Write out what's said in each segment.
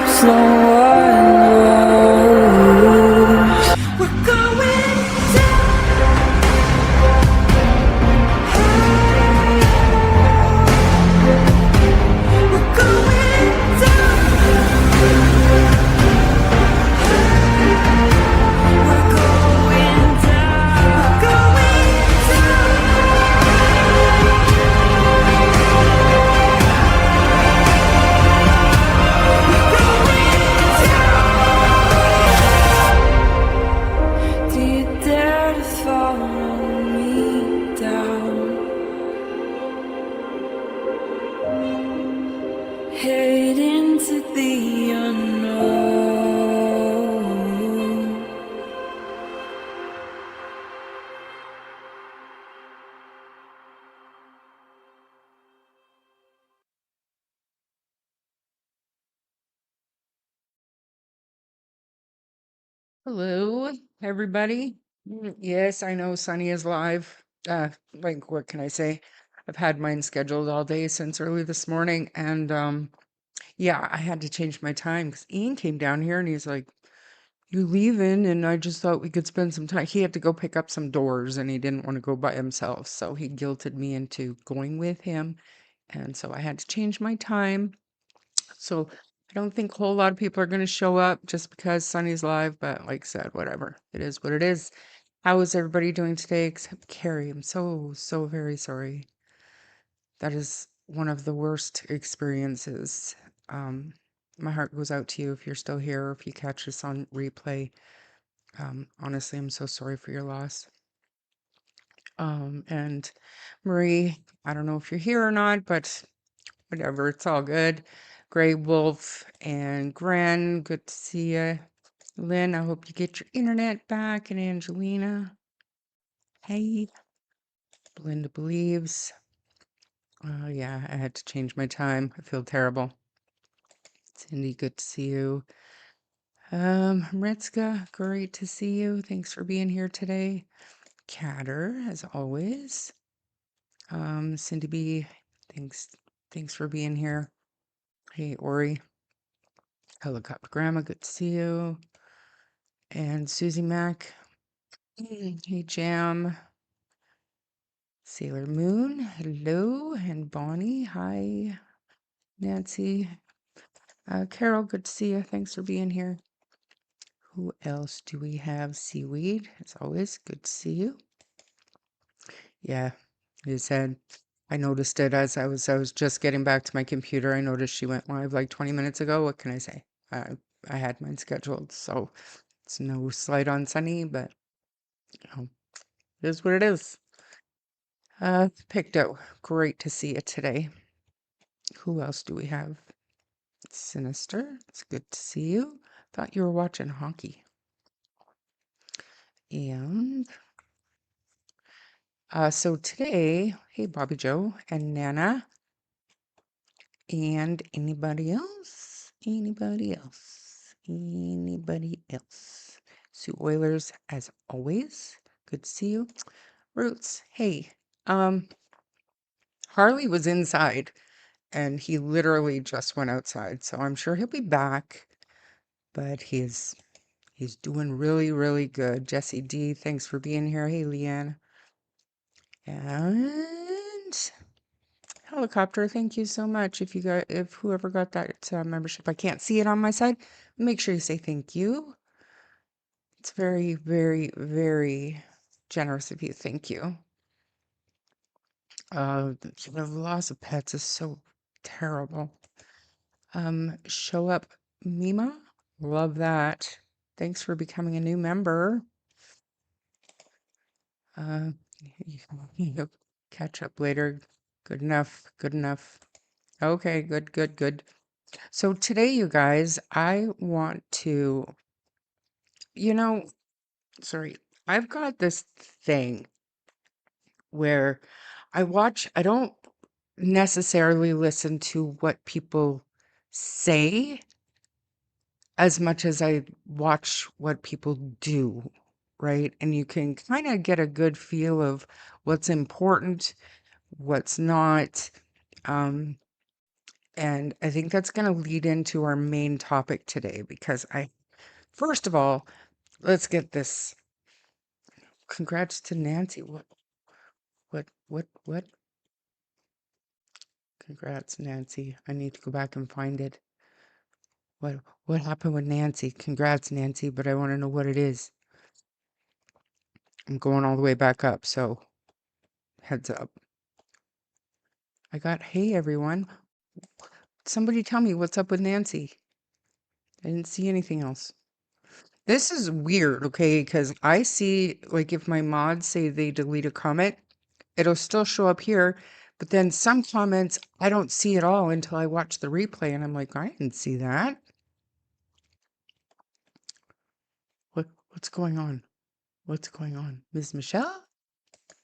no one knows. We're going down. We're going down. We're going down. We're going down. Do you dare to follow me down? Head into the unknown. Hello, everybody. Yes, I know Sunny is live. Like, what can I say? I've had mine scheduled all day since early this morning, and yeah, I had to change my time because Ian came down here and he's like, "You leaving?" And I just thought we could spend some time. He had to go pick up some doors, and he didn't want to go by himself, so he guilted me into going with him, and so I had to change my time. So I don't think a whole lot of people are going to show up just because Sunny's live, but like I said, whatever. It is what it is. How is everybody doing today except Carrie? I'm so, so very sorry. That is one of the worst experiences. Um, my heart goes out to you if you're still here, or if you catch this on replay. Honestly, I'm so sorry for your loss. And Marie, I don't know if you're here or not, but whatever, it's all good. Grey Wolf and Gren, good to see you. Lynn, I hope you get your internet back. And Angelina, hey. Belinda believes. Yeah, I had to change my time. I feel terrible. Cindy, good to see you. Maritzka, great to see you. Thanks for being here today. Catter, as always. Cindy B, thanks for being here. Hey, Ori. Helicopter Grandma, good to see you. And Susie Mac. Hey, Jam. Sailor Moon, hello. And Bonnie, hi. Nancy. Carol, good to see you. Thanks for being here. Who else do we have? Seaweed, as always, good to see you. Yeah, you said I noticed it as I was just getting back to my computer. I noticed she went live like 20 minutes ago. What can I say? I had mine scheduled, so it's no slight on Sunny, but you know, it is what it is. Picked out. Great to see you today. Who else do we have? Sinister, it's good to see you. Thought you were watching hockey. And so today, hey Bobby Joe and Nana, and anybody else? Anybody else? Anybody else? Sue Oilers, as always. Good to see you. Roots, hey. Harley was inside and he literally just went outside, so I'm sure he'll be back, but he's doing really, really good. Jesse D, thanks for being here. Hey, Leanne. And Helicopter, thank you so much. If whoever got that membership, I can't see it on my side, make sure you say thank you. It's very, very, very generous of you. Thank you. The loss of pets is so terrible. Show up, Mima. Love that. Thanks for becoming a new member. Uh, you'll catch up later. Good enough. Good enough. Okay, good, good, good. So today, you guys, I want to, you know, sorry, I've got this thing where I don't necessarily listen to what people say as much as I watch what people do, right? And you can kind of get a good feel of what's important, what's not. Um, And I think that's going to lead into our main topic today because first of all, let's get this. Congrats to Nancy. What? Congrats, Nancy. I need to go back and find it. What happened with Nancy? Congrats, Nancy, but I want to know what it is. I'm going all the way back up, so heads up. Hey everyone. Somebody tell me what's up with Nancy. I didn't see anything else. This is weird, okay? Because I see, like, if my mods say they delete a comment, it'll still show up here. But then some comments I don't see at all until I watch the replay, and I'm like, I didn't see that. What's going on? What's going on? Ms. Michelle?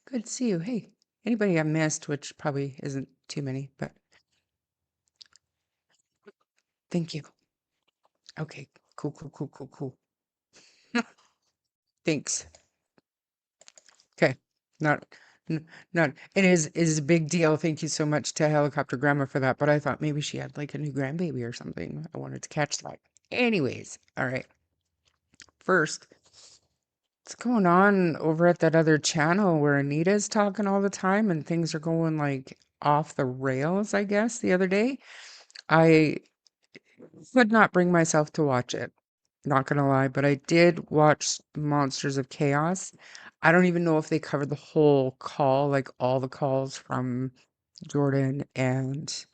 Good to see you. Hey, anybody I missed, which probably isn't too many, but thank you. Okay, cool. Thanks. Okay, not, not. It is a big deal. Thank you so much to Helicopter Grandma for that. But I thought maybe she had like a new grandbaby or something. I wanted to catch that. Anyways, all right. First, what's going on over at that other channel where Anita's talking all the time and things are going like off the rails, I guess, the other day? I could not bring myself to watch it. Not gonna lie, but I did watch Monsters of Chaos. I don't even know if they covered the whole call, like all the calls from Jordan and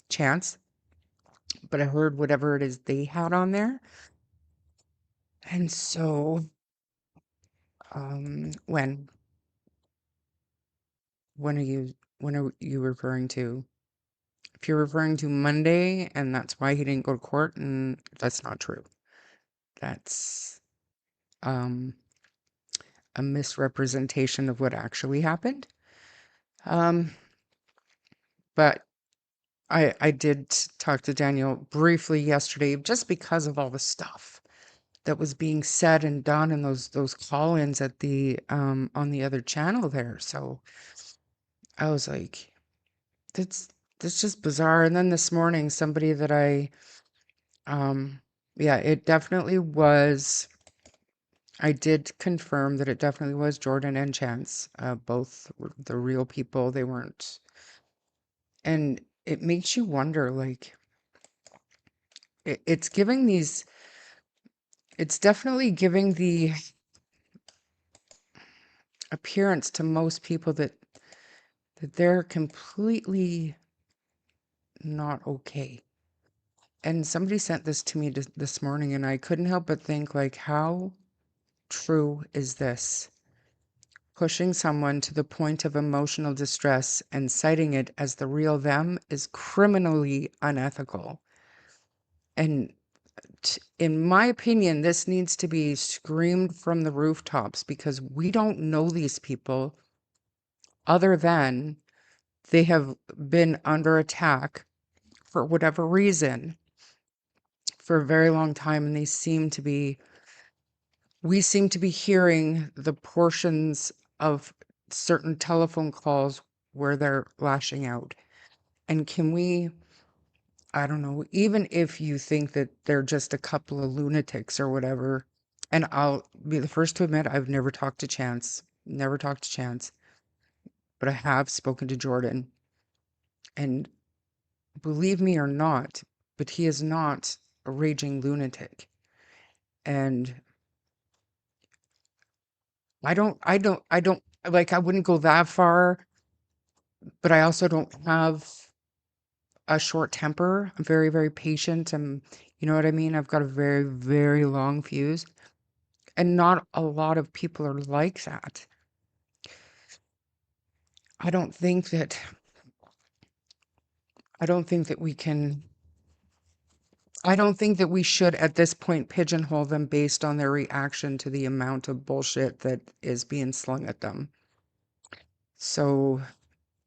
Chance, but I heard whatever it is they had on there. And so, when when are you referring to? If you're referring to Monday and that's why he didn't go to court, and that's not true. That's um a misrepresentation of what actually happened. Um, but I did talk to Daniel briefly yesterday just because of all the stuff that was being said and done in those call-ins at the on the other channel there. So I was like, that's that's just bizarre. And then this morning, somebody that um yeah, it definitely was. I did confirm that it definitely was Jordan and Chance. Both were the real people. They weren't. And it makes you wonder, like, it's giving these, it's definitely giving the appearance to most people that they're completely not okay. And somebody sent this to me this morning, and I couldn't help but think, like, how true is this? Pushing someone to the point of emotional distress and citing it as the real them is criminally unethical. And in my opinion, this needs to be screamed from the rooftops because we don't know these people other than they have been under attack for whatever reason for a very long time. And we seem to be hearing the portions of certain telephone calls where they're lashing out. And I don't know, even if you think that they're just a couple of lunatics or whatever, and I'll be the first to admit I've never talked to Chance, but I have spoken to Jordan. And believe me or not, but he is not a raging lunatic. And I don't like, I wouldn't go that far, but I also don't have a short temper. I'm very, very patient. You know what I mean? I've got a very, very long fuse. And not a lot of people are like that. I don't think that I don't think that we can I don't think that we should at this point pigeonhole them based on their reaction to the amount of bullshit that is being slung at them. So,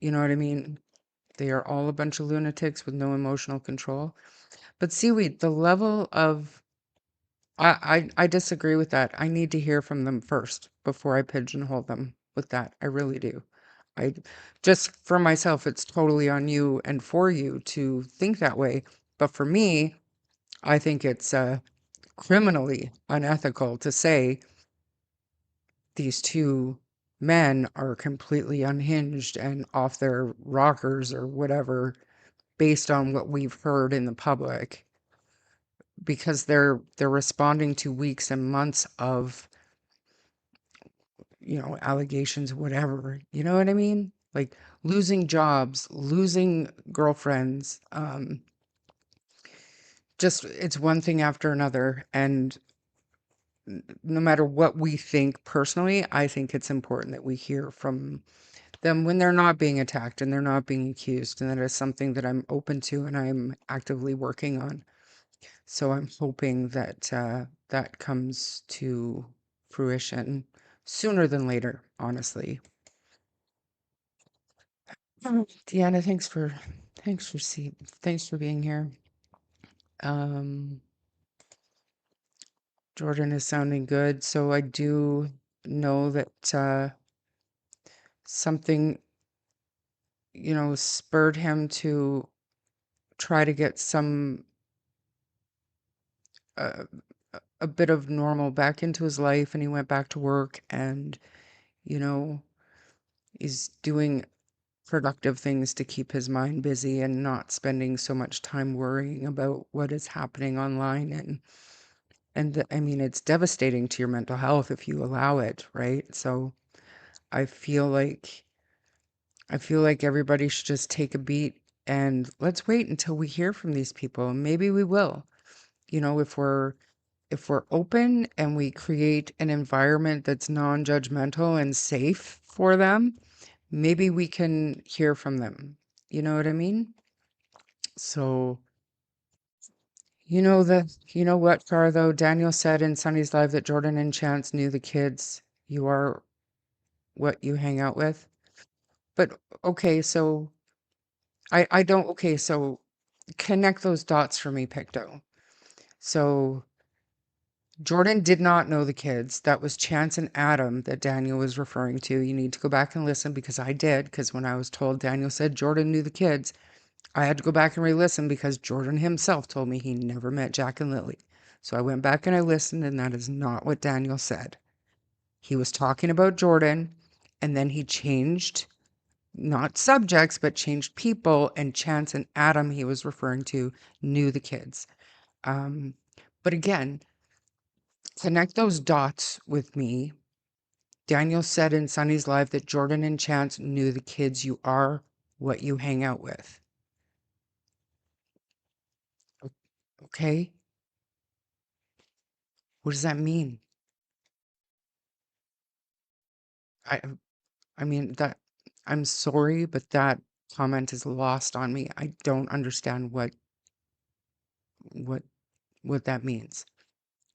you know what I mean? They are all a bunch of lunatics with no emotional control. But seaweed, the level of I disagree with that. I need to hear from them first before I pigeonhole them with that. I really do. I just for myself, it's totally on you and for you to think that way. But for me, I think it's criminally unethical to say these two men are completely unhinged and off their rockers or whatever based on what we've heard in the public because they're responding to weeks and months of allegations, whatever. You know what I mean? Like losing jobs, losing girlfriends, just it's one thing after another. And no matter what we think personally, I think it's important that we hear from them when they're not being attacked and they're not being accused. And that is something that I'm open to and I'm actively working on. So I'm hoping that that comes to fruition sooner than later, honestly. Deanna, thanks for being here. Um, Jordan is sounding good, so I do know that something, spurred him to try to get some uh, a bit of normal back into his life, and he went back to work, and you know, he's doing productive things to keep his mind busy and not spending so much time worrying about what is happening online I mean, it's devastating to your mental health if you allow it, right? So I feel like I feel like everybody should just take a beat and let's wait until we hear from these people. And maybe we will. If we're open and we create an environment that's non-judgmental and safe for them, maybe we can hear from them. You know what I mean? So, you know what, Car, though? Daniel said in Sunny's Live that Jordan and Chance knew the kids. You are what you hang out with. But okay, so I don't, okay, so connect those dots for me, Picto. So Jordan did not know the kids. That was Chance and Adam that Daniel was referring to. You need to go back and listen because I did. Because when I was told Daniel said Jordan knew the kids, I had to go back and re-listen because Jordan himself told me he never met Jack and Lily. So I went back and I listened, and that is not what Daniel said. He was talking about Jordan, and then he changed not subjects, but changed people, and Chance and Adam he was referring to knew the kids. Um, but again, connect those dots with me. Daniel said in Sunny's Live that Jordan and Chance knew the kids. You are what you hang out with. Okay? What does that mean? I I mean that I'm sorry, but that comment is lost on me. I don't understand what what that means.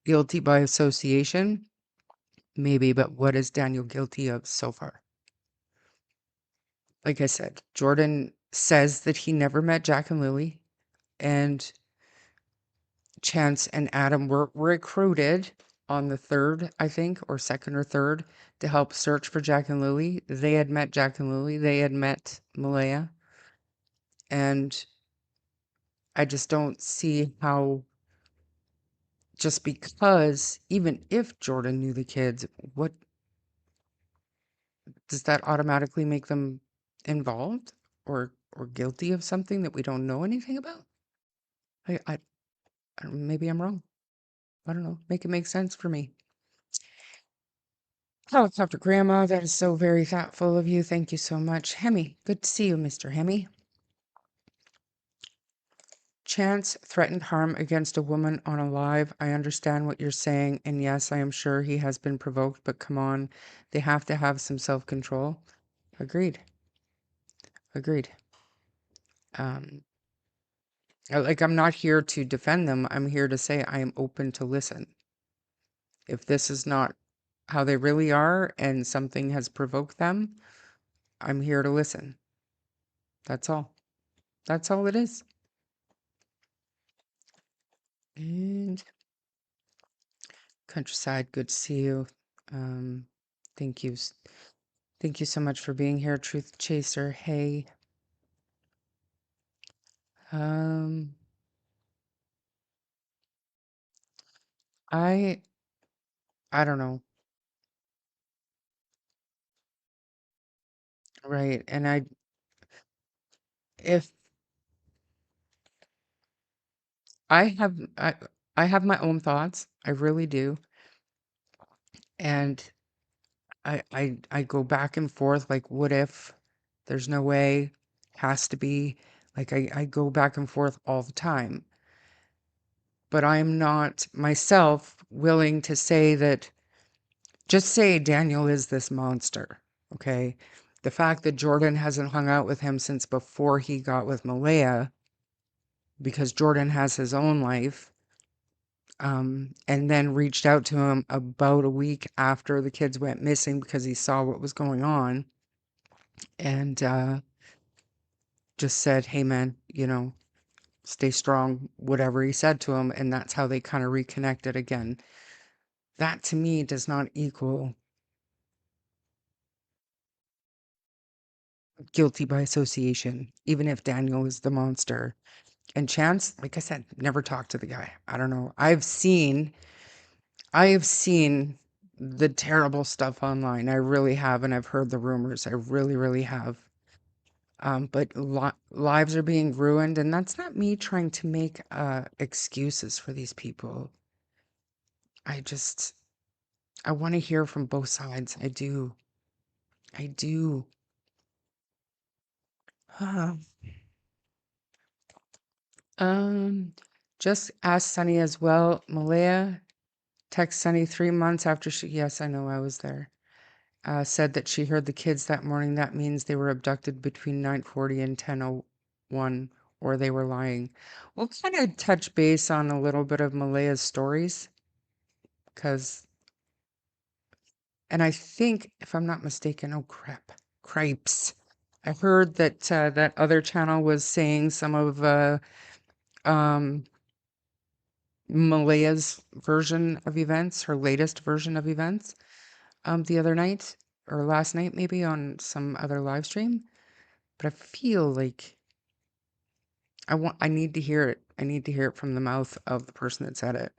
Guilty by association? Maybe, but what is Daniel guilty of so far? Like I said, Jordan says that he never met Jack and Lily, and Chance and Adam were recruited on the third, I think, or second or third, to help search for Jack and Lily. They had met Jack and Lily, they had met Malaya, and I just don't see how, just because, even if Jordan knew the kids, what does that automatically make them involved or guilty of something that we don't know anything about? Maybe I'm wrong. I don't know. Make it make sense for me. Helicopter Grandma, that is so very thoughtful of you. Thank you so much. Hemi, good to see you, Mr. Hemi. Chance threatened harm against a woman on a live. I understand what you're saying, and yes, I am sure he has been provoked, but come on, they have to have some self-control. Agreed. Agreed. Um, like I'm not here to defend them. I'm here to say I am open to listen. If this is not how they really are and something has provoked them, I'm here to listen. That's all. That's all it is. And Countryside, good to see you. Um, thank you. Thank you so much for being here, Truth Chaser. Hey, um, I I don't know, right? And if I have I have my own thoughts, I really do, and I go back and forth. Like, what if? There's no way. Has to be. Like, I go back and forth all the time, but I'm not myself willing to say that. Just say Daniel is this monster, okay? The fact that Jordan hasn't hung out with him since before he got with Malaya, because Jordan has his own life, and then reached out to him about a week after the kids went missing because he saw what was going on, and just said, hey man, stay strong, whatever he said to him, and that's how they kind of reconnected again. That to me does not equal guilty by association, even if Daniel is the monster. And Chance, like I said, never talked to the guy. I don't know. I have seen the terrible stuff online. I really have, and I've heard the rumors. I really, really have. But lives are being ruined, and that's not me trying to make excuses for these people. I just I want to hear from both sides. I do. I do. Uh, um, just ask Sunny as well. Malaya text Sunny 3 months after she. Yes, I know I was there. Said that she heard the kids that morning. That means they were abducted between 9:40 and 10:01, or they were lying. We'll kind of touch base on a little bit of Malaya's stories, because, and I think, if I'm not mistaken, oh crap, cripes. I heard that that other channel was saying some of um, Malaya's version of events, her latest version of events, the other night or last night, maybe on some other live stream. But I feel like I need to hear it. I need to hear it from the mouth of the person that said it.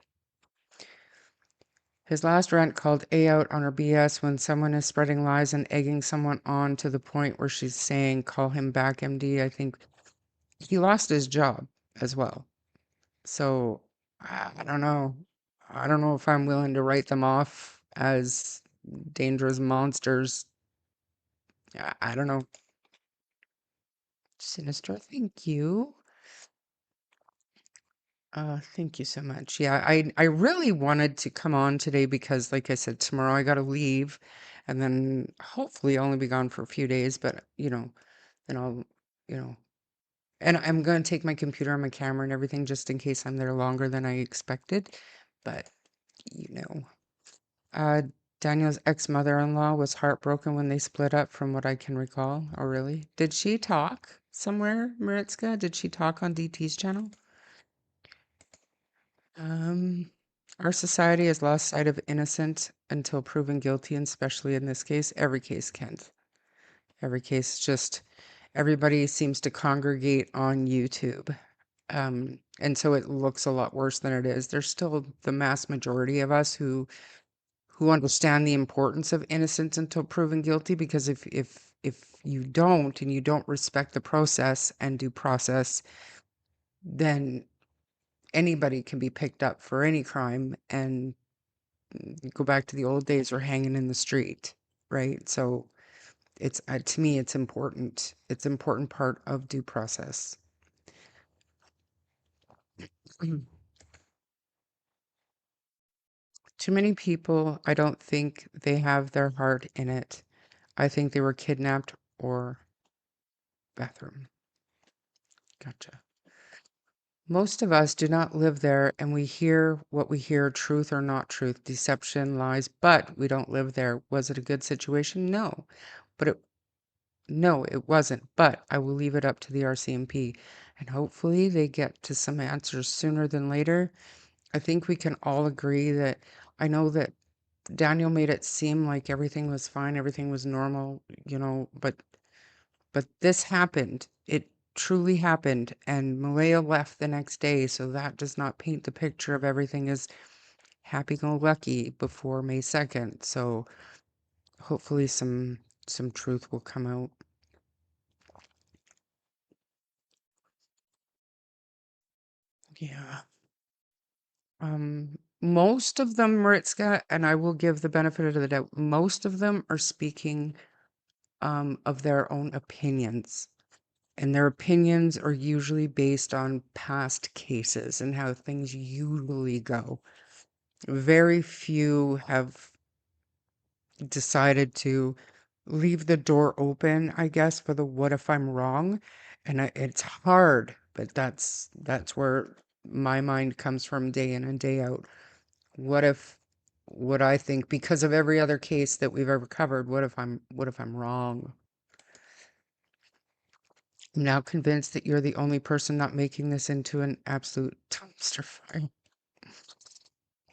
His last rant called A out on her BS when someone is spreading lies and egging someone on to the point where she's saying, call him back, MD. I think he lost his job as well. So I don't know. I don't know if I'm willing to write them off as dangerous monsters. I don't know. Sinister, thank you. Thank you so much. Yeah, I really wanted to come on today because, like I said, tomorrow I gotta leave, and then hopefully only be gone for a few days. But then I'll, you know, and I'm gonna take my computer and my camera and everything just in case I'm there longer than I expected. But you know, uh, Daniel's ex-mother-in-law was heartbroken when they split up, from what I can recall. Oh, really? Did she talk somewhere, Maritska? Did she talk on DT's channel? Um, our society has lost sight of innocent until proven guilty, and especially in this case, every case, Kent. Every case, just everybody seems to congregate on YouTube. And so it looks a lot worse than it is. There's still the mass majority of us who understand the importance of innocence until proven guilty, because if you don't, and you don't respect the process and due process, then anybody can be picked up for any crime and go back to the old days or hanging in the street, right? So it's to me, it's important. It's important part of due process. Too many people, I don't think they have their heart in it. I think they were kidnapped or bathroom. Gotcha. Most of us do not live there, and we hear what we hear, truth or not truth, deception, lies, but we don't live there. Was it a good situation? No. But no, it wasn't, but I will leave it up to the RCMP, and hopefully they get to some answers sooner than later. I think we can all agree that I know that Daniel made it seem like everything was fine, everything was normal, but this happened. It truly happened, and Malaya left the next day, so that does not paint the picture of everything as happy-go-lucky before May 2nd. So hopefully some truth will come out. Yeah. Most of them, Maritzka, and I will give the benefit of the doubt, most of them are speaking of their own opinions. And their opinions are usually based on past cases and how things usually go. Very few have decided to leave the door open, I guess, for the what if I'm wrong. And it's hard, but that's where my mind comes from day in and day out. What if what I think because of every other case that we've ever covered, what if I'm wrong? I'm now convinced that you're the only person not making this into an absolute dumpster fire.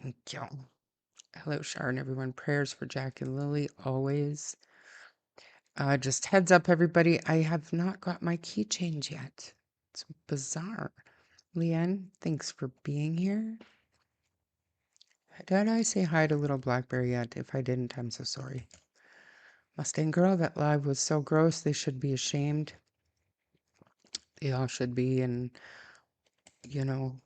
Thank you. Hello, Sharon, everyone. Prayers for Jack and Lily, always. Just heads up, everybody. I have not got my key change yet. It's bizarre. Leanne, thanks for being here. Did I say hi to Little Blackberry yet? If I didn't, I'm so sorry. Mustang Girl, that live was so gross. They should be ashamed. They all should be. And, you know,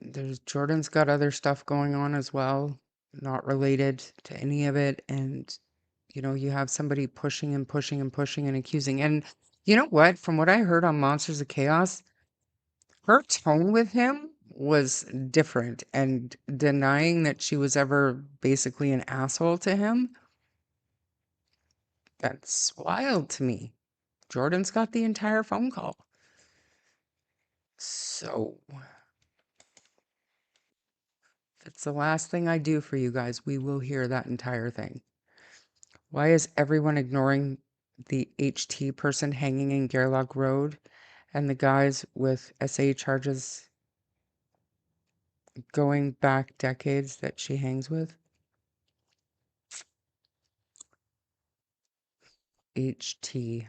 there's Jordan's got other stuff going on as well, not related to any of it. And, you have somebody pushing and pushing and pushing and accusing. And you know what? From what I heard on Monsters of Chaos, her tone with him was different and denying that she was ever basically an asshole to him. That's wild to me. Jordan's got the entire phone call. So, if it's the last thing I do for you guys, we will hear that entire thing. Why is everyone ignoring the HT person hanging in Gerlach Road and the guys with SA charges going back decades that she hangs with? HT.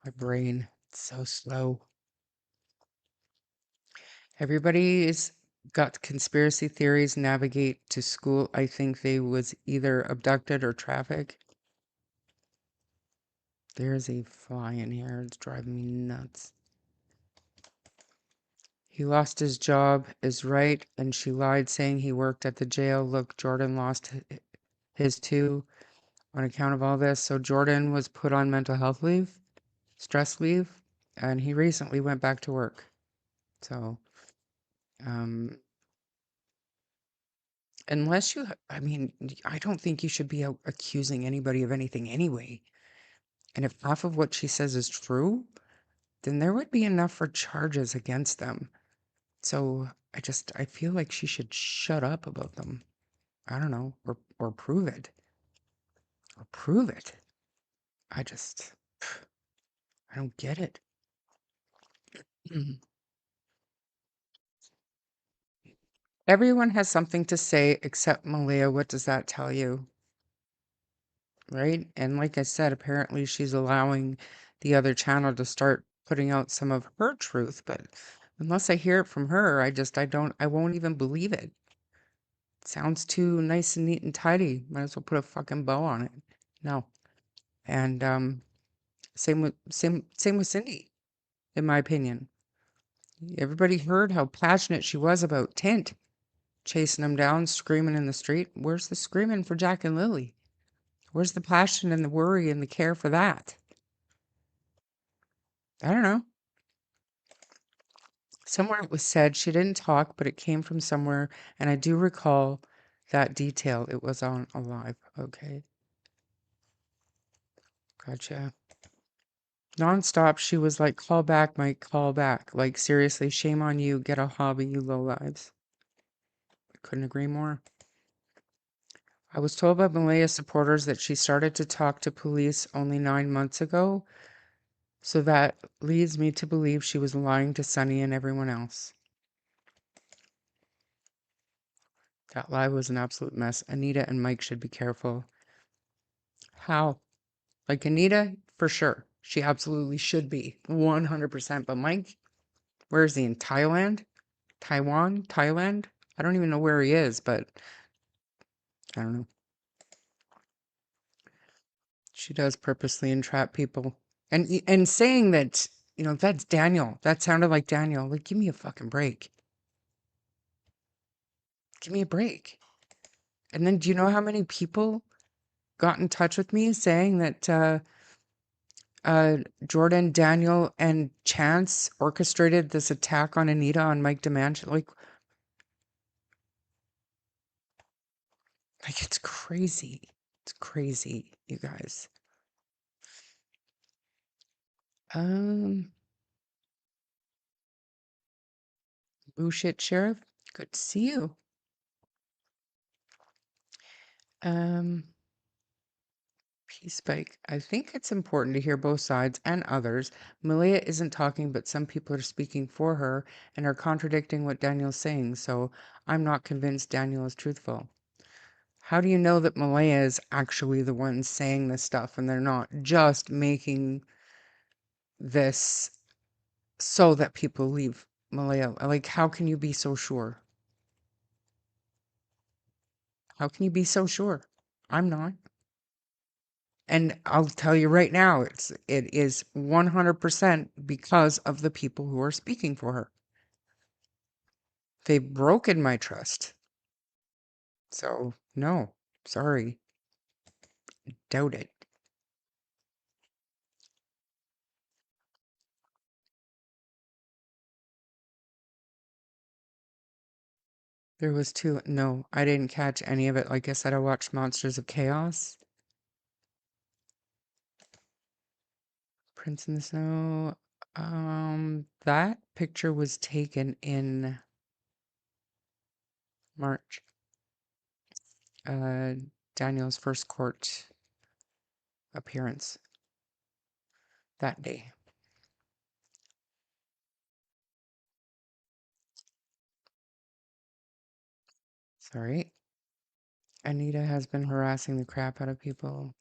My brain, it's so slow. Everybody's got conspiracy theories navigate to school. I think they was either abducted or trafficked. There's a fly in here. It's driving me nuts. He lost his job is right, and she lied saying he worked at the jail. Look, Jordan lost his too on account of all this. So Jordan was put on mental health leave, stress leave, and he recently went back to work. So, um, unless I mean, I don't think you should be accusing anybody of anything anyway. And if half of what she says is true, then there would be enough for charges against them. So I feel like she should shut up about them. I don't know, or prove it. Or prove it. I just, I don't get it. Everyone has something to say except Malia. What does that tell you? Right? And like I said, apparently she's allowing the other channel to start putting out some of her truth, but unless I hear it from her, I won't even believe it. Sounds too nice and neat and tidy. Might as well put a fucking bow on it. No. And same with Cindy, in my opinion. Everybody heard how passionate she was about Tint, chasing him down, screaming in the street. Where's the screaming for Jack and Lily? Where's the passion and the worry and the care for that? I don't know. Somewhere it was said she didn't talk, but it came from somewhere, and I do recall that detail. It was on a live. Okay. Gotcha. Nonstop, she was like, call back, Mike, call back. Like, seriously, shame on you. Get a hobby, you low lives. I couldn't agree more. I was told by Malaya's supporters that she started to talk to police only 9 months ago, so that leads me to believe she was lying to Sunny and everyone else. That live was an absolute mess. Anita and Mike should be careful. How? Like Anita, for sure. She absolutely should be. 100%. But Mike, where is he? In Thailand? Taiwan? Thailand? I don't even know where he is, but I don't know. She does purposely entrap people. And saying that, that's Daniel. That sounded like Daniel. Like, give me a fucking break. Give me a break. And then do you know how many people got in touch with me saying that Jordan, Daniel, and Chance orchestrated this attack on Anita on Mike DeManch? Like it's crazy. It's crazy, you guys. Um, Bullshit Sheriff. Good to see you. Um, Peace Spike. I think it's important to hear both sides and others. Malia isn't talking, but some people are speaking for her and are contradicting what Daniel's saying, so I'm not convinced Daniel is truthful. How do you know that Malaya is actually the one saying this stuff and they're not just making this so that people leave Malaya? Like, how can you be so sure? How can you be so sure? I'm not. And I'll tell you right now, it is 100% because of the people who are speaking for her. They've broken my trust. So, no, sorry. Doubt it. There was two. No, I didn't catch any of it. Like I said, I watched Monsters of Chaos. Prince in the Snow. That picture was taken in March. Uh, Daniel's first court appearance that day. Sorry. Anita has been harassing the crap out of people.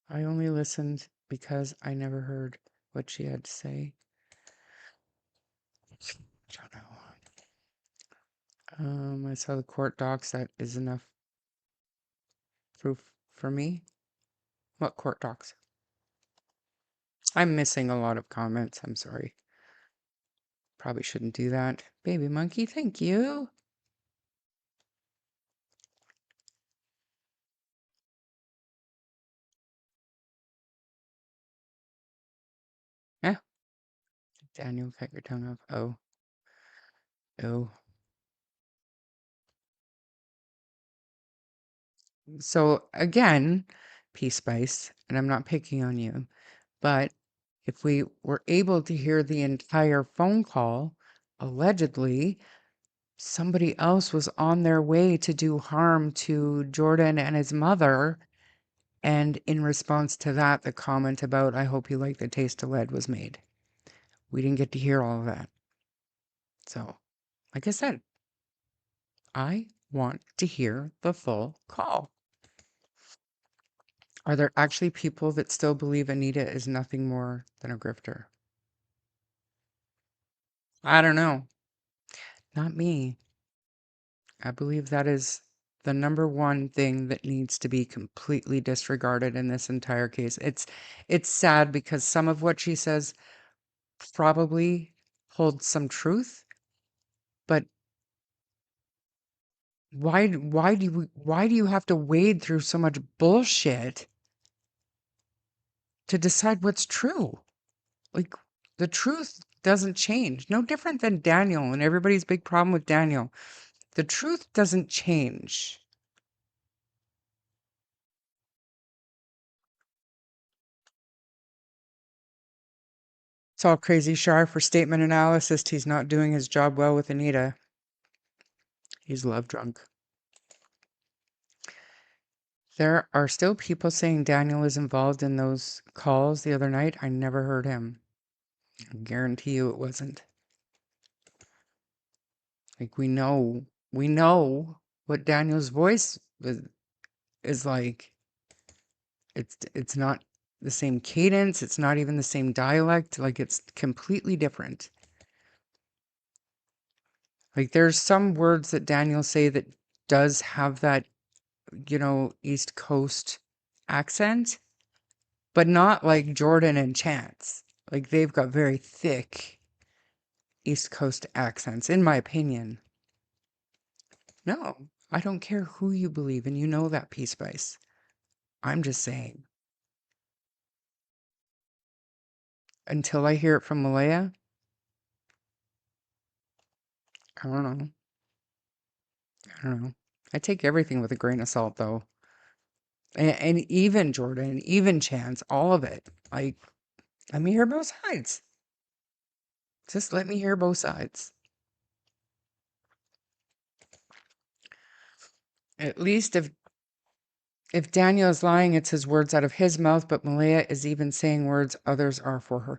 I only listened because I never heard what she had to say. I don't know. I saw the court docs. That is enough proof for me. What court docs? I'm missing a lot of comments. I'm sorry. Probably shouldn't do that. Baby monkey, thank you. Yeah. Daniel, cut your tongue off. Oh. Oh. So again, Peace Spice, and I'm not picking on you, but if we were able to hear the entire phone call, allegedly, somebody else was on their way to do harm to Jordan and his mother. And in response to that, the comment about, I hope you like the taste of lead was made. We didn't get to hear all of that. So, like I said, I want to hear the full call. Are there actually people that still believe Anita is nothing more than a grifter? I don't know. Not me. I believe that is the number one thing that needs to be completely disregarded in this entire case. It's sad because some of what she says probably holds some truth, but why do you have to wade through so much bullshit to decide what's true? Like the truth doesn't change. No different than Daniel and everybody's big problem with Daniel. The truth doesn't change. It's all crazy Shar for statement analysis. He's not doing his job well with Anita. He's love drunk. There are still people saying Daniel is involved in those calls the other night. I never heard him. I guarantee you it wasn't. Like we know what Daniel's voice is like. It's not the same cadence, it's not even the same dialect, like it's completely different. Like there's some words that Daniel say that does have that, East Coast accent, but not like Jordan and Chance. Like they've got very thick East Coast accents, in my opinion. No, I don't care who you believe, and you know that, P Spice. I'm just saying, until I hear it from Malaya, I don't know. I don't know. I take everything with a grain of salt, though. And even Jordan, even Chance, all of it. Like, let me hear both sides. Just let me hear both sides. At least if Daniel is lying, it's his words out of his mouth, but Malaya is even saying words others are for her.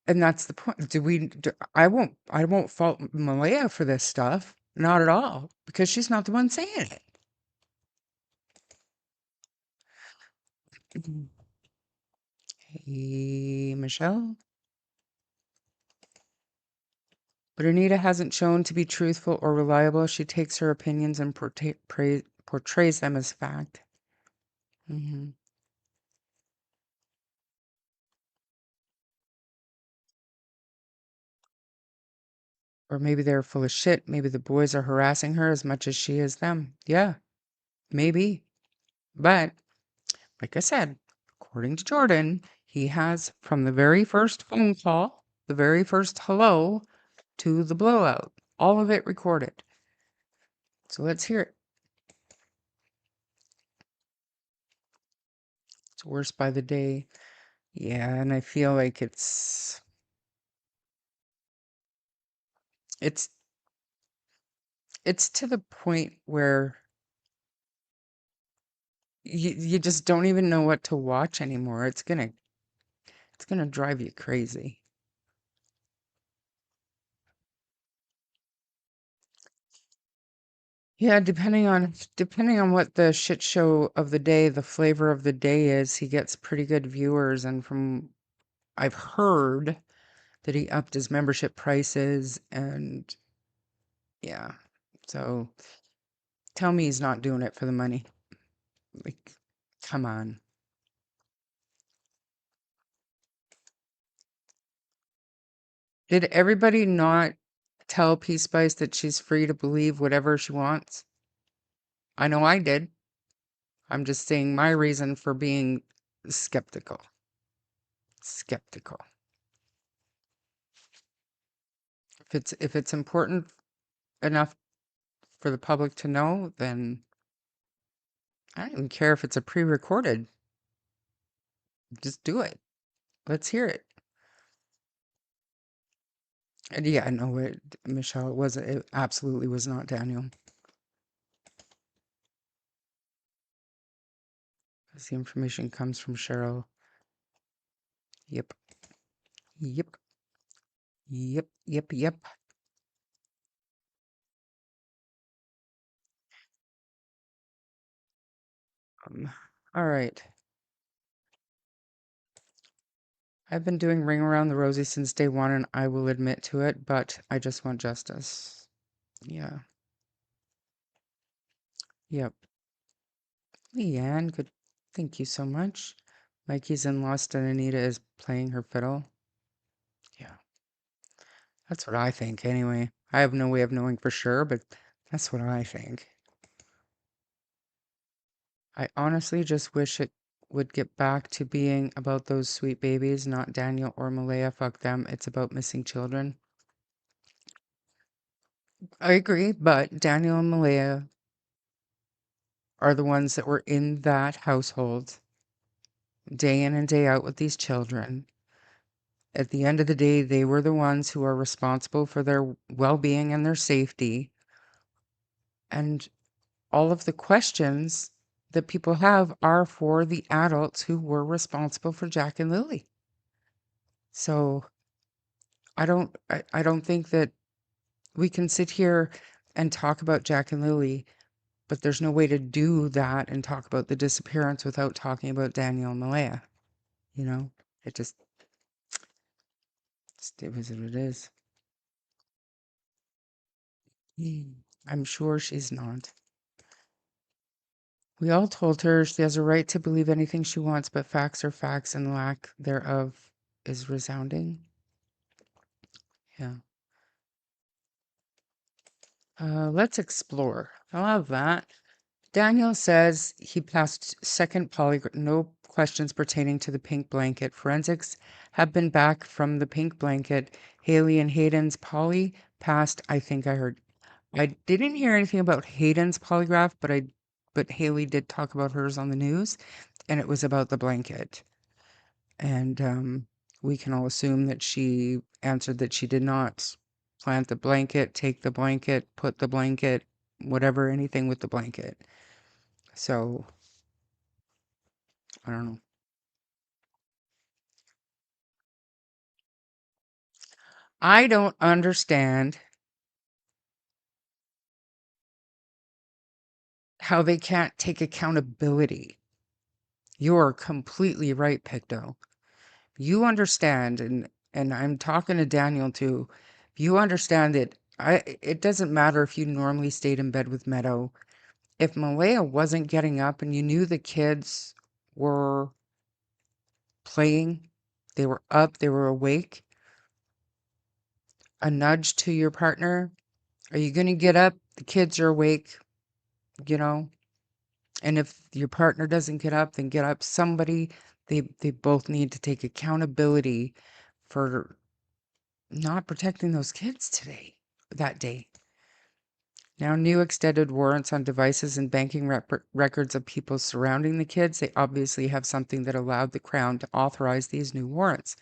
And that's the point. I won't fault Malaya for this stuff. Not at all. Because she's not the one saying it. Mhm. Hey, Michelle. But Anita hasn't shown to be truthful or reliable. She takes her opinions and portrays them as fact. Hmm. Or maybe they're full of shit. Maybe the boys are harassing her as much as she is them. Yeah, maybe. But, like I said, according to Jordan, he has, from the very first phone call, the very first hello, to the blowout, all of it recorded. So let's hear it. It's worse by the day. Yeah, and I feel like it's it's to the point where you just don't even know what to watch anymore. It's gonna drive you crazy. Yeah, depending on what the shit show of the day, the flavor of the day is, he gets pretty good viewers. And from I've heard that he upped his membership prices, and yeah. So tell me he's not doing it for the money. Like, come on. Did everybody not tell P Spice that she's free to believe whatever she wants? I know I did. I'm just saying my reason for being skeptical. Skeptical. If it's important enough for the public to know, then I don't even care if it's a pre-recorded. Just do it. Let's hear it. And yeah, no, Michelle, it absolutely was not Daniel. 'Cause the information comes from Cheryl. Yep. Yep. Yep. Yep. Yep. Um, all right. I've been doing Ring Around the Rosie since day one, and I will admit to it, but I just want justice. Yeah. Yep. Leanne, good. Thank you so much. Mikey's in Lost and Anita is playing her fiddle. Yeah. That's what I think, anyway. I have no way of knowing for sure, but that's what I think. I honestly just wish it would get back to being about those sweet babies, not Daniel or Malaya. Fuck them. It's about missing children. I agree, but Daniel and Malaya are the ones that were in that household day in and day out with these children. At the end of the day, they were the ones who are responsible for their well being and their safety. And all of the questions that people have are for the adults who were responsible for Jack and Lily. So I don't think that we can sit here and talk about Jack and Lily, but there's no way to do that and talk about the disappearance without talking about Daniel and Malaya. You know, it just it is what it is. I'm sure she's not. We all told her she has a right to believe anything she wants, but facts are facts and lack thereof is resounding. Yeah. Let's explore. I love that. Daniel says he passed second polygraph, no questions pertaining to the pink blanket. Forensics have been back from the pink blanket. Haley and Hayden's poly passed, I think I heard. I didn't hear anything about Hayden's polygraph, but Haley did talk about hers on the news, and it was about the blanket. And we can all assume that she answered that she did not plant the blanket, take the blanket, put the blanket, whatever, anything with the blanket. So I don't know. I don't understand how they can't take accountability. You're completely right, Picto. You understand, and I'm talking to Daniel too. You understand that it doesn't matter if you normally stayed in bed with Meadow. If Malaya wasn't getting up and you knew the kids were playing, they were up, they were awake, a nudge to your partner, are you going to get up? The kids are awake, you know? And if your partner doesn't get up, then get up. Somebody, they both need to take accountability for not protecting those kids that day. Now, new extended warrants on devices and banking records of people surrounding the kids. They obviously have something that allowed the Crown to authorize these new warrants,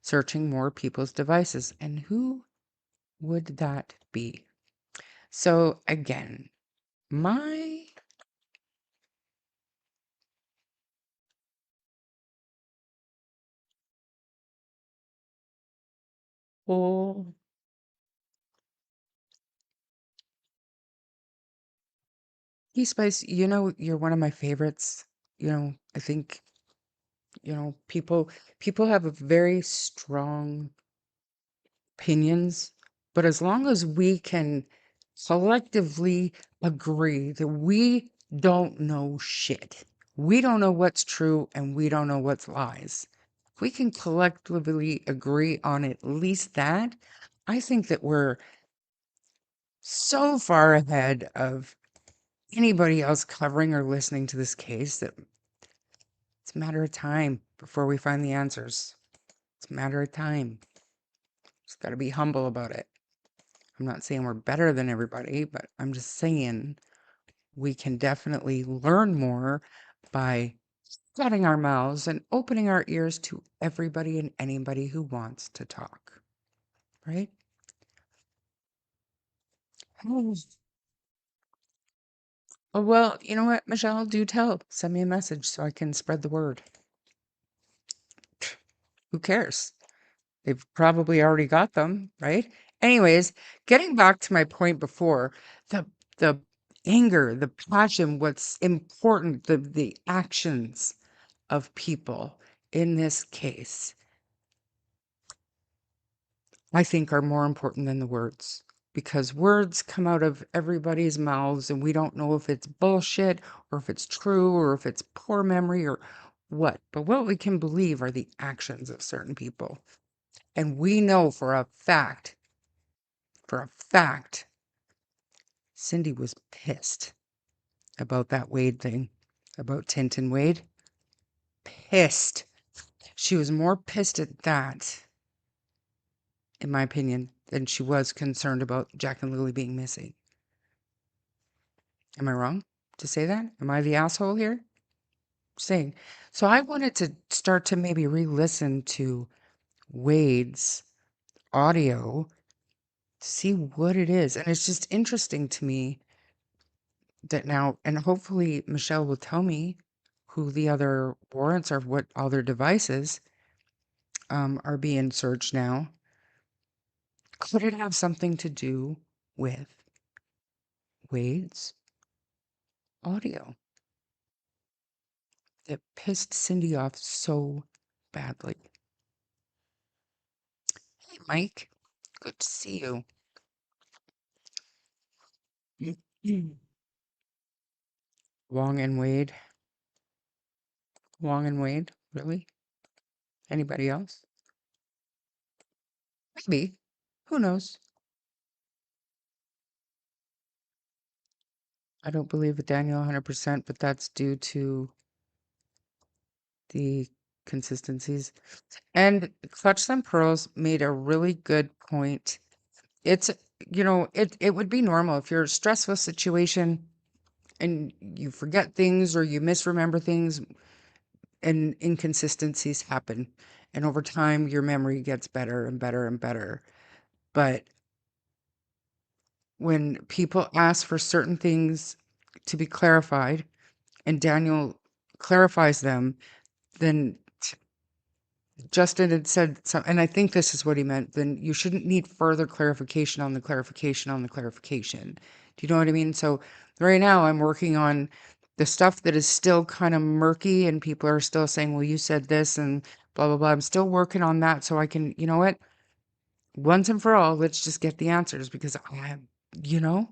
searching more people's devices. And who would that be? So, again, my whole Hey Spice, you're one of my favorites. I think, people have a very strong opinions, but as long as we can collectively agree that we don't know shit, we don't know what's true and we don't know what's lies. If we can collectively agree on at least that, I think that we're so far ahead of anybody else covering or listening to this case that it's a matter of time before we find the answers. It's a matter of time. Just got to be humble about it. I'm not saying we're better than everybody, but I'm just saying we can definitely learn more by shutting our mouths and opening our ears to everybody and anybody who wants to talk, right? Oh, well, you know what, Michelle, do tell. Send me a message so I can spread the word. Who cares? They've probably already got them, right? Anyways, getting back to my point before, the the anger, the passion, what's important, the actions of people in this case, I think are more important than the words. Because words come out of everybody's mouths and we don't know if it's bullshit or if it's true or if it's poor memory or what. But what we can believe are the actions of certain people. And we know for a fact, Cindy was pissed about that Wade thing, about Tint and Wade. Pissed. She was more pissed at that, in my opinion, than she was concerned about Jack and Lily being missing. Am I wrong to say that? Am I the asshole here? Saying. So I wanted to start to maybe re-listen to Wade's audio to see what it is. And it's just interesting to me that now, and hopefully Michelle will tell me who the other warrants are, what other devices are being searched now. Could it have something to do with Wade's audio that pissed Cindy off so badly? Hey, Mike. Good to see you. Wong and Wade. Wong and Wade? Really? Anybody else? Maybe. Who knows? I don't believe with Daniel 100%, but that's due to the consistencies. And Clutch Them Pearls made a really good point. It's, it would be normal if you're in a stressful situation and you forget things or you misremember things and inconsistencies happen. And over time, your memory gets better and better and better. But when people ask for certain things to be clarified and Daniel clarifies them, then Justin had said something, and I think this is what he meant, then you shouldn't need further clarification on the clarification on the clarification. Do you know what I mean? So right now I'm working on the stuff that is still kind of murky and people are still saying, well, you said this and blah, blah, blah. I'm still working on that so I can, you know what? Once and for all, let's just get the answers because you know,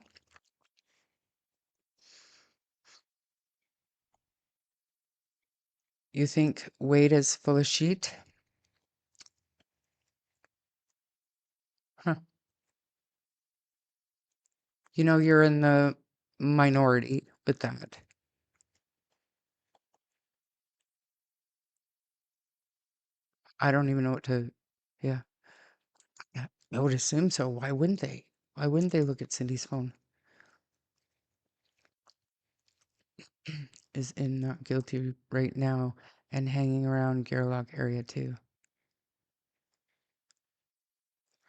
you think Wade is full of shit? Huh. You know, you're in the minority with that. I don't even know what to, yeah. Yeah, I would assume so. Why wouldn't they? Why wouldn't they look at Cindy's phone? Is in not guilty right now and hanging around Gerlach area too.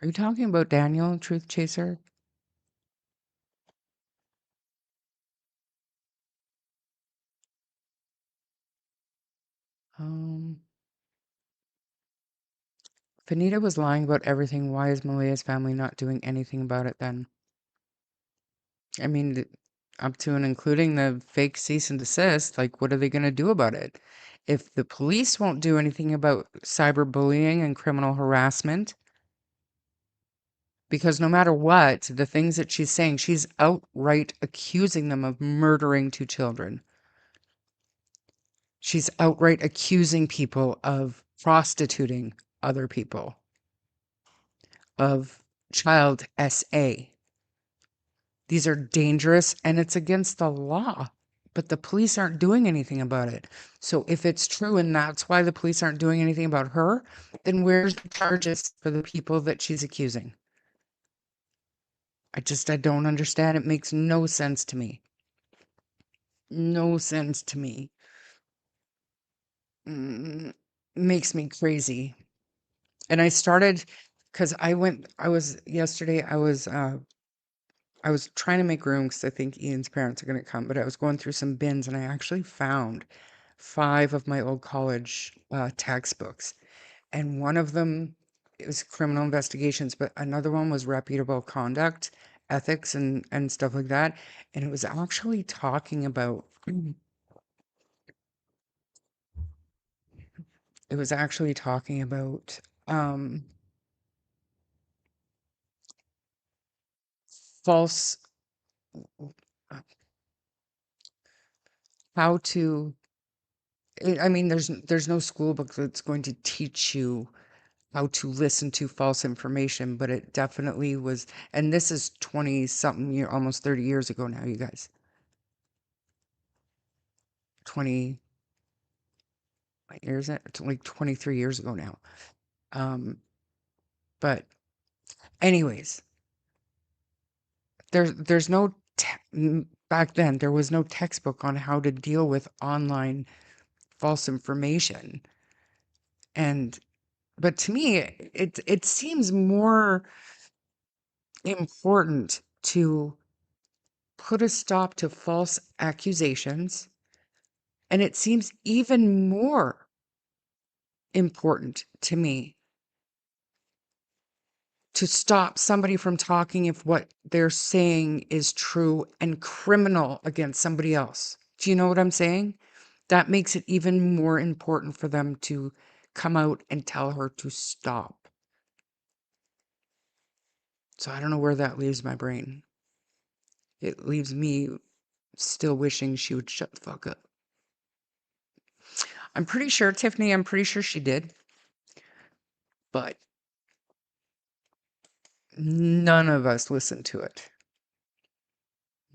Are you talking about Daniel, Truth Chaser? Um, Fanita was lying about everything. Why is Malaya's family not doing anything about it then? I mean, up to and including the fake cease and desist, like, what are they going to do about it? If the police won't do anything about cyberbullying and criminal harassment, because no matter what, the things that she's saying, she's outright accusing them of murdering two children. She's outright accusing people of prostituting other people, of child SA. These are dangerous and it's against the law, but the police aren't doing anything about it. So if it's true and that's why the police aren't doing anything about her, then where's the charges for the people that she's accusing? I don't understand. It makes no sense to me. No sense to me. Mm, makes me crazy. And I started because yesterday, I was trying to make room because I think Ian's parents are going to come, but I was going through some bins and I actually found five of my old college textbooks. And one of them, it was criminal investigations, but another one was reputable conduct, ethics, and stuff like that. And it was actually talking about it was actually talking about false how to I mean there's no school book that's going to teach you how to listen to false information, but it definitely was, and this is 20 something year, almost 30 years ago now, you guys. 20, what year is it? It's like 23 years ago now. Um, but anyways, there's no back then there was no textbook on how to deal with online false information. And but to me, it seems more important to put a stop to false accusations, and it seems even more important to me to stop somebody from talking if what they're saying is true and criminal against somebody else. Do you know what I'm saying? That makes it even more important for them to come out and tell her to stop. So I don't know where that leaves my brain. It leaves me still wishing she would shut the fuck up. I'm pretty sure, Tiffany, I'm pretty sure she did. But none of us listened to it.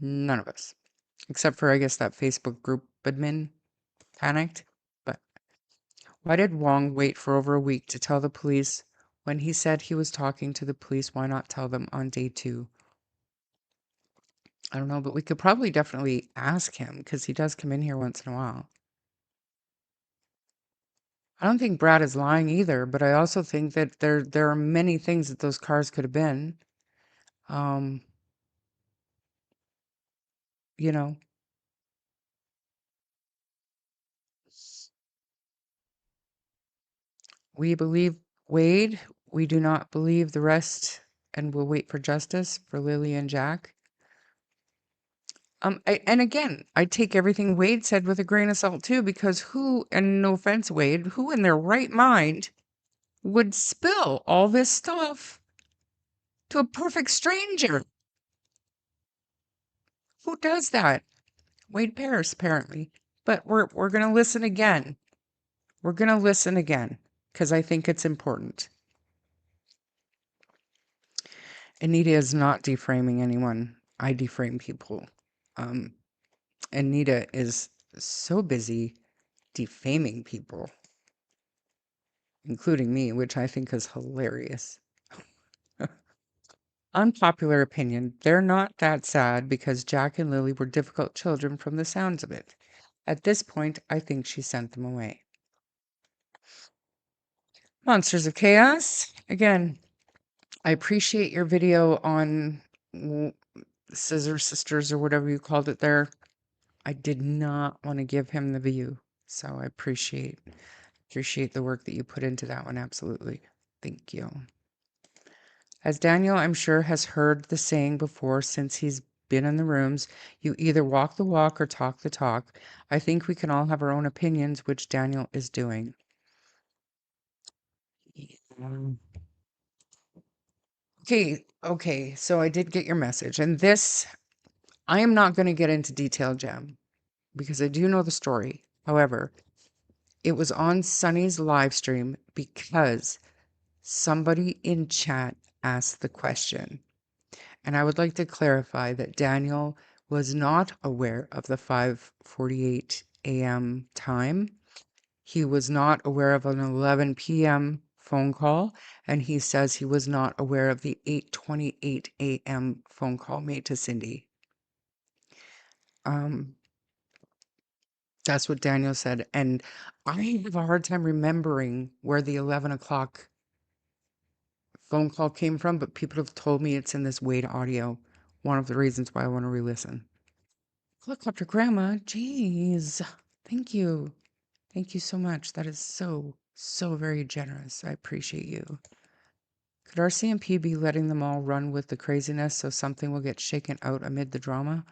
None of us. Except for, I guess, that Facebook group admin panicked. But why did Wong wait for over a week to tell the police when he said he was talking to the police? Why not tell them on day 2? I don't know, but we could probably definitely ask him because he does come in here once in a while. I don't think Brad is lying either, but I also think that there are many things that those cars could have been. Um, you know, we believe Wade. We do not believe the rest, and we'll wait for justice for Lily and Jack. And again, I take everything Wade said with a grain of salt too, because who, and no offense, Wade, who in their right mind would spill all this stuff to a perfect stranger? Who does that? Wade Paris, apparently. But we're gonna listen again. We're gonna listen again because I think it's important. Anita is not deframing anyone. I deframe people. Um, Anita is so busy defaming people, including me, which I think is hilarious. Unpopular opinion. They're not that sad because Jack and Lily were difficult children from the sounds of it. At this point, I think she sent them away. Monsters of Chaos. Again, I appreciate your video on Scissor Sisters or whatever you called it there. I did not want to give him the view, so I appreciate the work that you put into that one. Absolutely. Thank you. As Daniel, I'm sure, has heard the saying before since he's been in the rooms, you either walk the walk or talk the talk. I think we can all have our own opinions, which Daniel is doing. Okay, so I did get your message. And this, I am not going to get into detail, Jem, because I do know the story. However, it was on Sunny's live stream because somebody in chat asked the question. And I would like to clarify that Daniel was not aware of the 5:48 a.m. time. He was not aware of an 11 p.m. phone call, and he says he was not aware of the 8:28 a.m. phone call made to Cindy. That's what Daniel said, and I have a hard time remembering where the 11 o'clock phone call came from, but people have told me it's in this Wade audio. One of the reasons why I want to re-listen. Helicopter Grandma, jeez. Thank you. Thank you so much. That is so, so very generous. I appreciate you. Could RCMP be letting them all run with the craziness so something will get shaken out amid the drama?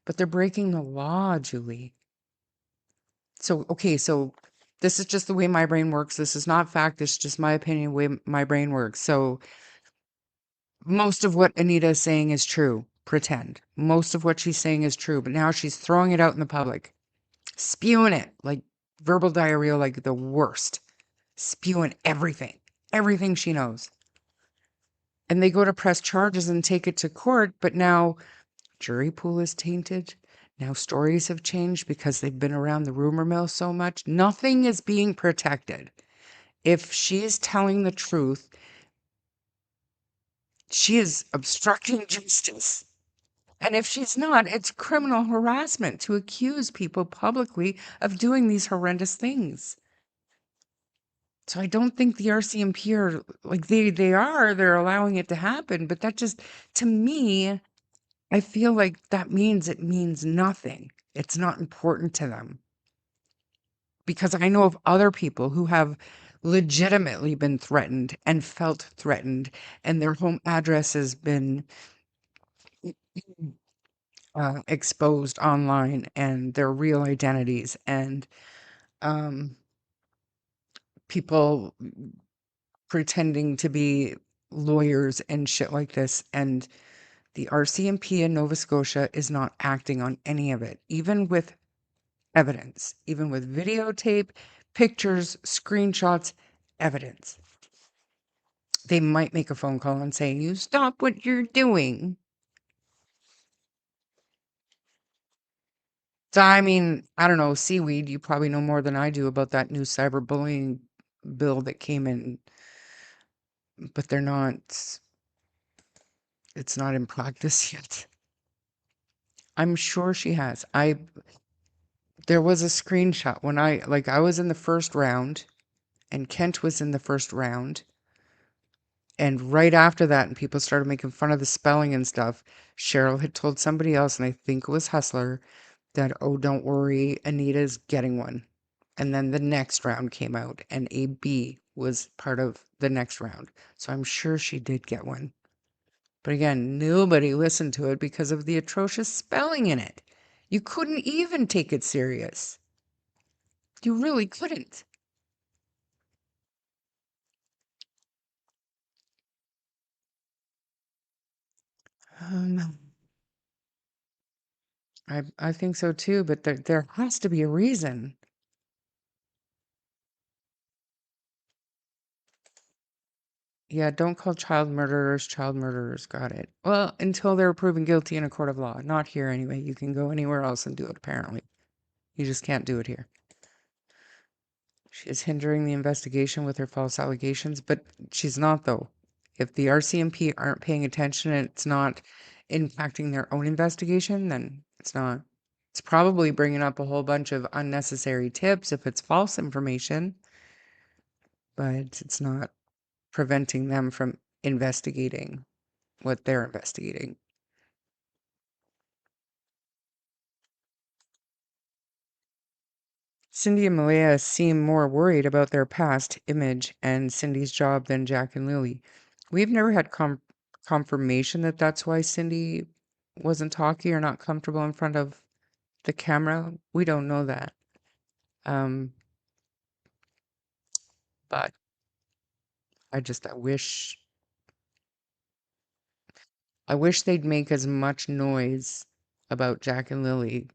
But they're breaking the law, Julie. So, okay, so this is just the way my brain works. This is not fact. It's just my opinion, the way my brain works. So most of what Anita is saying is true. Pretend. Most of what she's saying is true, but now she's throwing it out in the public. Spewing it like verbal diarrhea, like the worst. Spewing everything she knows. And they go to press charges and take it to court, but now jury pool is tainted. Now stories have changed because they've been around the rumor mill so much. Nothing is being protected. If she is telling the truth, she is obstructing justice. And if she's not, it's criminal harassment to accuse people publicly of doing these horrendous things. So I don't think the RCMP are like they're allowing it to happen, but that just to me, I feel like that means it means nothing. It's not important to them. Because I know of other people who have legitimately been threatened and felt threatened, and their home address has been exposed online and their real identities, and um, people pretending to be lawyers and shit like this. And the RCMP in Nova Scotia is not acting on any of it, even with evidence, even with videotape, pictures, screenshots, evidence. They might make a phone call and say, "You stop what you're doing." So, I mean, I don't know, Seaweed, you probably know more than I do about that new cyberbullying bill that came in, but it's not in practice yet. I'm sure she has. There was a screenshot when I was in the first round and Kent was in the first round. And right after that, and people started making fun of the spelling and stuff, Cheryl had told somebody else, and I think it was Hustler, that, "Oh, don't worry, Anita's getting one." And then the next round came out, and AB was part of the next round. So I'm sure she did get one. But again, nobody listened to it because of the atrocious spelling in it. You couldn't even take it serious. You really couldn't. Um, I think so too, but there has to be a reason. Yeah, don't call child murderers child murderers. Got it. Well, until they're proven guilty in a court of law. Not here anyway. You can go anywhere else and do it, apparently. You just can't do it here. She is hindering the investigation with her false allegations, but she's not, though. If the RCMP aren't paying attention and it's not impacting their own investigation, then it's not. It's probably bringing up a whole bunch of unnecessary tips if it's false information, but it's not preventing them from investigating what they're investigating. Cindy and Malaya seem more worried about their past image and Cindy's job than Jack and Lily. We've never had confirmation that that's why Cindy wasn't talking or not comfortable in front of the camera. We don't know that. Um, but I wish they'd make as much noise about Jack and Lily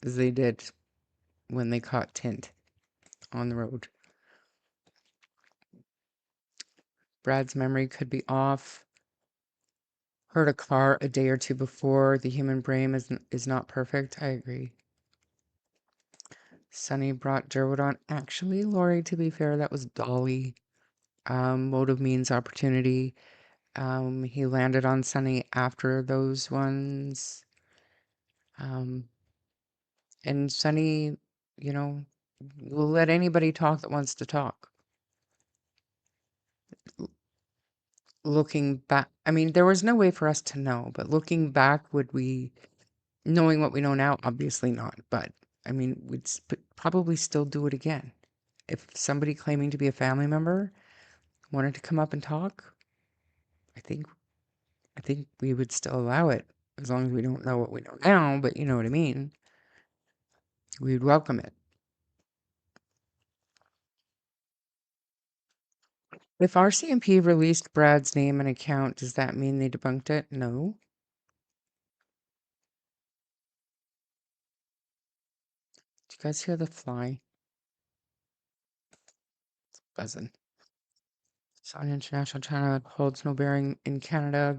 as they did when they caught Tint on the road. Brad's memory could be off. Heard a car a day or two before. The human brain is not perfect. I agree. Sunny brought Derwood on. Actually, Lori, to be fair, that was Dolly. Motive means opportunity. He landed on Sunny after those ones. Um, and Sunny, you know, will let anybody talk that wants to talk. Looking back, I mean, there was no way for us to know, but looking back, knowing what we know now, obviously not, but I mean, probably still do it again. If somebody claiming to be a family member wanted to come up and talk, I think I think we would still allow it as long as we don't know what we know now, but you know what I mean. We'd welcome it. If RCMP released Brad's name and account, does that mean they debunked it? No. Did you guys hear the fly buzzing? It's on international channel. It holds no bearing in Canada.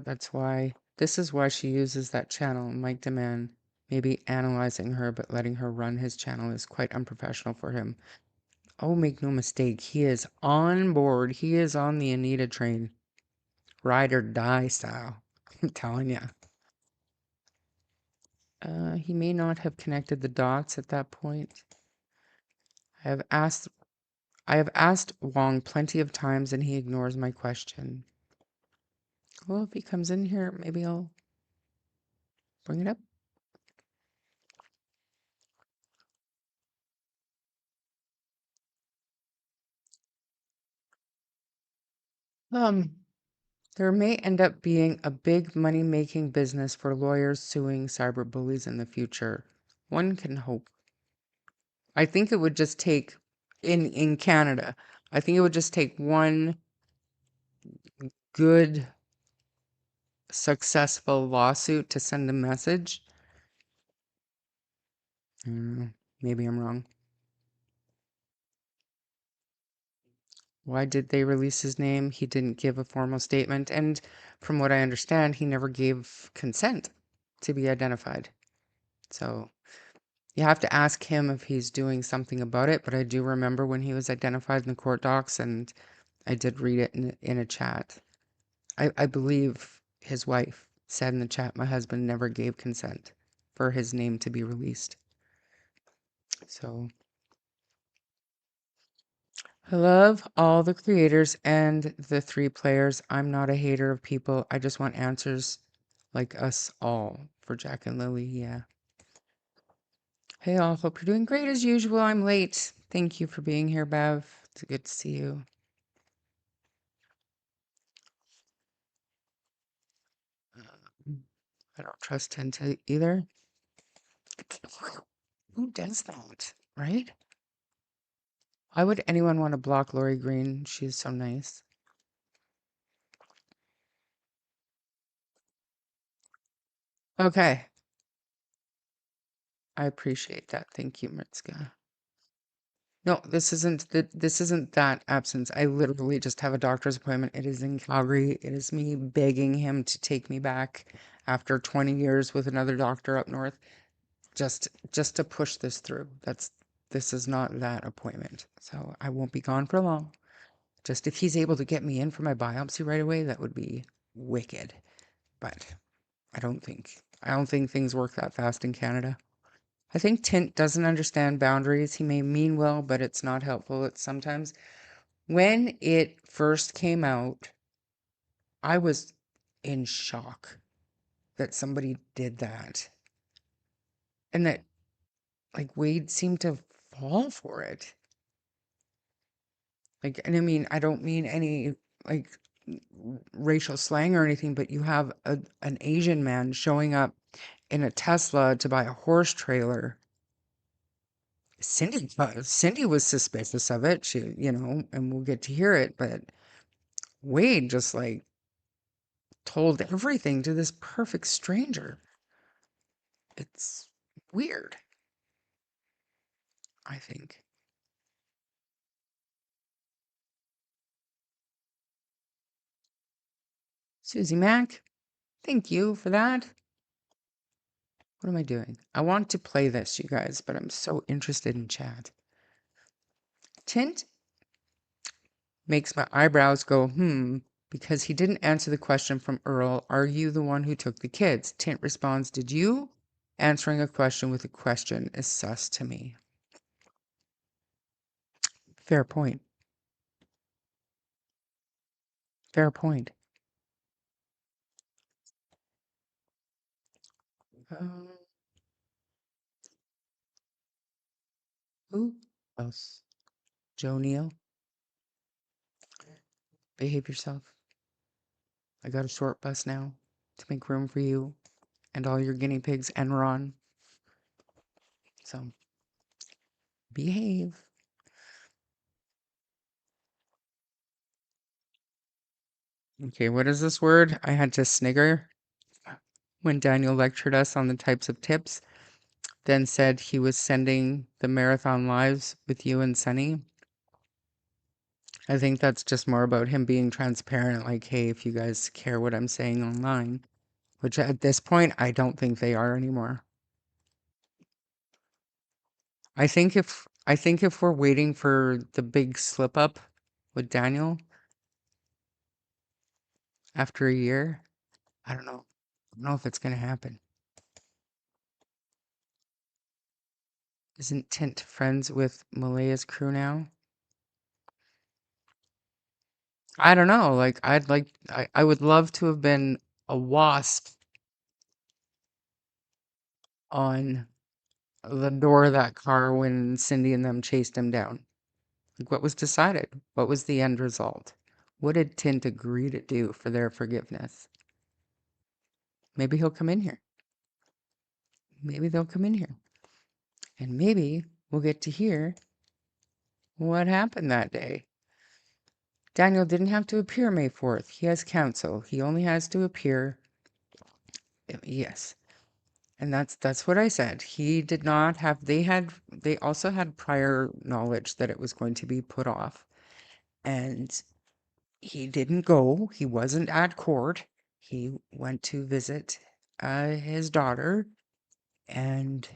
This is why she uses that channel. Mike Demand may be analyzing her, but letting her run his channel is quite unprofessional for him. Oh, make no mistake, he is on board. He is on the Anita train. Ride or die style. I'm telling you. He may not have connected the dots at that point. I have asked I have asked Wong plenty of times and he ignores my question. Well, if he comes in here, maybe I'll bring it up. Um, there may end up being a big money-making business for lawyers suing cyber bullies in the future. One can hope. I think it would just take in Canada, I think it would just take one good, successful lawsuit to send a message. Maybe I'm wrong. Why did they release his name? He didn't give a formal statement, and from what I understand, he never gave consent to be identified. So you have to ask him if he's doing something about it, but I do remember when he was identified in the court docs, and I did read it in a chat. I believe his wife said in the chat, my husband never gave consent for his name to be released. So I love all the creators and the three players. I'm not a hater of people. I just want answers like us all for Jack and Lily. Yeah. Hey, all. Hope you're doing great as usual. I'm late. Thank you for being here, Bev. It's good to see you. I don't trust Tenta either. Who does that, right? Why would anyone want to block Lori Green? She's so nice. Okay. I appreciate that. Thank you, Mitska. No, this isn't that absence. I literally just have a doctor's appointment. It is in Calgary. It is me begging him to take me back after 20 years with another doctor up north. Just to push this through. This is not that appointment. So I won't be gone for long. Just if he's able to get me in for my biopsy right away, that would be wicked. But I don't think things work that fast in Canada. I think Tint doesn't understand boundaries. He may mean well, but it's not helpful. It's sometimes when it first came out, I was in shock that somebody did that. And that like Wade seemed to fall for it. Like, and I mean, I don't mean any like racial slang or anything, but you have an Asian man showing up in a Tesla to buy a horse trailer. Cindy was suspicious of it. She, and we'll get to hear it, but Wade just like told everything to this perfect stranger. It's weird, I think. Susie Mac, thank you for that. What am I doing? I want to play this, you guys, but I'm so interested in chat. Tint makes my eyebrows go, because he didn't answer the question from Earl, are you the one who took the kids? Tint responds, did you? Answering a question with a question is sus to me. Fair point. Fair point. Um, who else? Joe Neal, behave yourself. I got a short bus now to make room for you and all your guinea pigs and Ron. So behave. Okay, what is this word? I had to snigger when Daniel lectured us on the types of tips, then said he was sending the marathon lives with you and Sunny. I think that's just more about him being transparent, like, hey, if you guys care what I'm saying online, which at this point, I don't think they are anymore. I think if we're waiting for the big slip up with Daniel after a year, I don't know. I don't know if it's gonna happen. Isn't Tint friends with Malaya's crew now? I don't know. Like I would love to have been a wasp on the door of that car when Cindy and them chased him down. Like what was decided? What was the end result? What did Tint agree to do for their forgiveness? Maybe he'll come in here. Maybe they'll come in here. And maybe we'll get to hear what happened that day. Daniel didn't have to appear May 4th. He has counsel. He only has to appear. Yes. And that's what I said. He did not have they also had prior knowledge that it was going to be put off. And he didn't go. He wasn't at court. He went to visit his daughter. And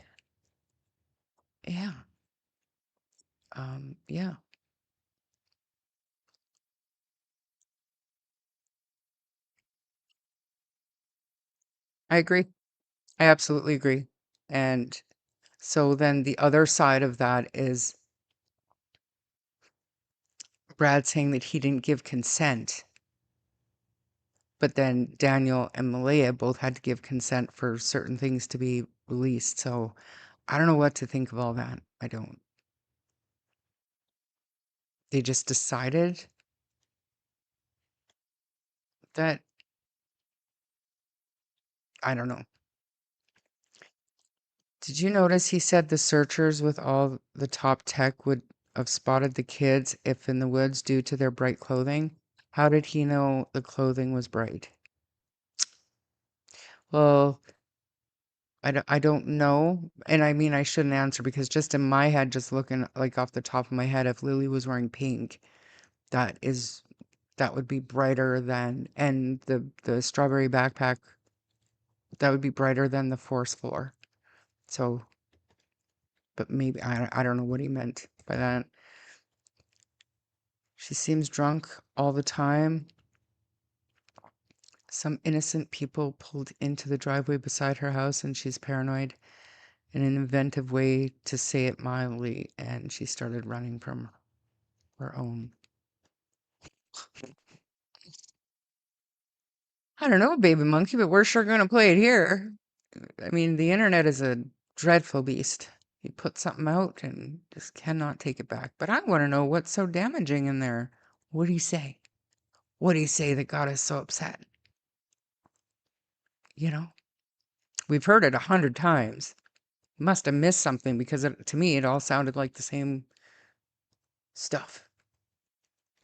yeah. Yeah. I agree. I absolutely agree. And so then the other side of that is Brad saying that he didn't give consent, but then Daniel and Malaya both had to give consent for certain things to be released. So I don't know what to think of all that. I don't. They just decided that, I don't know. Did you notice he said the searchers with all the top tech would have spotted the kids if in the woods due to their bright clothing? How did he know the clothing was bright? Well, I don't know. And I mean, I shouldn't answer because just in my head, just looking like off the top of my head, if Lily was wearing pink, that is that would be brighter than, and the strawberry backpack, that would be brighter than the force floor. So, but maybe I don't know what he meant by that. She seems drunk all the time. Some innocent people pulled into the driveway beside her house and she's paranoid in an inventive way to say it mildly, and she started running from her own. I don't know, baby monkey, but we're sure gonna play it here. I mean, the internet is a dreadful beast. You put something out and just cannot take it back. But I want to know what's so damaging in there. What do you say? What do you say that got us so upset? You know, we've heard it 100 times. Must have missed something because to me, it all sounded like the same stuff.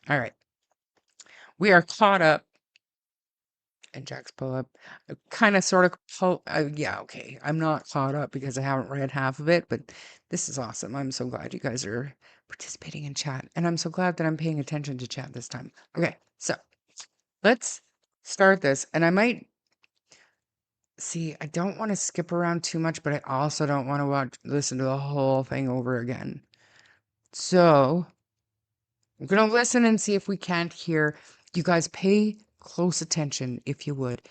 All right. We are caught up. And Jack's pull up. Kind of sort of yeah, okay. I'm not caught up because I haven't read half of it, but this is awesome. I'm so glad you guys are participating in chat. And I'm so glad that I'm paying attention to chat this time. Okay, so let's start this. And I might see, I don't want to skip around too much, but I also don't want to listen to the whole thing over again. So I'm gonna listen and see if we can't hear. You guys pay close attention if you would.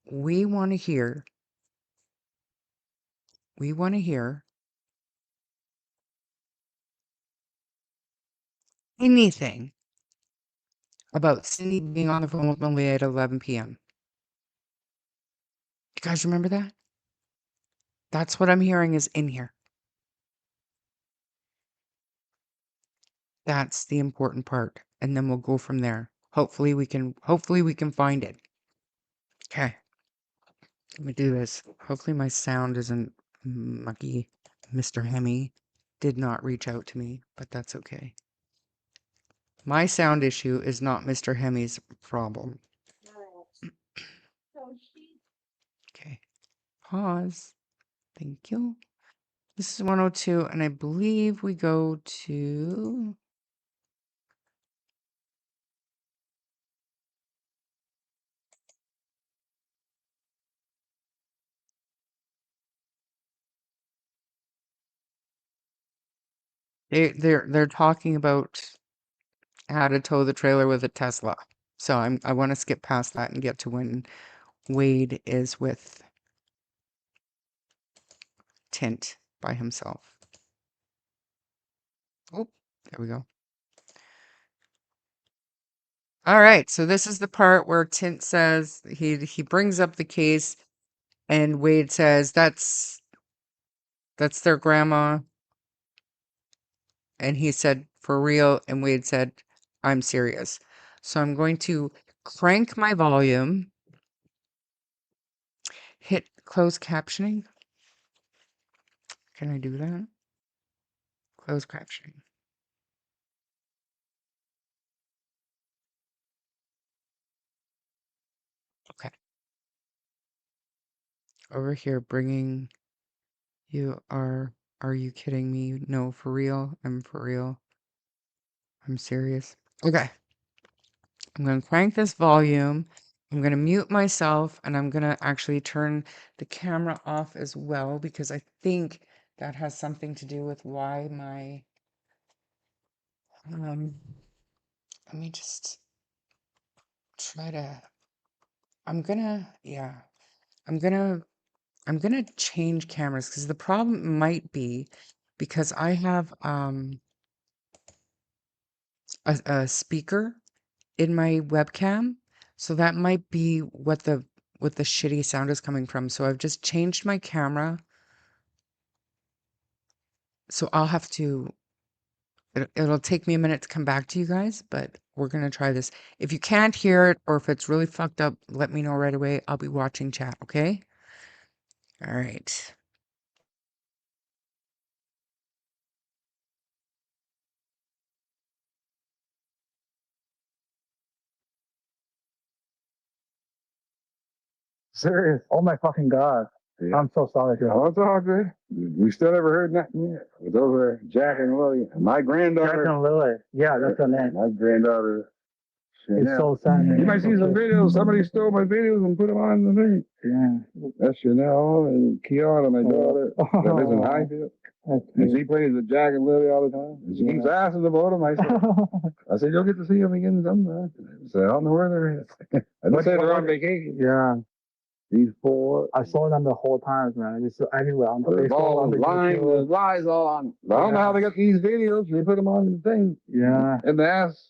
We want to hear We want to hear anything about Cindy being on the phone with Malia at 11 p.m. You guys remember that? That's what I'm hearing is in here. That's the important part. And then we'll go from there. Hopefully we can find it. Okay. Let me do this. Hopefully my sound isn't mucky. Mr. Hemi did not reach out to me, but that's okay. My sound issue is not Mr. Hemi's problem. Okay. Pause. Thank you. This is 102, and I believe we go to they're talking about how to tow the trailer with a Tesla. So I want to skip past that and get to when Wade is with Tint by himself. Oh, there we go. All right, so this is the part where Tint says he brings up the case, and Wade says that's their grandma, and he said for real, and Wade said I'm serious. So I'm going to crank my volume, hit closed captioning. Can I do that? Closed captioning. Okay. Over here, bringing are you kidding me? No, for real. I'm for real. I'm serious. Okay. I'm going to crank this volume. I'm going to mute myself and I'm going to actually turn the camera off as well because I think that has something to do with why my let me just try to I'm gonna yeah I'm gonna I'm gonna change cameras because the problem might be because I have a speaker in my webcam, so that might be what the shitty sound is coming from. So I've just changed my camera, so I'll have to. It'll take me a minute to come back to you guys, but we're gonna try this. If you can't hear it or if it's really fucked up, let me know right away. I'll be watching chat. Okay. All right. Serious. Oh my fucking God. Yeah. I'm so sorry, dude. Oh, it's all good. We still never heard nothing yet. Those were Jack and Lily. My granddaughter. Jack and Lily. Yeah, that's her name. My granddaughter. Chanel. It's so sad. You might see some videos. Somebody stole my videos and put them on the thing. Yeah. That's Chanel and Kiana, my daughter. That lives in Highfield. And she plays with Jack and Lily all the time. And she keeps asking about them. I said, you'll get to see them again sometime. I said, I don't know where they're at. I just said they're on vacation. Yeah. These four. I saw them the whole time, man. It's everywhere. On the Facebook, on the YouTube. The lies all on. I don't know how they got these videos. They put them on the thing. Yeah. And they asked.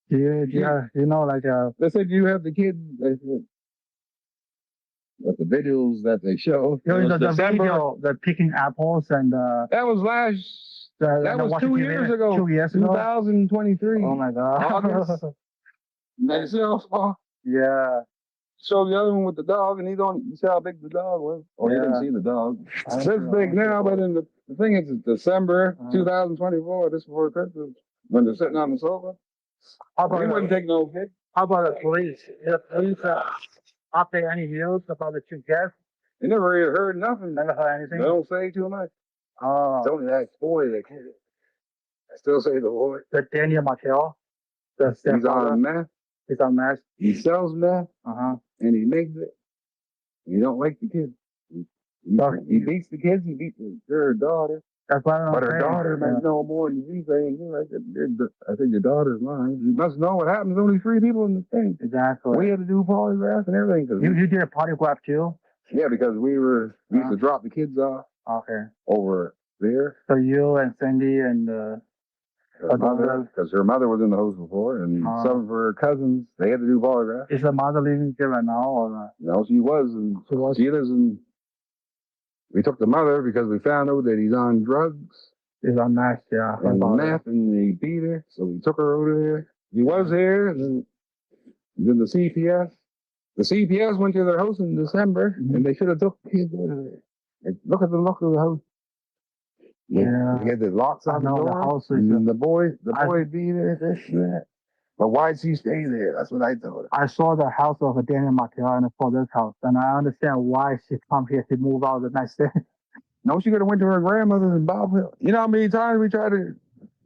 Yeah. You know, like, they said you have the kids. They said, but the videos that they show. There was the video, the picking apples and that was that was 2 years ago. 2 years ago. 2023. Oh my God. August. Next year. Yeah. So the other one with the dog, and you see how big the dog was? Oh, yeah. You didn't see the dog. It's this big now, but in the thing is, it's December 2024, this before Christmas, when they're sitting on the sofa. We wouldn't take no kid. How about the police? If police update any news about the two guests? You never really heard nothing. Never heard anything? They don't say too much. Oh. It's only that boy that kid. I still say the boy. The Daniel Martel. He's on meth. He's on meth. He sells meth. And he makes it. He don't like the kids. He beats the kids. He beats her daughter. That's why but her daughter might know more than you saying. I think your daughter's mine. You must know what happens. Only 3 people in the thing. Exactly. We had to do polygraph and everything. You did a polygraph too? Yeah, because we used to drop the kids off. Okay. Over there. So you and Cindy and her mother, because her mother was in the house before, and some of her cousins, they had to do polygraph. Is her mother living here right now, or not? No, she was, and she lives in. We took the mother because we found out that he's on drugs. He's on meth, yeah. And meth, and he beat her, so we took her over there. He was here, and then the CPS. The CPS went to their house in December, and they should have took the kids out of there. Like, look at the look of the house. Yeah, he had the locks on the door, the house and the boy be there, this and that. But why'd she stay there? That's what I told her. I saw the house of Daniel Martel and I saw this house, and I understand why she come here to move out the next day. No, she could have went to her grandmother's in Bob Hill. You know how many times we tried to?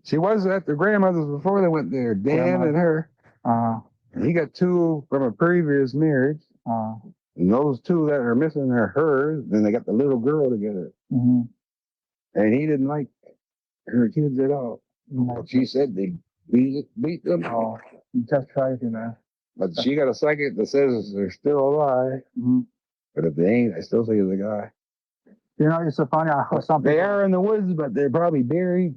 She was at the grandmother's before they went there. Dan and her. He got 2 from a previous marriage. And those 2 that are missing are hers. Then they got the little girl together. And he didn't like her kids at all. She said they beat them. Oh, just crazy, man. But she got a psychic that says they're still alive. But if they ain't, I still say it's a guy. You know, it's so funny. I heard something. They are in the woods, but they're probably buried,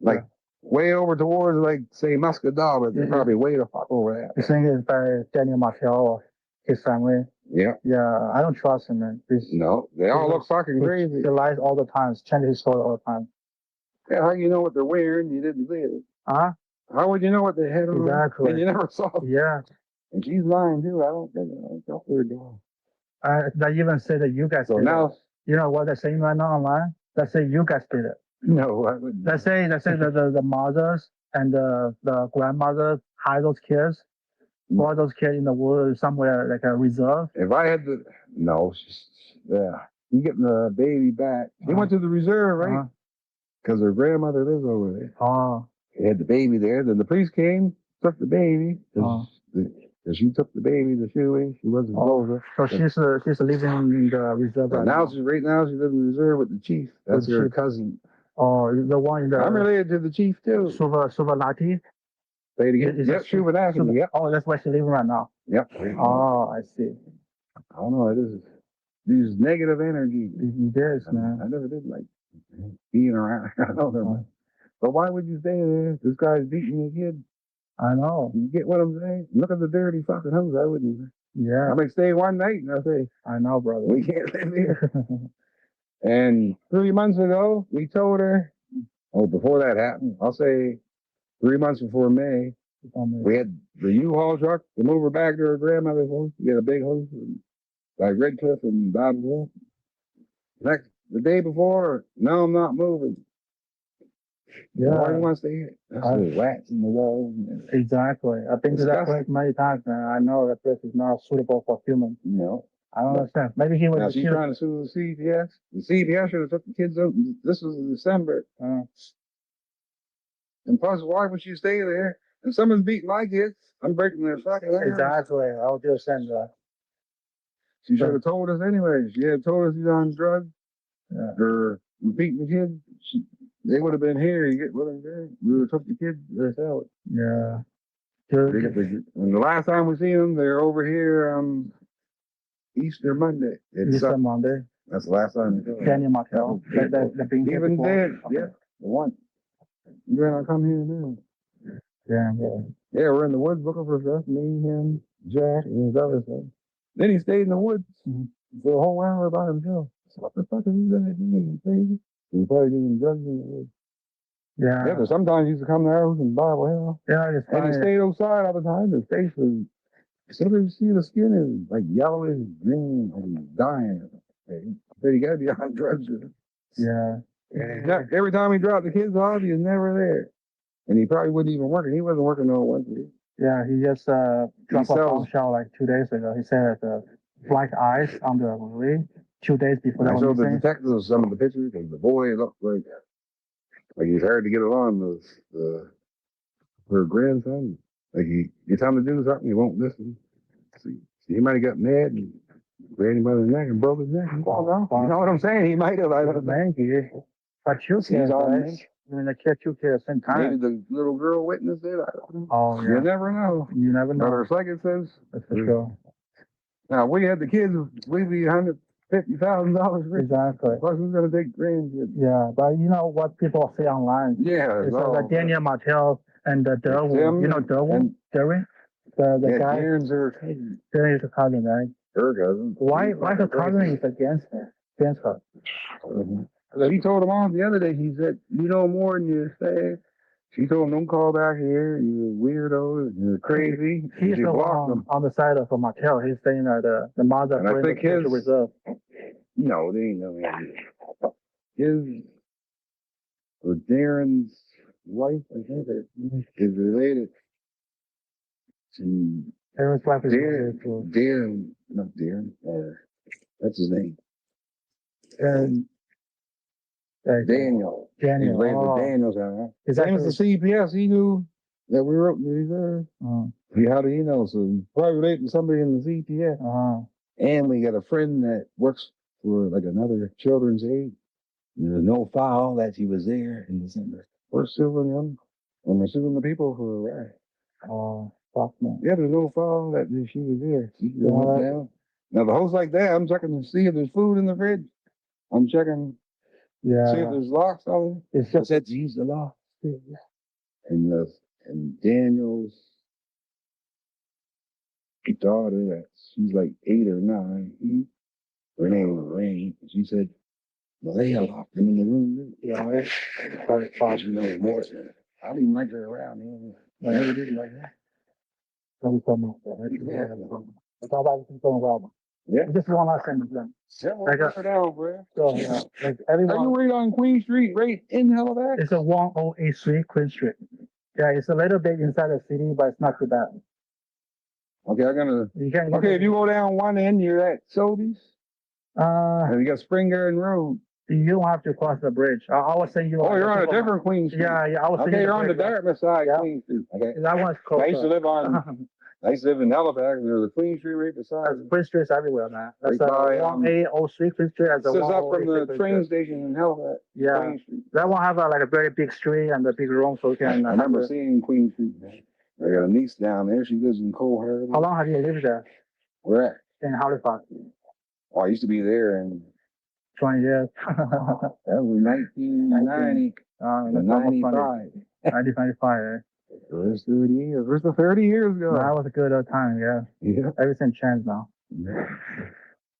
like way over towards, like, say, Muscadal, but they're probably way the fuck over there. You think it's by Daniel Martel or his family? Yeah. Yeah, I don't trust him, man. No, they all look fucking crazy. He lies all the time. He's changing his story all the time. Yeah, how you know what they're wearing? You didn't see it. Huh? How would you know what they had on? Exactly. And you never saw them. Yeah. And she's lying too. I don't think they're doing. They even say that you guys So did now, it. You know what they're saying right now online? They say you guys did it. no, I wouldn't. They say the mothers and the grandmothers hide those kids, throw those kids in the woods somewhere like a reserve. If I had to, no, yeah, you getting the baby back. He went to the reserve, right? Because her grandmother lives over there. Oh. They had the baby there. Then the police came, took the baby. Because she took the baby to shoeing. She wasn't over. So she's living in the reserve right now. Now she lives in the reserve with the chief. That's her cousin. Oh, the one in the. I'm related to the chief too. Suvalati. Say it again. Yep, Suvalati. Yep. Oh, that's where she's living right now. Yep. Oh, I see. I don't know. It is these negative energy. It is, man. I never did like being around. I don't know. But why would you stay there? This guy's beating your kid. I know. You get what I'm saying? Look at the dirty fucking house. I wouldn't. Yeah. I may stay one night and I say, I know, brother. we can't live here. And 3 months ago, we told her, before that happened, I'll say 3 months before May, we had the U-Haul truck to move her back to her grandmother's house. We had a big house like Redcliffe and Bobsville. The day before, no, I'm not moving. Yeah. Why do you want to stay here? That's the rats in the walls. Exactly. I've been to that place many times, man. I know that place is not suitable for humans. No. I don't understand. Maybe he was. Now she's trying to sue the CPS. The CPS should have took the kids out. This was in December. And plus, why would you stay there? If someone's beating my kids, I'm breaking their fucking arms. Exactly. I'll just send that. She should have told us anyway. She had told us he's on drugs. Yeah. Or beating the kids. They would have been here. You get what I'm saying? We would have took the kids ourselves. Yeah. And the last time we seen them, they're over here Easter Monday. Easter Monday. That's the last time we saw them. Daniel Martel. Even then, yeah, the one. You're gonna come here now. Yeah. Yeah, we're in the woods looking for stuff. Me, him, Jack, and his other son. Then he stayed in the woods for a whole hour by himself. So what the fuck is he gonna do? Crazy? He's probably doing drugs in the woods. Yeah. Yeah, but sometimes he used to come to our house and Bible hell. Yeah, it's and he stayed outside all the time. His face was, sometimes you see the skin is like yellowish green and he's dying. But he gotta be on drugs. Yeah. And every time he dropped the kids off, he was never there. And he probably wasn't even working. He wasn't working no Wednesday. Yeah, he just dropped a bombshell like 2 days ago. He said black ice on the rig 2 days before that. I showed the detectives some of the pictures, and the boy looked like he's hard to get along with her grandson. Like you tell him to do something, he won't listen. So he might have got mad and ran him by the neck and broke his neck. Well, no, you know what I'm saying? He might have. I don't know. But you can't, guys. I mean, the kid you care at the same time. Maybe the little girl witnessed it. I don't know. Oh, yeah. You never know. You never know. But her psychic says. That's for sure. Now, we had the kids, we'd be $150,000 Exactly. Plus, who's going to take grandkids? Yeah, but you know what people say online? Yeah. It's like Daniel Martel and Derwin. You know Derwin? Derwin? The guy. Darren's her cousin. Darren is a cousin, right? Her cousin. Why her cousin is against her? Against her? He told him off the other day. He said, "You know more than you say." She told him, "Don't call back here. You're weirdo. You're crazy." He's the one on the side of Martel. He's saying that the mother. And I think his reserve. No, they ain't no. His or Darren's wife, I think, is related to Darren's wife is Darren, not Darren. That's his name. And Daniel. He's related to Daniel's house. Same as the CPS. He knew that we wrote the reserve. How do you know? So probably related to somebody in the CPS. And we got a friend that works for like another children's aid. There's no file that she was there in December. We're suing them, and we're suing the people for a riot. Oh, fuck man. Yeah, there's no file that she was there. She went down. Now the house like that, I'm checking to see if there's food in the fridge. I'm checking. Yeah. See if there's locks on it. It's just that use the lock. And Daniel's daughter, she's like 8 or 9. Her name was Rain. She said, "Well, they locked him in the room." Yeah, right. Probably you know more. I didn't like her around here. I never did like that. Thank you so much. Yeah. It's all about the problem. Yeah. Just one last thing. Then. Like a, down, bro. So, like everyone. Are you right on Queen Street, right in Halifax? It's a 108 Street, Queen Street. Yeah, it's a little bit inside the city, but it's not too bad. Okay, I'm gonna. You can. Okay, if you go down one end, you're at Sobeys. And you got Spring Garden Road. You don't have to cross the bridge. I was saying you. Oh, you're on a different Queen Street. Yeah, I was. Okay, you're on the Dartmouth side, yeah. Queen Street. Okay. That one's close. I used to live on. I used to live in Halifax, and there's a Queen Street right beside. Queen Street's everywhere, man. That's right 180 Street, Queen Street. This is up from the train station in Halifax. Yeah, that one have like a very big street and a big room, so you can. I remember seeing Queen Street. I got a niece down there. She lives in Cold Harbor. How long have you lived there? Where at? In Halifax. Oh, I used to be there in 20 years. That was 1990. 95. 1995. Where's 30 years? Where's the 30 years ago? That was a good time, yeah. Yeah. Everything changed now.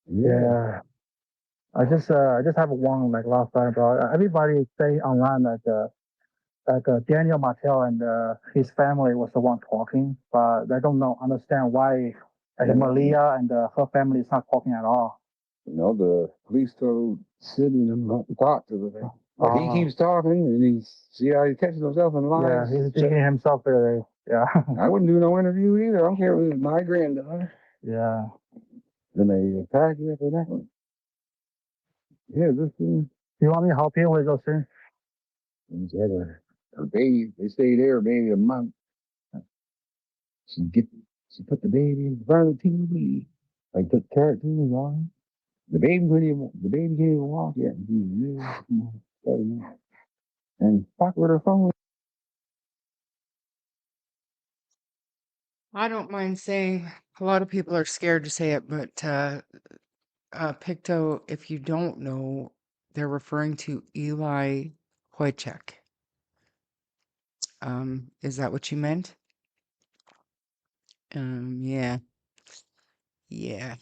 Yeah. I just have one like last time, bro. Everybody say online that Daniel Martel and his family was the one talking, but they don't understand why Malia and her family is not talking at all. You know, the police told Sid not to talk to them. He keeps talking, and see how he catches himself in lies. Yeah, he's digging himself there. Yeah. I wouldn't do no interview either. I don't care if it was my granddaughter. Yeah. Then they attack you after that one. Yeah, this thing. You want me to help you with those things? She had her baby. They stayed there maybe a month. She put the baby in front of the TV. Like took cartoons on. The baby can't even walk yet. And fuck with her phone. I don't mind saying a lot of people are scared to say it, but Picto, if you don't know, they're referring to Eli Wojciech. Is that what you meant? Yeah. Yeah.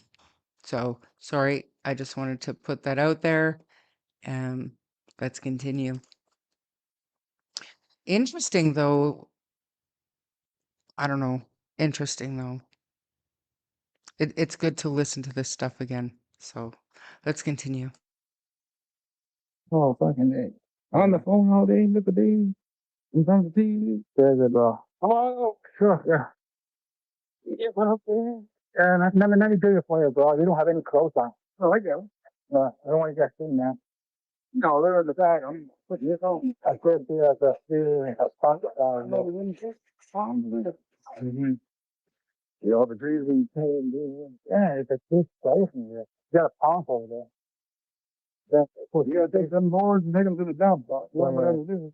So sorry, I just wanted to put that out there. Let's continue. Interesting though. I don't know. Interesting though. It's good to listen to this stuff again. So let's continue. Oh, fucking A. On the phone all day with the baby. In front of the TV. There's it, bro. Oh, Sure, yeah. Yeah, what up there? And let me do it for you, bro. You don't have any clothes on. Oh, I got it. I don't want to get seen, man. No, they're in the back. I'm putting this on. I said the front. See all the trees we painted. Yeah, it's a good place in here. You got a pond over there. You gotta take them boards and take them to the dump. Whatever it is.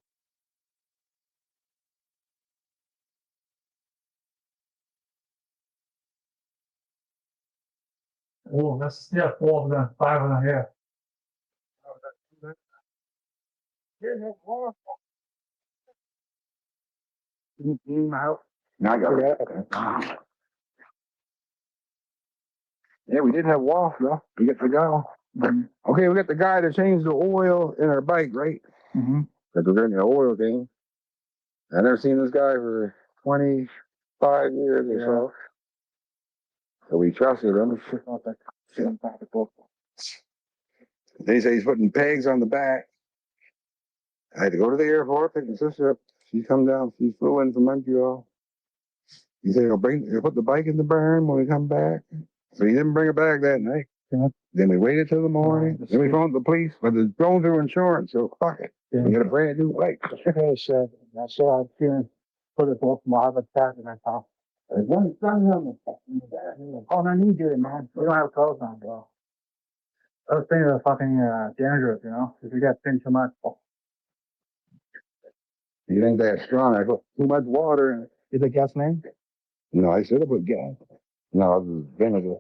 Oh, that's 4 of them, 5 of them here. Now I got it. Yeah, we did have WAF though. We got the guy. Okay, we got the guy that changed the oil in our bike, right? Because we're getting the oil thing. I've never seen this guy for 25 years or so. So we trusted him. Then he said he's putting pegs on the back. I had to go to the airport, pick my sister up. She come down, she flew in from Montreal. He said he'll put the bike in the burn when we come back. So he didn't bring it back that night. Then we waited till the morning. Then we phoned the police, but it's going through insurance, so fuck it. We got a brand new bike. Okay, sure. I'm sure I'm feeling put it off my other chat in my house. There's one sun on the back. Oh, no need to do it, man. You don't have clothes on, bro. Those things are fucking dangerous, you know? If you get pinned too much. You ain't that strong. I put too much water in it. Is it gasoline? No, I should have put gas. No, it was vinegar.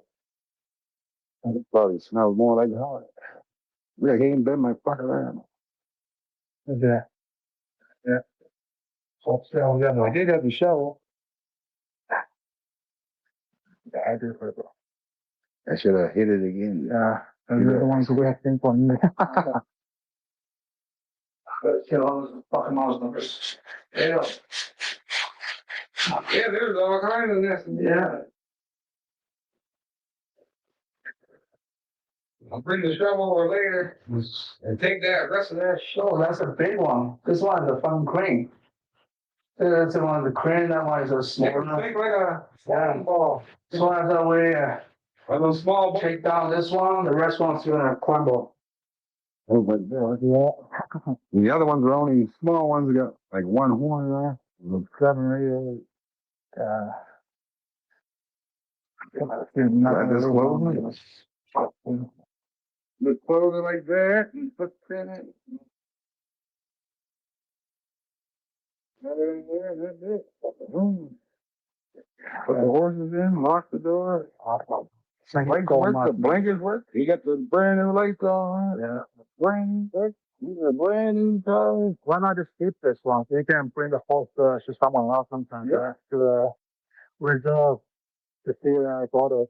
It probably smells more like hot. I can't bend my fucking arm. Is that? Yeah. So, yeah, I did have the shovel. Yeah, I do for it, bro. I should have hit it again. Yeah. You're the ones who have things on me. But kill all those fucking mouse numbers. Yeah. Yeah, there's all kinds of nests. Yeah. I'll bring the shovel over later and take that rest of that shit. Oh, that's a big one. This one is a fucking crane. That's the one of the crane. That one is a small one. Think like a phone ball. This one has a way One of those small balls. take down this one. The rest one's gonna crumble. Oh, but yeah. The other ones are only small ones. Got like one horn there. 7 or 8. Just close it like that and put in it. Put it in there, that's it. Boom. Put the horses in, lock the door. Lights work, the blinkers work. You got the brand new lights on. Yeah. Brand new. These are brand new cars. Why not just keep this one? You can bring the horse to someone else sometimes. Yeah. To reserve to see photos.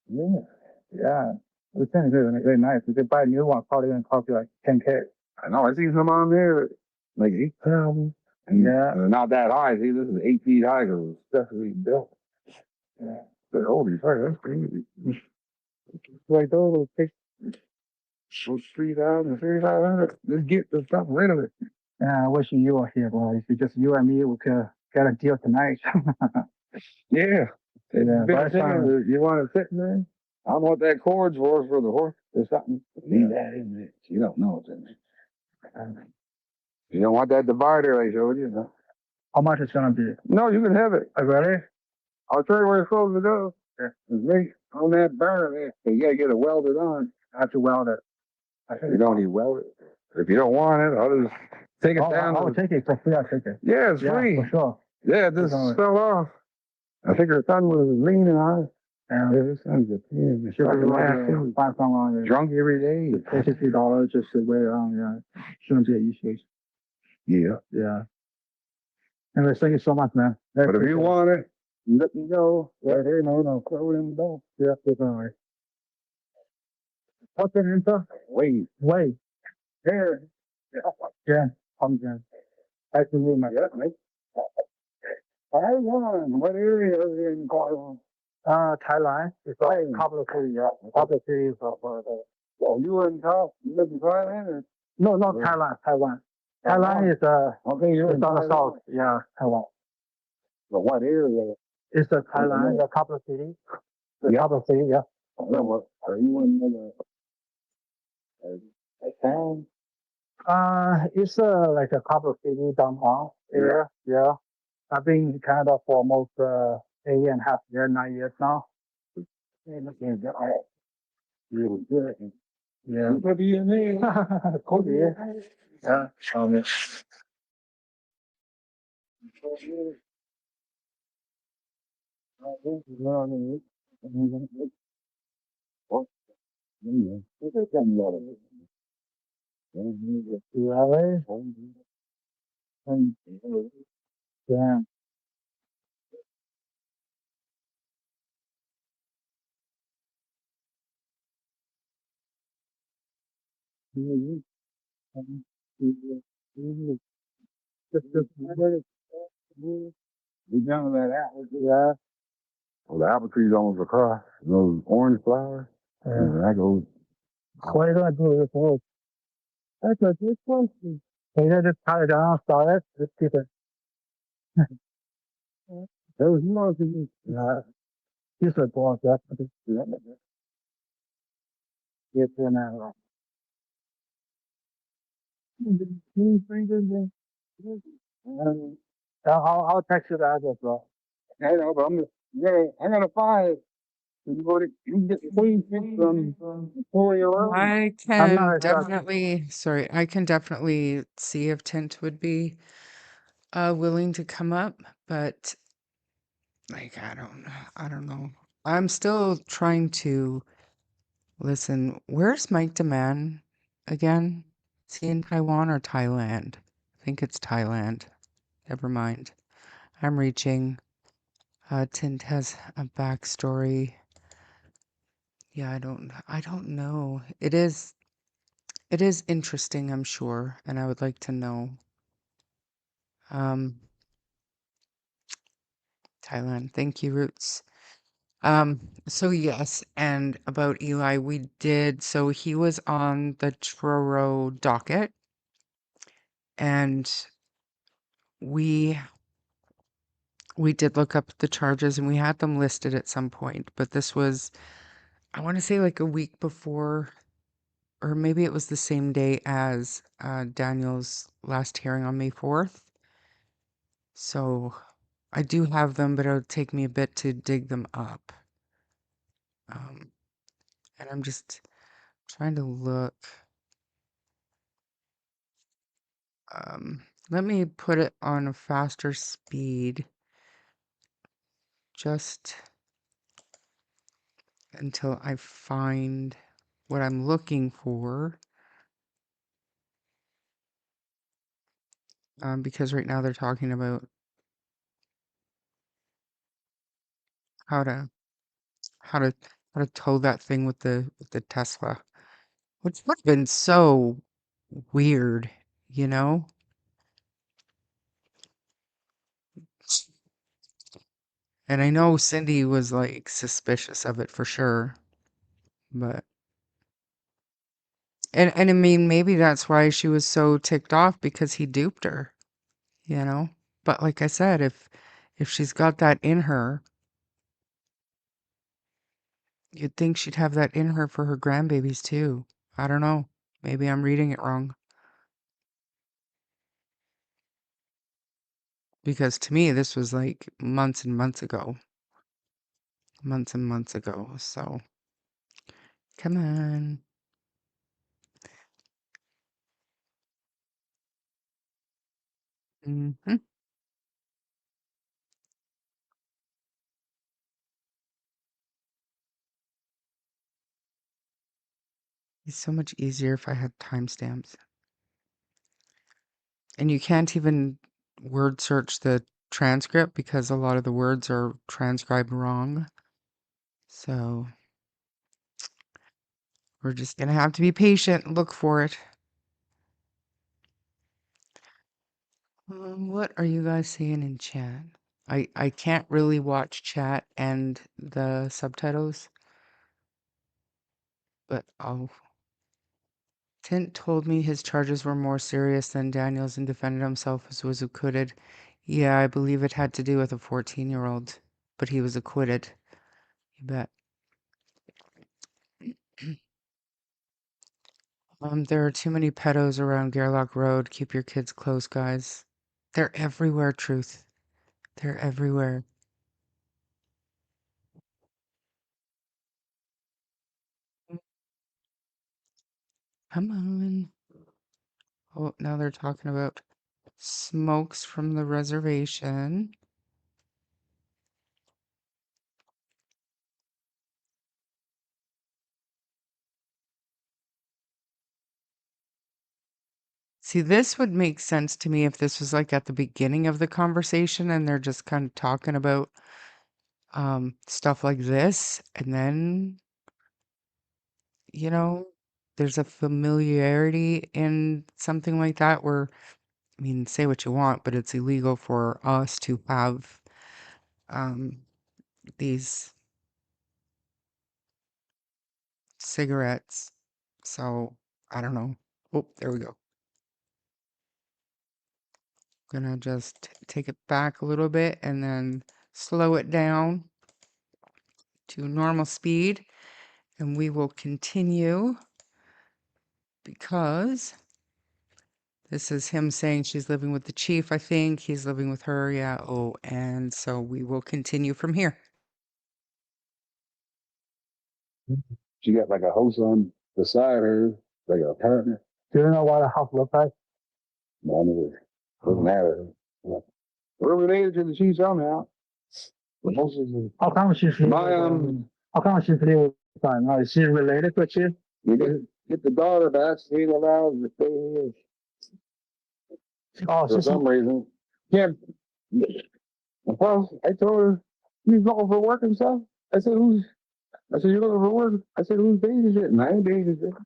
Yeah. Yeah. It's very nice. If you buy a new one, probably gonna cost you like 10K. I know. I see some on there like 8,000. Yeah. They're not that high. See, this is 8 feet high because it's specially built. Yeah. But holy fuck, that's crazy. Like those will take 3,000, 3,500. Just get the stuff rid of it. Yeah, I wish you were here, boy. If it's just you and me, we could get a deal tonight. Yeah. Yeah, But you want to sit in there? I don't know what that cord's for the horse. There's something. Leave that in there. You don't know what's in there. You don't want that divider I showed you, no? How much it's gonna be? No, you can have it. Really? I'll tell you where it's supposed to go. Yeah. It's right on that burner there. So you gotta get it welded on. I have to weld it. You don't need weld it. If you don't want it, I'll just take it down. I'll take it for free. I'll take it. Yeah, it's free. For sure. Yeah, this fell off. I think her son was leaning on it. Yeah. This son's a pain. Find someone Drunk every day. $50 just to wait around. Yeah. Shouldn't be an issue. Yeah. Yeah. Anyways, thank you so much, man. But if you want it, let me know. Right here, no, throw it in the door. Yeah, definitely. What's the name, sir? Wait. Here. Yeah. I'm Jen. Nice to meet you, man. Yeah, mate. What area are you in Guatemala? Thailand. It's a couple of cities, yeah. Couple of cities of Oh, you in top? You live in Thailand? Or? No, not Thailand. Thailand is okay, you're it's on the south. Yeah, Taiwan. But what area? It's Thailand, a couple of cities. Yeah. Couple of cities, yeah. Are you in a town? It's like a couple of cities downtown area. Yeah. I've been in Canada for almost 8.5 years, 9 years now. Really good. Yeah. What do you mean? Cool, yeah. Yeah. Yeah. We down to that apple tree. Yeah. Well, the apple tree's almost across. Those orange flowers. Yeah. And that goes. What are you going to do with this horse? That's a good question. You just cut it down, start it, just keep it. Those monkeys. Yeah. He's a boss, that's what it's doing. It's in I'll text you the address, bro. I know, but I'm gonna find it. You go to you get the queen from 4 year old. I can definitely, sorry, I can definitely see if Tint would be willing to come up, but like I don't know. I'm still trying to listen. Where's Mike Deman again? Is he in Taiwan or Thailand? I think it's Thailand. Never mind. I'm reaching. Tint has a backstory. Yeah, I don't know. It is It is interesting, I'm sure, and I would like to know. Um, Thailand, thank you, Roots. So yes, and about Eli, we did. So he was on the Truro docket, and we we did look up the charges, and we had them listed at some point. But this was, I want to say, like a week before, or maybe it was the same day as Daniel's last hearing on May 4th. So I do have them, but it'll take me a bit to dig them up. And I'm just trying to look. Let me put it on a faster speed just until I find what I'm looking for. Because right now they're talking about how to how to how to tow that thing with the Tesla, which would have been so weird, you know? And I know Cindy was like suspicious of it for sure, but and I mean maybe that's why she was so ticked off because he duped her, you know? But like I said, if she's got that in her, you'd think she'd have that in her for her grandbabies too. I don't know. Maybe I'm reading it wrong. Because to me, this was like months and months ago. Months and months ago. So, come on. Hmm. It's so much easier if I had timestamps. And you can't even word search the transcript because a lot of the words are transcribed wrong. So, we're just going to have to be patient and look for it. What are you guys saying in chat? I can't really watch chat and the subtitles, but Tint told me his charges were more serious than Daniel's and defended himself as was acquitted. Yeah, I believe it had to do with a 14-year-old, but he was acquitted. You bet. There are too many pedos around Gerlach Road. Keep your kids close, guys. They're everywhere, Truth. They're everywhere. Come on. Oh, now they're talking about smokes from the reservation. See, this would make sense to me if this was like at the beginning of the conversation and they're just kind of talking about stuff like this, and then, you know, there's a familiarity in something like that where, I mean, say what you want, but it's illegal for us to have um, these cigarettes. So, I don't know. Oh, there we go. Gonna just take it back a little bit and then slow it down to normal speed, and we will continue because this is him saying she's living with the chief, I think. He's living with her, yeah. Oh, and so we will continue from here. She got like a house on beside her, like an apartment. Do you know what a house looks like? No, I never. Doesn't matter. Yeah. We're related to the chief somehow. The house is How come she's my how come she's living with time? Is she related to chief? we get the daughter back. She ain't allowed to stay here Oh, for she's some reason. Yeah. And plus, I told her she's looking for work and stuff. I said, who's? I said, you're looking for work? I said, who's babysitting? I ain't babysitting.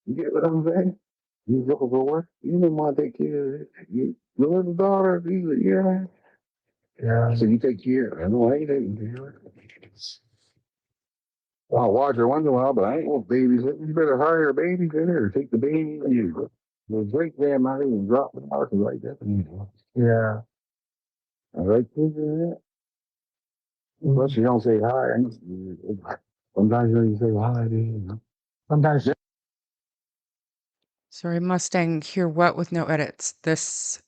You get what I'm saying? You looking for work? You didn't want to take care of it. You, the little daughter, yeah. Yeah. So you take care of it. I know I ain't taking care of it. I'll watch her once in a while, but I ain't gonna babysit. You better hire a babysitter or take the baby and you the great grandmother and drop it off like that. Yeah. I like kids in that. Plus you don't say hi. Sometimes you don't say hi, do you? Sometimes Sorry, Mustang, hear what with no edits? This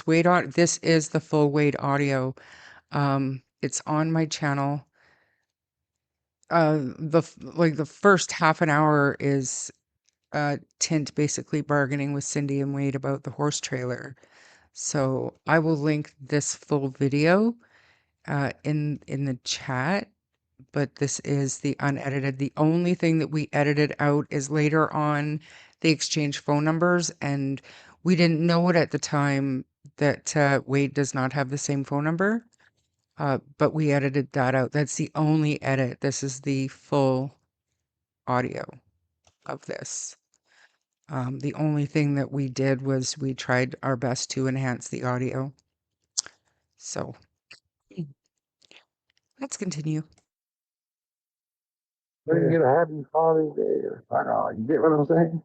Wade audio, this is the full Wade audio. It's on my channel. The first half an hour is Tint basically bargaining with Cindy and Wade about the horse trailer. So I will link this full video in the chat, but this is the unedited. The only thing that we edited out is later on they exchanged phone numbers, and we didn't know it at the time that Wade does not have the same phone number. But we edited that out. That's the only edit. This is the full audio of this. The only thing that we did was we tried our best to enhance the audio. So let's continue. better get a happy Father's Day. You get what I'm saying?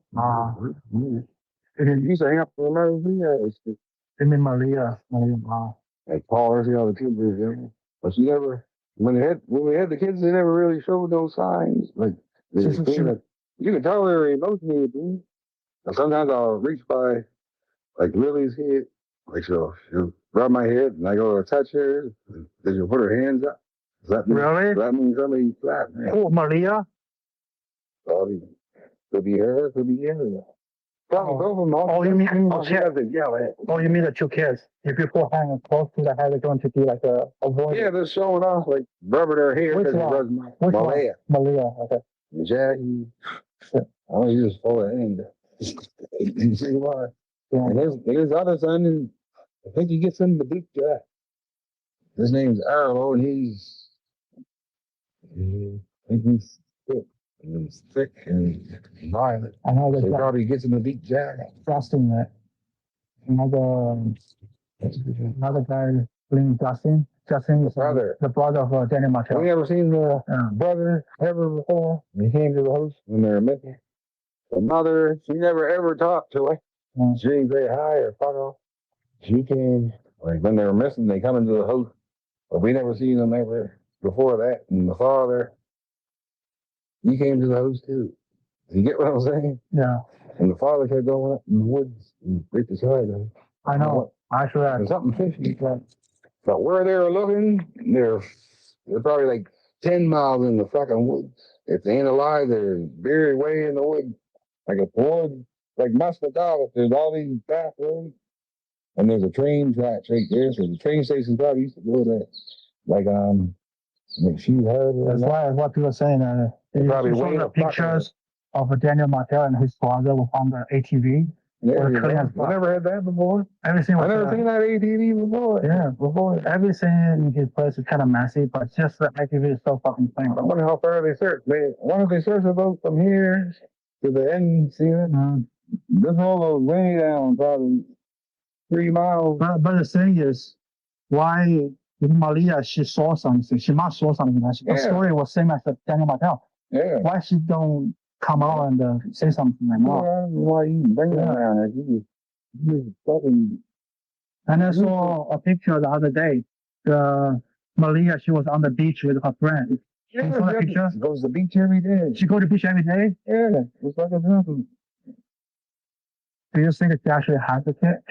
You used to hang up for Maria. Maria. Like Paul or the other kids, but she never. When we had the kids, they never really showed those signs. Like you can tell they were emotionally abused. And sometimes I'll reach by like Lily's head, like she'll rub my head, and I go to touch her. Then she'll put her hands up. Does that mean somebody slapped me? Oh, Maria. Could be her, could be Andrea. Oh, you mean you mean the two kids? If you put hands close to the head, it's going to be like a voice. Yeah, they're showing off, like rubbing her hair because it runs my Malia. Malia, okay. Jackie. Oh, you just pull it in. You see why? Yeah. And his other son, I think he gets into the big Jack. His name's Arlo, and I think he's thick. And he's thick and violent. I know that. So he probably gets in the deep jack. Dustin, that. Another guy playing Dustin. Justin is the brother of Danny Martel. Have you ever seen the brother ever before? He came to the house when they were missing. The mother, she never ever talked to her. She didn't say hi or fuck off. She came, like when they were missing, they come into the house. But we never seen them ever before that. And the father, he came to the house too. You get what I'm saying? Yeah. And the father kept going up in the woods and break the side of it. I know. Actually, there's something fishy. But where they were looking, they're probably like 10 miles in the fucking woods. If they ain't alive, they're buried way in the woods. Like a wood, like Muscatala. There's all these back roads. And there's a train tracks right there. So the train station probably used to go there. Like she heard. That's why what people are saying. They probably show the pictures of Daniel Martel and his father was on the ATV. Yeah, I never had that before. Everything I never seen that ATV before. Yeah, before. Everything in his place is kind of messy, but just the ATV is so fucking clean. I wonder how far they search. Why don't they search the boat from here to the end? See it? This whole goes way down, probably 3 miles. But the thing is, why Maria, she saw something. She must saw something. The story was same as the Daniel Martel. Yeah. Why she don't come out and say something like that? Why you bring that around? You fucking. And I saw a picture the other day. Maria, she was on the beach with her friend. Yeah, you saw the picture? She goes to the beach every day. She goes to the beach every day? Yeah, it's like a nothing. Do you think she actually has a kid?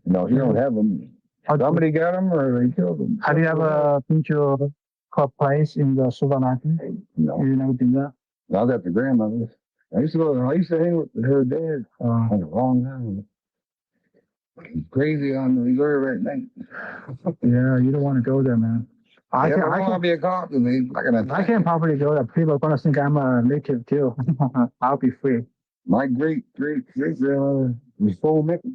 No, she don't have them. Somebody got them or they killed them. Have you ever been to her place in the supermarket? No. You never been there? No, I was at the grandmother's. I used to hang with her dad for a long time. He's crazy on the reserve at night. Yeah, you don't want to go there, man. I can't be a cop. I can't probably go there. People are going to think I'm a native too. I'll be free. My great grandmother was full Mickey.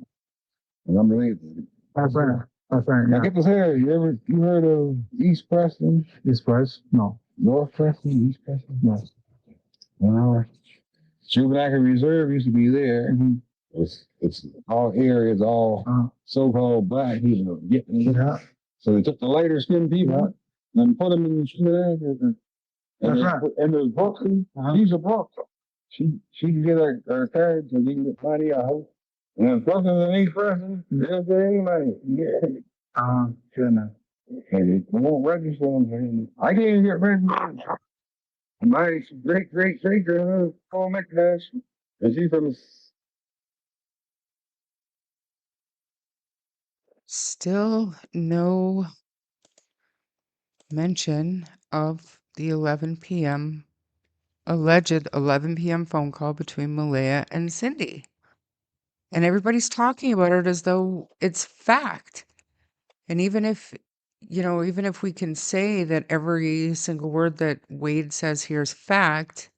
And I'm related. That's right. That's right. Now get this here. You heard of East Preston? East Preston? No. North Preston? East Preston? No. Well, Juvenile Reserve used to be there. It's all areas, all so-called black people getting it. Yeah. So they took the lighter skinned people and put them in the juvenile. That's right. And there's Brooklyn. She's a Brooklyn. She can get her cards and she can get money out. And if Brooklyn and East Preston, they'll get any money. Yeah. Sure enough. And it won't register them. I can't even get registered. My great grandmother, Paul McNash, and she's from. Still no mention of the 11 p.m. alleged 11 p.m. phone call between Malaya and Cindy. And everybody's talking about it as though it's fact. And even if, even if we can say that every single word that Wade says here is fact,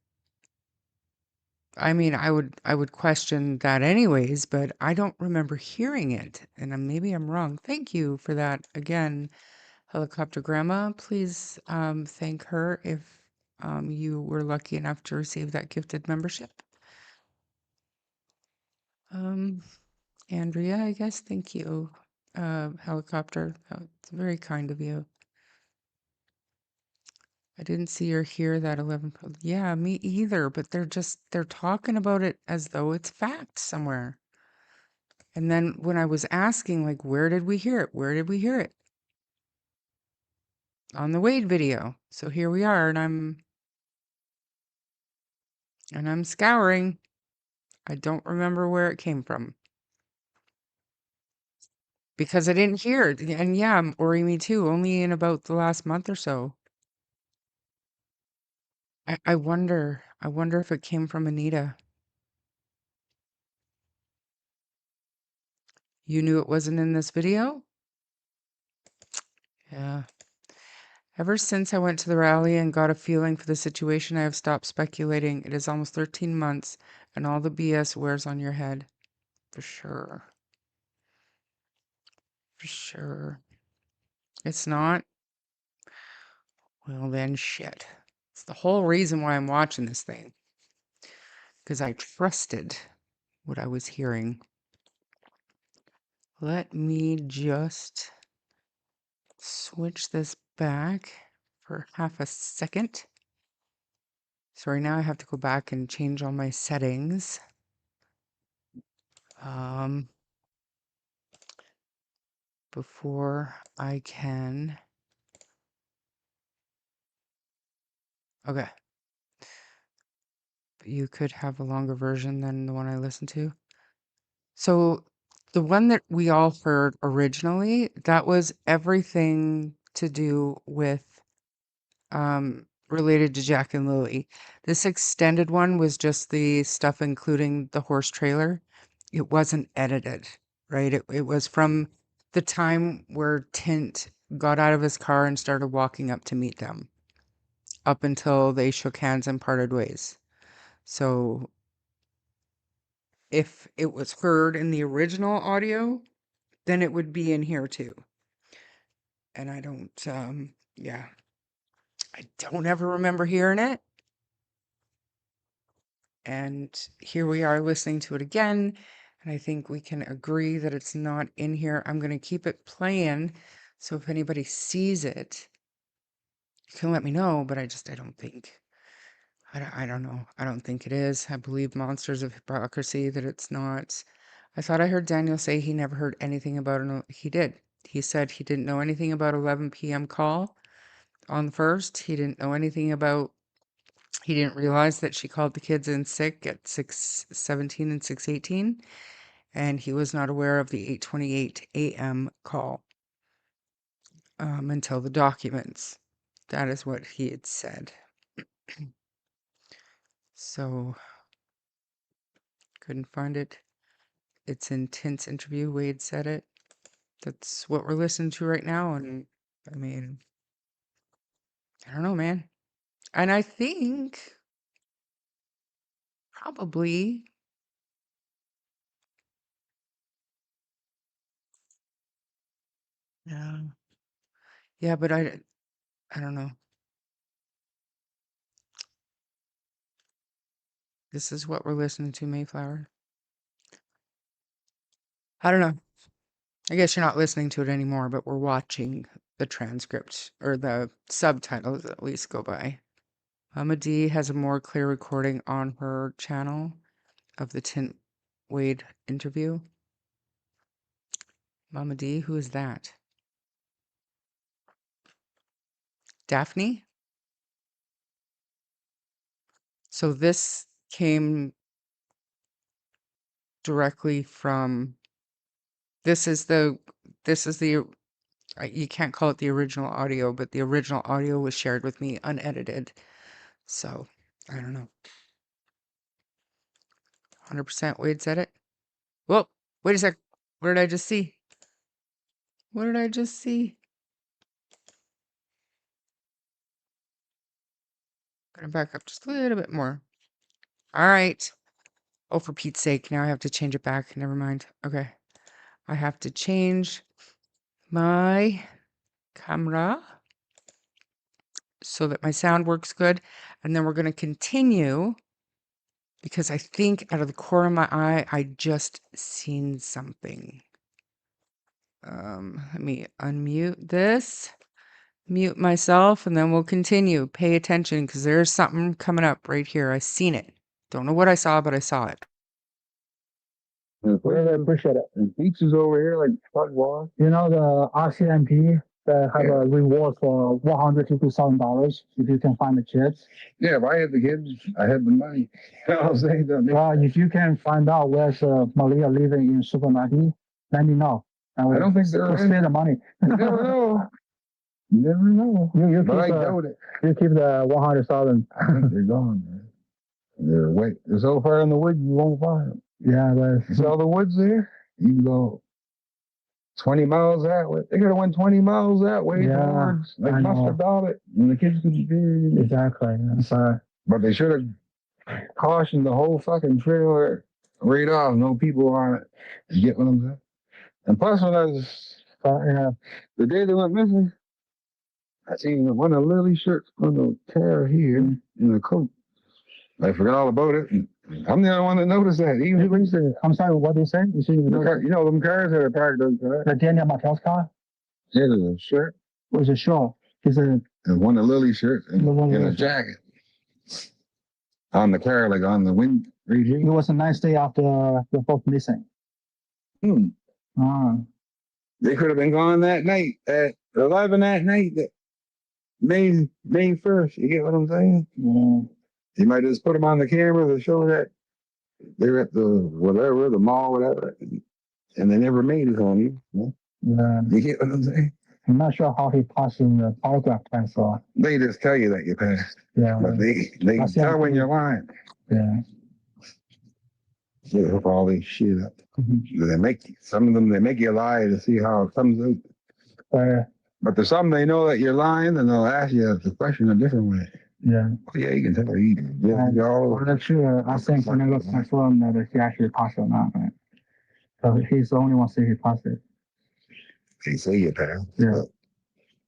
I mean, I would question that anyways, but I don't remember hearing it. And maybe I'm wrong. Thank you for that again, Helicopter Grandma. Please thank her if you were lucky enough to receive that gifted membership. Andrea, I guess. Thank you, Helicopter. It's very kind of you. I didn't see or hear that 11. Yeah, me either, but they're talking about it as though it's fact somewhere. And then when I was asking, like, where did we hear it? Where did we hear it? On the Wade video. So here we are, and I'm scouring. I don't remember where it came from. Because I didn't hear it. And yeah, Ori, me too, only in about the last month or so. I wonder if it came from Anita. You knew it wasn't in this video? Yeah. Ever since I went to the rally and got a feeling for the situation, I have stopped speculating. It is almost 13 months, and all the BS wears on your head. For sure. For sure. It's not? Well, then shit. It's the whole reason why I'm watching this thing. Because I trusted what I was hearing. Let me just switch this back for half a second. Sorry, now I have to go back and change all my settings. Before I can. Okay. You could have a longer version than the one I listened to. So the one that we all heard originally, that was everything to do with related to Jack and Lily. This extended one was just the stuff including the horse trailer. It wasn't edited, right? It was from the time where Tint got out of his car and started walking up to meet them, up until they shook hands and parted ways. So if it was heard in the original audio, then it would be in here too. And I don't, I don't ever remember hearing it. And here we are listening to it again. And I think we can agree that it's not in here. I'm going to keep it playing. So if anybody sees it, you can let me know. But I don't think, I don't know. I don't think it is. I believe Monsters of Hypocrisy that it's not. I thought I heard Daniel say he never heard anything about it. He did. He said he didn't know anything about 11 p.m. call on the first. He didn't know anything about, he didn't realize that she called the kids in sick at 6:17 and 6:18. And he was not aware of the 8:28 a.m. call until the documents. That is what he had said. So, couldn't find it. It's in Tint's interview. Wade said it. That's what we're listening to right now. And I mean, I don't know, man. And I think probably, yeah, yeah, but I don't know. This is what we're listening to, Mayflower. I don't know. I guess you're not listening to it anymore, but we're watching the transcript or the subtitles at least go by. Mama D has a more clear recording on her channel of the Tint Wade interview. Mama D, who is that? Daphne? So this came directly from this is the you can't call it the original audio, but the original audio was shared with me unedited. So, I don't know. 100% Wade said it. Well, wait a sec. What did I just see? What did I just see? Gonna back up just a little bit more. All right. Oh, for Pete's sake, now I have to change it back. Never mind. Okay. I have to change my camera so that my sound works good. And then we're going to continue because I think out of the corner of my eye, I just seen something. Let me unmute this, mute myself, and then we'll continue. Pay attention because there's something coming up right here. I seen it. Don't know what I saw, but I saw it. I appreciate it. And beaches over here, like Plug Wall. You know the RCMP that have a reward for $100 to $2,000 if you can find the kids. Yeah, if I had the kids, I had the money. You know what I'm saying? Well, if you can find out where's Malia living in Super 90, let me know. I don't think they're spend the money. You never know. You never know. You But I keep doubt it. you keep the 100,000. I think they're gone, man. They're so far in the woods you won't find them. Yeah, but See all the woods there? You can go 20 miles that way. They could have went 20 miles that way towards like Mustard Dollar, and the kids could be exactly. So, but they should have cautioned the whole fucking trailer right off. No people on it. You get what I'm saying? And plus, when I was the day they went missing, I seen one of Lily's shirts on the car here in the coat. I forgot all about it. I'm the only one that noticed that. Even I'm sorry, what did you say? you know them cars that are parked on the Daniel Martel's car? Yeah, there's a shirt. It was a shirt. And one of Lily's shirts and a jacket. On the car, like on the wind right here. It was a nice day after the both missing. They could have been gone that night at 11 that night. May 1st. You get what I'm saying? Yeah. You might just put them on the camera to show that they're at the whatever, the mall, whatever, and they never made it on you. Yeah. You get what I'm saying? I'm not sure how he passed in the polygraph test. So. They just tell you that you passed. Yeah. But they tell when you're lying. Yeah. They hook all this shit up. They make some of them. They make you lie to see how it comes out. But there's some they know that you're lying, and they'll ask you the question a different way. Yeah. Yeah, you can tell. Well, that's true. I think when I look at my phone, that he actually passed or not. Right? So he's the only one saying he passed it. They say you passed. Yeah.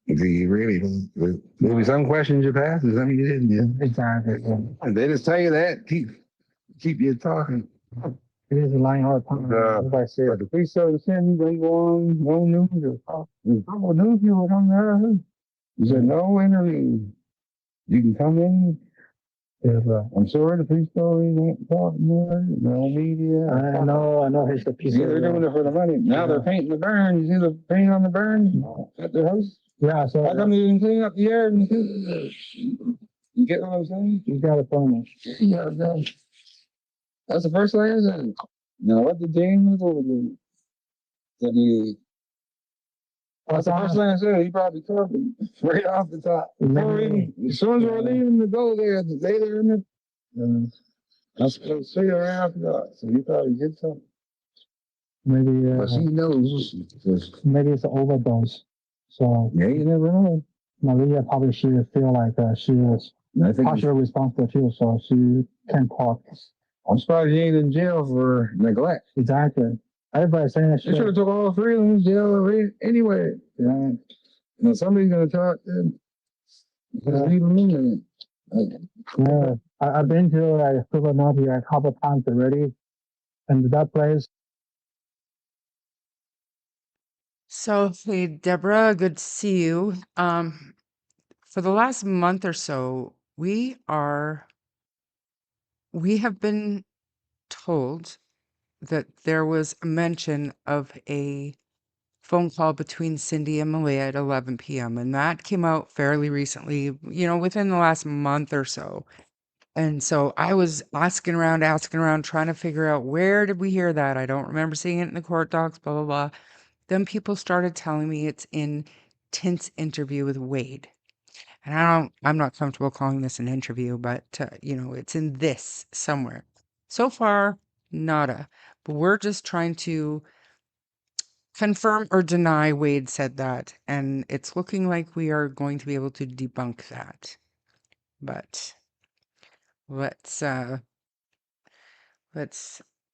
Do you really? Maybe some questions you passed, and some you didn't. Yeah. Exactly. Yeah. And they just tell you that. Keep you talking. He is lying all the time. Everybody say it. The police service said you ain't go on no news or couple news people come there. He said no interview. You can come in. Yeah, I'm sorry, the police story ain't talking more. No media. I know. He's the piece. They're doing it for the money. Now they're painting the burn. You see the paint on the burn at the house? Yeah. So how come you didn't clean up the yard? You get what I'm saying? You got it from me. Yeah, that's the first thing I said. Now, what did James do? That's the first thing I said. He probably told me right off the top. As soon as we're leaving to go there, the day they're in it, that's going to say right after that. So he probably did something. Maybe. But she knows. Maybe it's an overdose. So. Yeah, you never know. Maria probably should feel like she is partially responsible too, so she can talk. I'm surprised he ain't in jail for neglect. Exactly. Everybody's saying that. They should have took all three of them in jail anyway. Yeah. Somebody's gonna talk. Then just leave them in there. Yeah. I've been to like Super Naughty a couple times already, and that place. So, hey, Deborah, good to see you. For the last month or so, we have been told that there was a mention of a phone call between Cindy and Malia at 11 p.m. And that came out fairly recently, within the last month or so. And so I was asking around, trying to figure out where did we hear that? I don't remember seeing it in the court docs, blah, blah, blah. Then people started telling me it's in Tint's interview with Wade. And I'm not comfortable calling this an interview, but it's in this somewhere. So far, nada. But we're just trying to confirm or deny Wade said that, and it's looking like we are going to be able to debunk that. But let's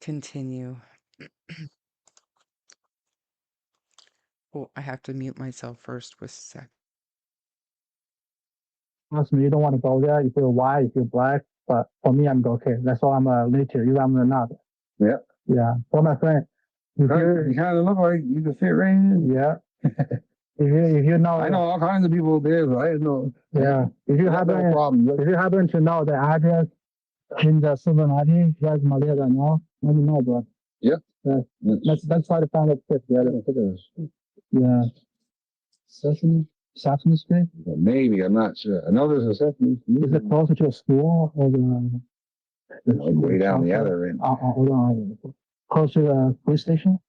continue. Oh, I have to mute myself first with a sec. Trust me, you don't want to go there. You feel white, you feel black. But for me, I'm okay. That's why I'm a later. You, I'm not. Yeah. Yeah. For my friend, if You kind of look like you could fit right in. yeah. If you know, I know all kinds of people there, but I didn't know. Yeah. If you happen, no problem. if you happen to know the address in the Suvanati, where's Malia right now? Let me know, bro. Yeah. Let's try to find a tip. Yeah. Yeah. Sesame Street? Maybe, I'm not sure. I know there's a Sesame Street. Is it closer to a school or the way down the other end? Hold on. Closer to the police station?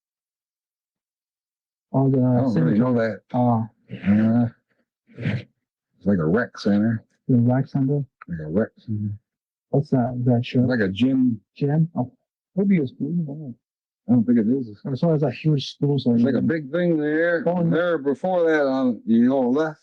Or the I don't really know that. It's like a rec center. The rec center? Like a rec center. What's that? Is that sure? Like a gym. Gym? Oh. Maybe a school. I don't think it is. So it's a huge school. So it's like a big thing there. There before that on you go left.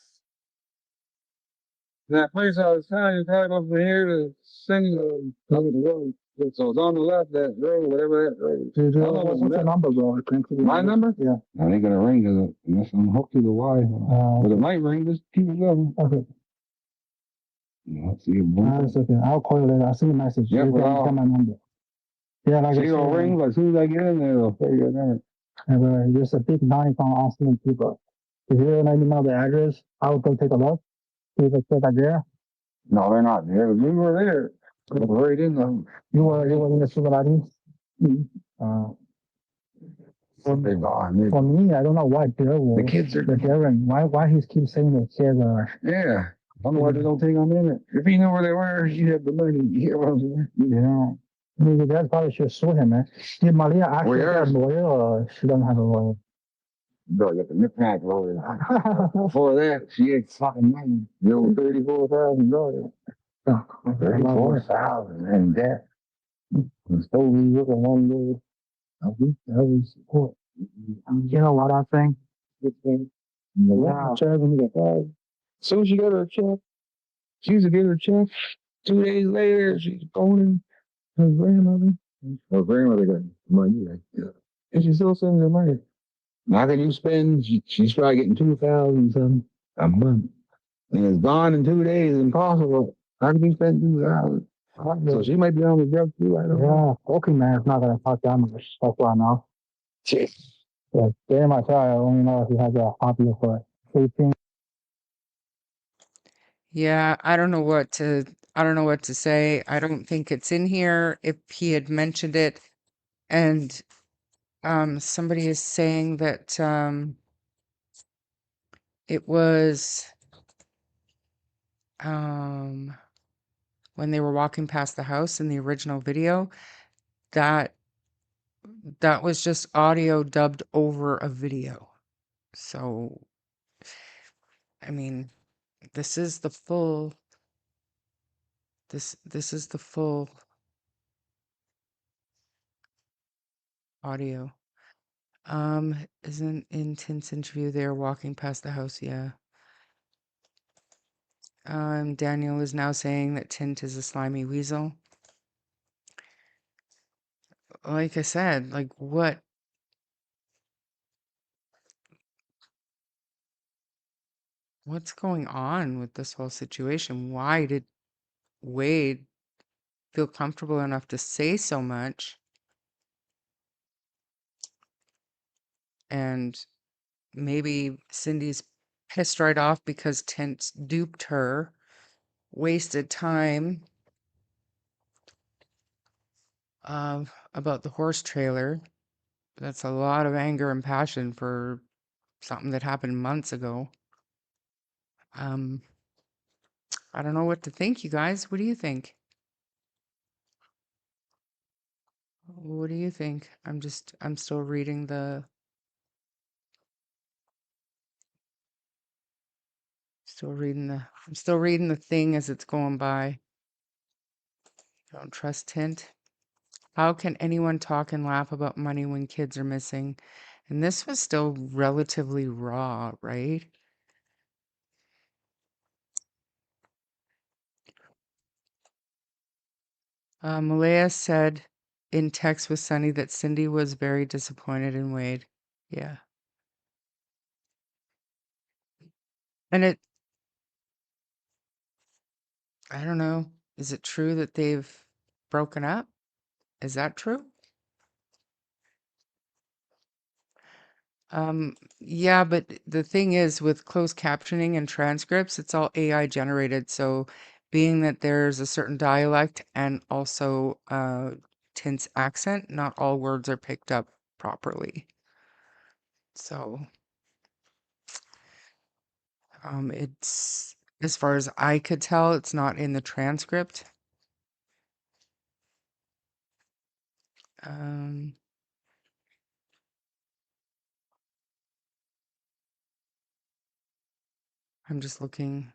That place I was telling you, kind of over here to sing the road. So it's on the left, that road, whatever that road. What's the number, bro? My number? Yeah. I ain't gonna ring unless I'm hooked to the Wi-Fi. But it might ring, just keep it going. Okay. Let's see. That's okay. I'll call you later. I'll send you a message. Yeah, but I'll my number. Yeah, like I said. Ring, as soon as I get in there, they'll figure your number. And there's a big line from Austin people. If you let me know the address, I'll go take a look. See if it's there. No, they're not there. We were there. We were right in them. You were in the Sugarati? They're gone. For me, I don't know why Daryl. The kids are. Darren. Why he keeps saying the kids are. Yeah. I don't know why they don't take them in it. If he knew where they were, he'd have the money. You know what I'm saying? Yeah. I mean, your dad probably should sue him, man. Did Malia actually have a lawyer or she doesn't have a lawyer? Bro, you got the nip-pack lawyer. Before that, she had fucking money. You know, $34,000. 34,000 and debt. And so we look at one day. That was support. You know what I think? Wow. As soon as she got her check, she used to get her check. 2 days later, she's phoning her grandmother. Her grandmother got money. And she still sends her money. How can you spend? She's probably getting 2,000 something a month, and it's gone in 2 days. Impossible. How can you spend 2,000? So she might be on the drug too. I don't know. Yeah, okay, man. It's not gonna talk that much. That's what I know. Yeah, damn, I try. I only know if he has a hobby for 18. Yeah, I don't know what to say. I don't think it's in here. If he had mentioned it, and somebody is saying that it was when they were walking past the house in the original video, that was just audio dubbed over a video. So, I mean, this is the full this is the full audio. Isn't in Tint's interview they were walking past the house, yeah. Daniel is now saying that Tint is a slimy weasel. Like I said, like what's going on with this whole situation? Why did Wade feel comfortable enough to say so much. And maybe Cindy's pissed right off because Tint duped her, wasted time about the horse trailer. That's a lot of anger and passion for something that happened months ago. Um, I don't know what to think, you guys. What do you think? What do you think? I'm still reading I'm still reading the thing as it's going by. Don't trust Tint. How can anyone talk and laugh about money when kids are missing? And this was still relatively raw, right? Malaya said in text with Sunny that Cindy was very disappointed in Wade. Yeah. And I don't know, is it true that they've broken up? Is that true? Yeah, but the thing is with closed captioning and transcripts, it's all AI generated. So being that there's a certain dialect and also Tint's accent, not all words are picked up properly. So it's, as far as I could tell, it's not in the transcript. Um, I'm just looking.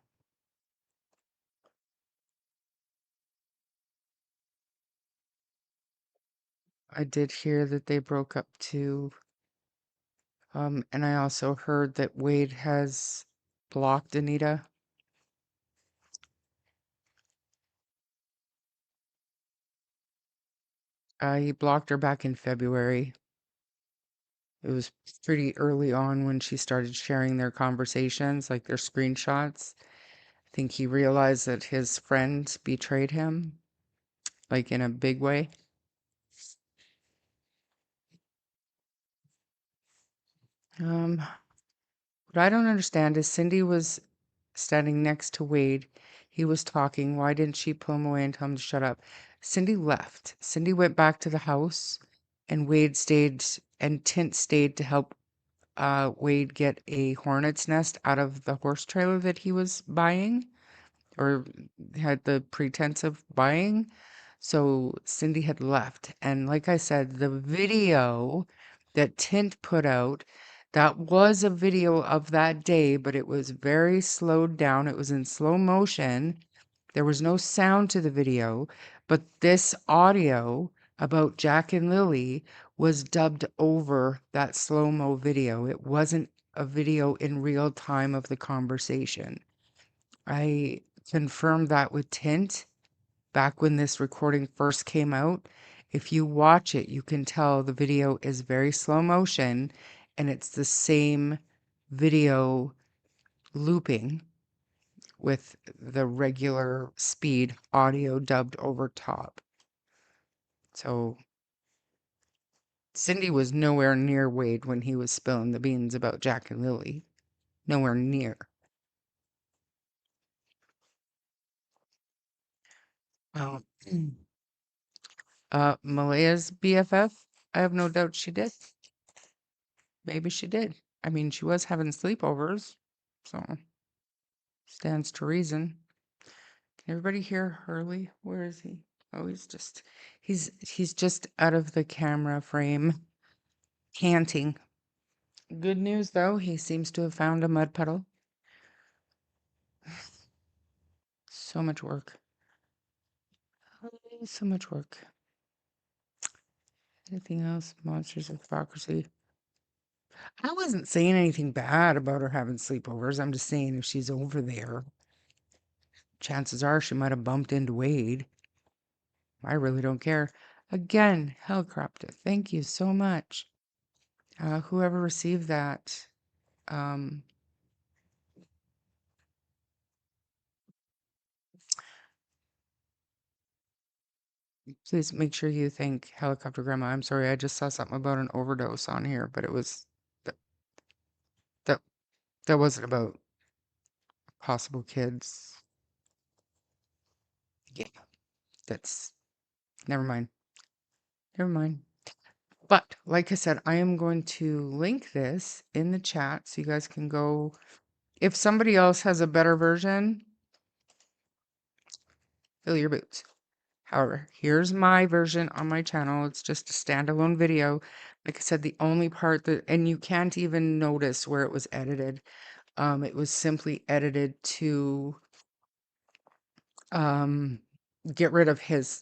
I did hear that they broke up too. And I also heard that Wade has blocked Anita. He blocked her back in February. It was pretty early on when she started sharing their conversations, like their screenshots. I think he realized that his friend betrayed him, like in a big way. What I don't understand is Cindy was standing next to Wade. He was talking. Why didn't she pull him away and tell him to shut up? Cindy left. Cindy went back to the house, and Wade stayed, and Tint stayed to help Wade get a hornet's nest out of the horse trailer that he was buying or had the pretense of buying. So Cindy had left. And like I said, the video that Tint put out, that was a video of that day, but it was very slowed down. It was in slow motion. There was no sound to the video, but this audio about Jack and Lily was dubbed over that slow-mo video. It wasn't a video in real time of the conversation. I confirmed that with Tint back when this recording first came out. If you watch it, you can tell the video is very slow motion and it's the same video looping with the regular speed audio dubbed over top. So Cindy was nowhere near Wade when he was spilling the beans about Jack and Lily. Nowhere near. Oh. Malaya's BFF? I have no doubt she did. Maybe she did. I mean, she was having sleepovers, so stands to reason. Can everybody hear Hurley? Where is he? Oh, he's just out of the camera frame, canting. Good news though, he seems to have found a mud puddle. So much work. So much work. Anything else? Monsters of Hypocrisy. I wasn't saying anything bad about her having sleepovers. I'm just saying if she's over there, chances are she might have bumped into Wade. I really don't care. Again, Hellcropter, thank you so much. Whoever received that, um, Please make sure you thank Helicopter Grandma. I'm sorry, I just saw something about an overdose on here, but it was that that, that wasn't about possible kids. Yeah, that's never mind. Never mind. But like I said, I am going to link this in the chat so you guys can go. If somebody else has a better version, fill your boots. However, here's my version on my channel. It's just a standalone video. Like I said, the only part that, and you can't even notice where it was edited. It was simply edited to um, get rid of his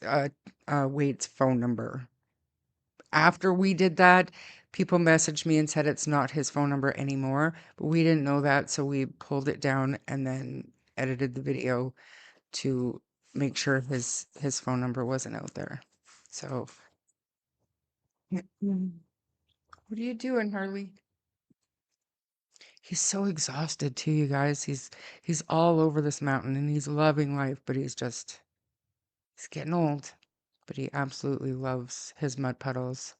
Wade's phone number. After we did that, people messaged me and said it's not his phone number anymore, but we didn't know that, so we pulled it down and then edited the video to make sure his phone number wasn't out there. So, what are you doing, Harley? He's so exhausted too, you guys. He's all over this mountain and he's loving life, but he's getting old. But he absolutely loves his mud puddles.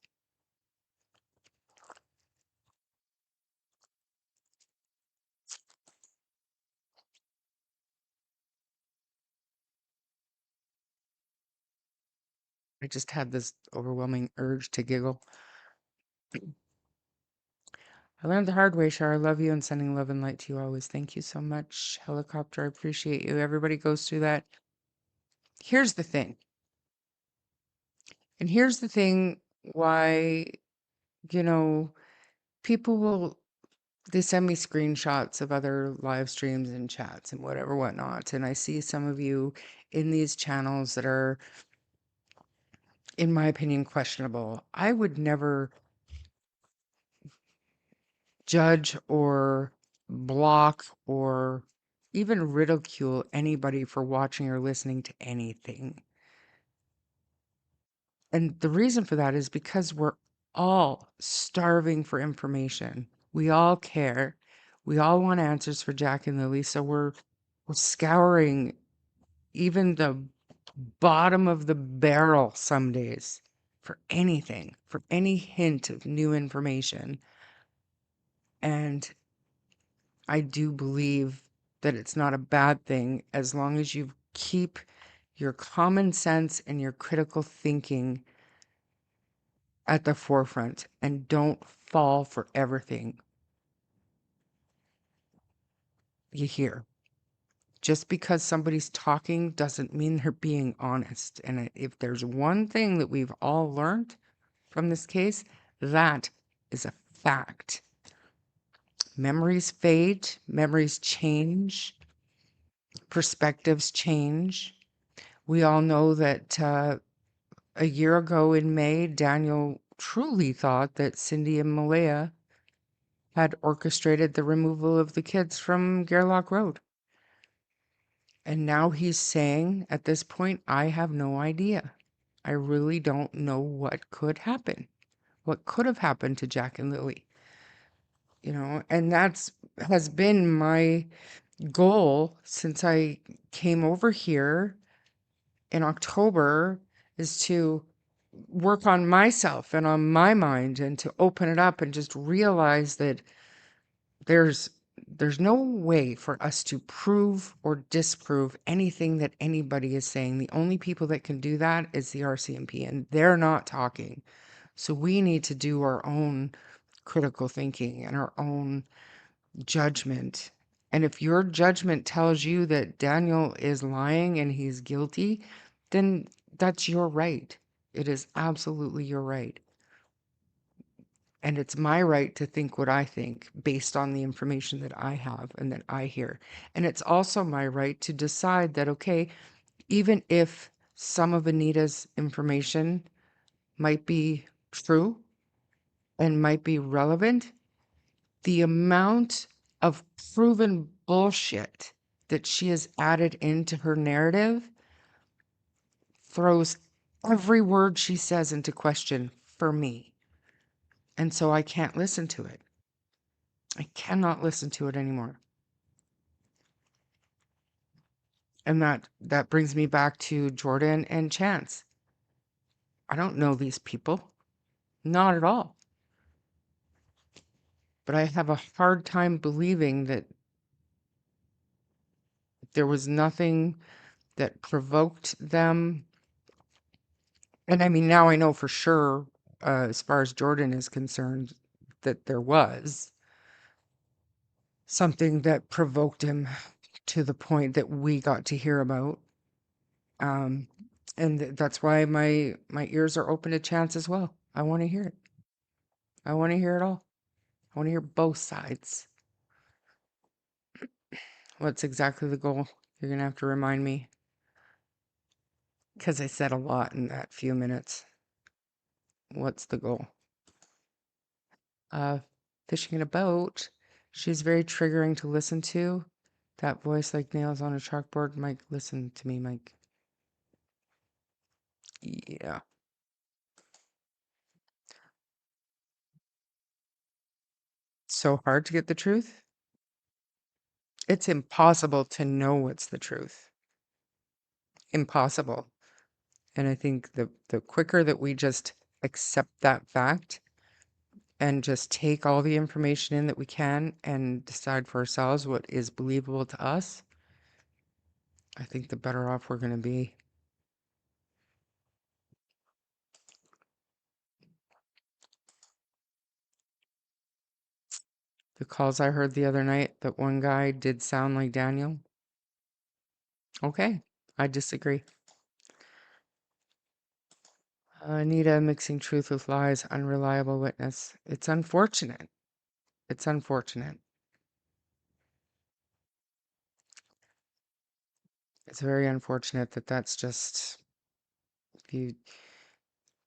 I just had this overwhelming urge to giggle. I learned the hard way, Shar. I love you and sending love and light to you always. Thank you so much, Helicopter. I appreciate you. Everybody goes through that. Here's the thing. And here's the thing why, you know, people will, they send me screenshots of other live streams and chats and whatever, whatnot. And I see some of you in these channels that are, in my opinion, questionable. I would never judge or block or even ridicule anybody for watching or listening to anything. And the reason for that is because we're all starving for information. We all care. We all want answers for Jack and Lily, so we're scouring even the bottom of the barrel some days for anything, for any hint of new information. And I do believe that it's not a bad thing as long as you keep your common sense and your critical thinking at the forefront and don't fall for everything you hear. Just because somebody's talking doesn't mean they're being honest. And if there's one thing that we've all learned from this case, that is a fact. Memories fade, memories change, perspectives change. We all know that a year ago in May, Daniel truly thought that Cindy and Malaya had orchestrated the removal of the kids from Gerlach Road. And now he's saying at this point, I have no idea. I really don't know what could happen. What could have happened to Jack and Lily. You know, and that's has been my goal since I came over here in October, is to work on myself and on my mind and to open it up and just realize that there's there's no way for us to prove or disprove anything that anybody is saying. The only people that can do that is the RCMP, and they're not talking. So we need to do our own critical thinking and our own judgment. And if your judgment tells you that Daniel is lying and he's guilty, then that's your right. It is absolutely your right. And it's my right to think what I think based on the information that I have and that I hear. And it's also my right to decide that, okay, even if some of Anita's information might be true and might be relevant, the amount of proven bullshit that she has added into her narrative throws every word she says into question for me. And so I can't listen to it. I cannot listen to it anymore. And that brings me back to Jordan and Chance. I don't know these people. Not at all. But I have a hard time believing that there was nothing that provoked them. And I mean, now I know for sure, as far as Jordan is concerned, that there was something that provoked him to the point that we got to hear about. And that's why my ears are open to chance as well. I want to hear it. I want to hear it all. I want to hear both sides. What's exactly the goal? You're gonna have to remind me, because I said a lot in that few minutes. What's the goal? Uh, fishing in a boat. She's very triggering to listen to. That voice like nails on a chalkboard. Mike, listen to me, Mike. Yeah. So hard to get the truth. It's impossible to know what's the truth. Impossible. And I think the quicker that we just accept that fact and just take all the information in that we can and decide for ourselves what is believable to us, I think the better off we're going to be. The calls I heard the other night, that one guy did sound like Daniel. Okay, I disagree. Anita mixing truth with lies, unreliable witness. It's unfortunate. It's unfortunate. It's very unfortunate that that's just, if you,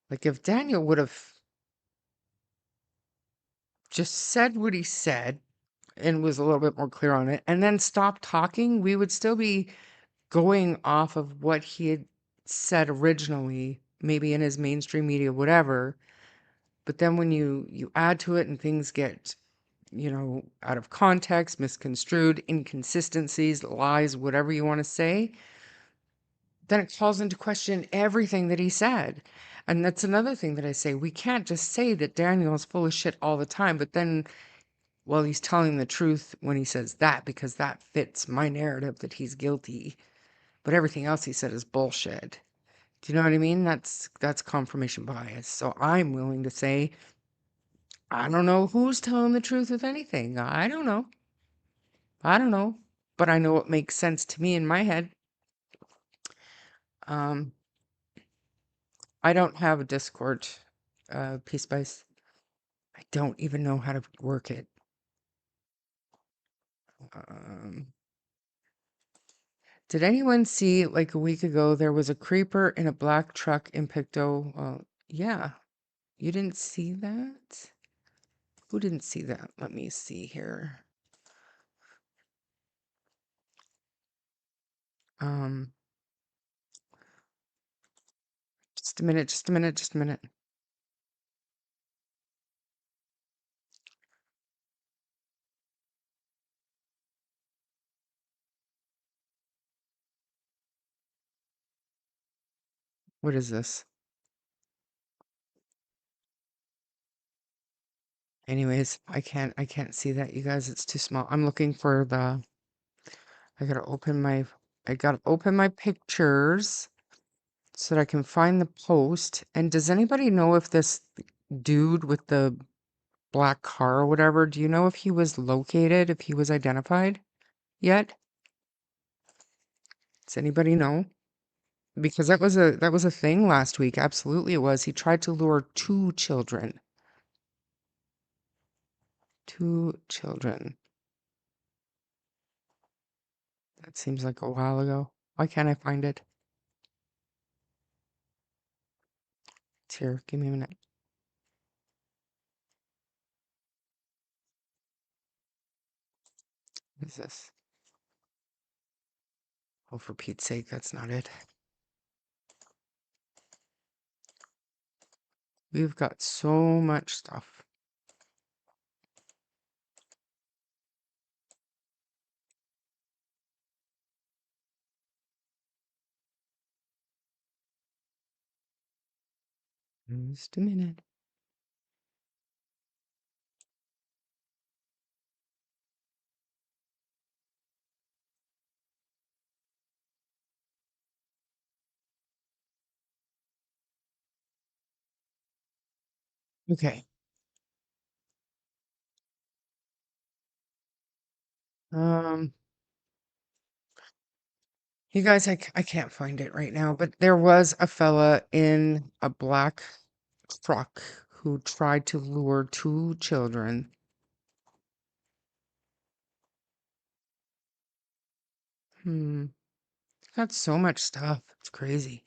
like, if Daniel would have just said what he said and was a little bit more clear on it and then stopped talking, we would still be going off of what he had said originally, maybe in his mainstream media, whatever. But then when you add to it and things get, out of context, misconstrued, inconsistencies, lies, whatever you want to say, then it calls into question everything that he said. And that's another thing that I say. We can't just say that Daniel is full of shit all the time, but then, well, he's telling the truth when he says that because that fits my narrative that he's guilty. But everything else he said is bullshit. Do you know what I mean? That's confirmation bias. So I'm willing to say, I don't know who's telling the truth with anything. I don't know. I don't know. But I know it makes sense to me in my head. Um, I don't have a Discord, Peace Spice. I don't even know how to work it. Um, did anyone see, like a week ago, there was a creeper in a black truck in Pictou? Yeah. You didn't see that? Who didn't see that? Let me see here. Um, just a minute, just a minute, just a minute. What is this? Anyways, I can't see that, you guys. It's too small. I'm looking for the, I gotta open my pictures so that I can find the post. And does anybody know if this dude with the black car or whatever, do you know if he was located, if he was identified yet? Does anybody know? Because that was a thing last week. Absolutely it was. He tried to lure two children. Two children. That seems like a while ago. Why can't I find it? It's here. Give me a minute. What is this? Oh, for Pete's sake, that's not it. We've got so much stuff. Just a minute. Okay. Um, you guys, I can't find it right now, but there was a fella in a black truck who tried to lure two children. Hmm. Got so much stuff. It's crazy.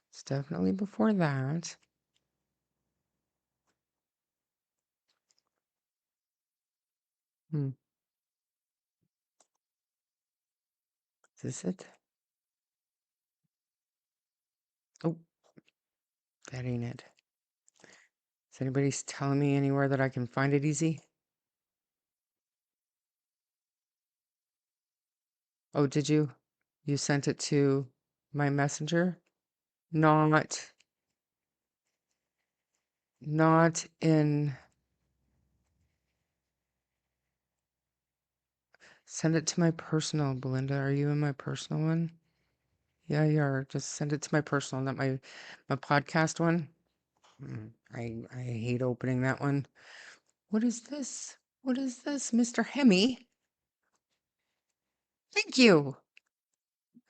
It's definitely before that. Hmm. Is this it? Oh, that ain't it. Is anybody telling me anywhere that I can find it easy? Oh, did you? You sent it to my messenger? Not, not in. Send it to my personal, Belinda. Are you in my personal one? Yeah, you are. Just send it to my personal, not my podcast one. I hate opening that one. What is this? What is this, Mr. Hemi? Thank you.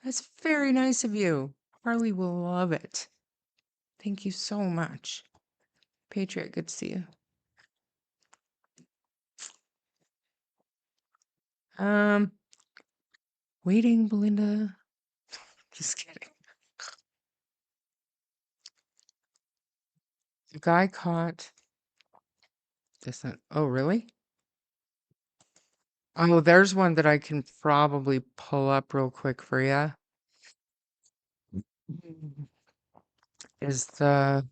That's very nice of you. Harley will love it. Thank you so much. Patriot, good to see you. Um, Waiting, Belinda. Just kidding. The guy caught this. Oh, really? Oh, there's one that I can probably pull up real quick for you. Is the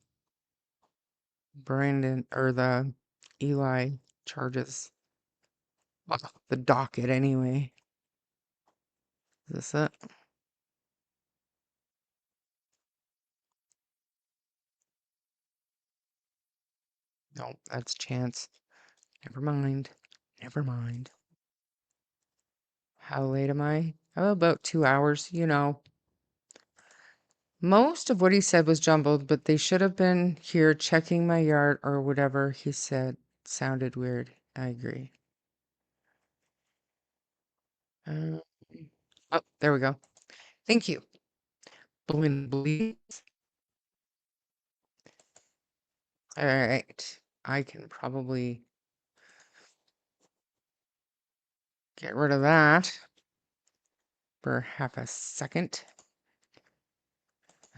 Brandon or the Eli charges? Well, the docket anyway. Is this it? No, that's Chance. Never mind. Never mind. How late am I? Oh, about 2 hours, you know. Most of what he said was jumbled, but they should have been here checking my yard or whatever he said. Sounded weird. I agree. Uh, oh, there we go. Thank you. Bleed. All right. I can probably get rid of that for half a second.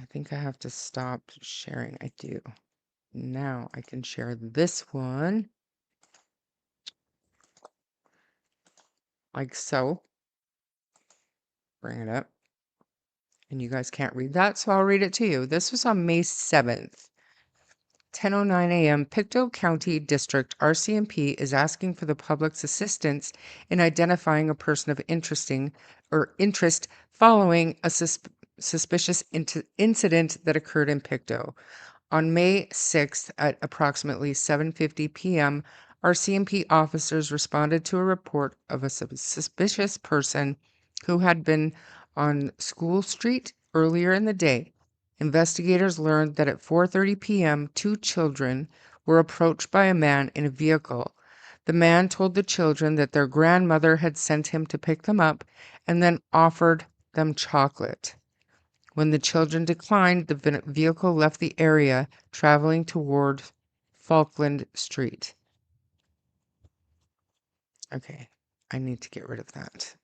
I think I have to stop sharing. I do. Now I can share this one. Like so. Bring it up. And you guys can't read that, so I'll read it to you. This was on May 7th. 10:09 a.m. Pictou County District RCMP is asking for the public's assistance in identifying a person of interest following a suspicious incident that occurred in Pictou. On May 6th at approximately 7:50 p.m., RCMP officers responded to a report of a suspicious person who had been on School Street earlier in the day. Investigators learned that at 4:30 p.m., two children were approached by a man in a vehicle. The man told the children that their grandmother had sent him to pick them up and then offered them chocolate. When the children declined, the vehicle left the area, traveling toward Falkland Street. Okay, I need to get rid of that.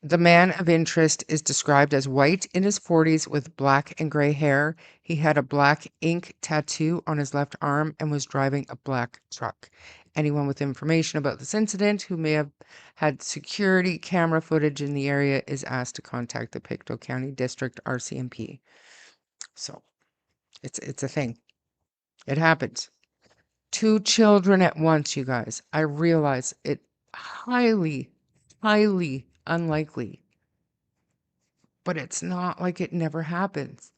The man of interest is described as white in his 40s with black and gray hair. He had a black ink tattoo on his left arm and was driving a black truck. Anyone with information about this incident who may have had security camera footage in the area is asked to contact the Pictou County District RCMP. So it's a thing. It happens. Two children at once, you guys. I realize it highly, highly unlikely. but it's not like it never happens.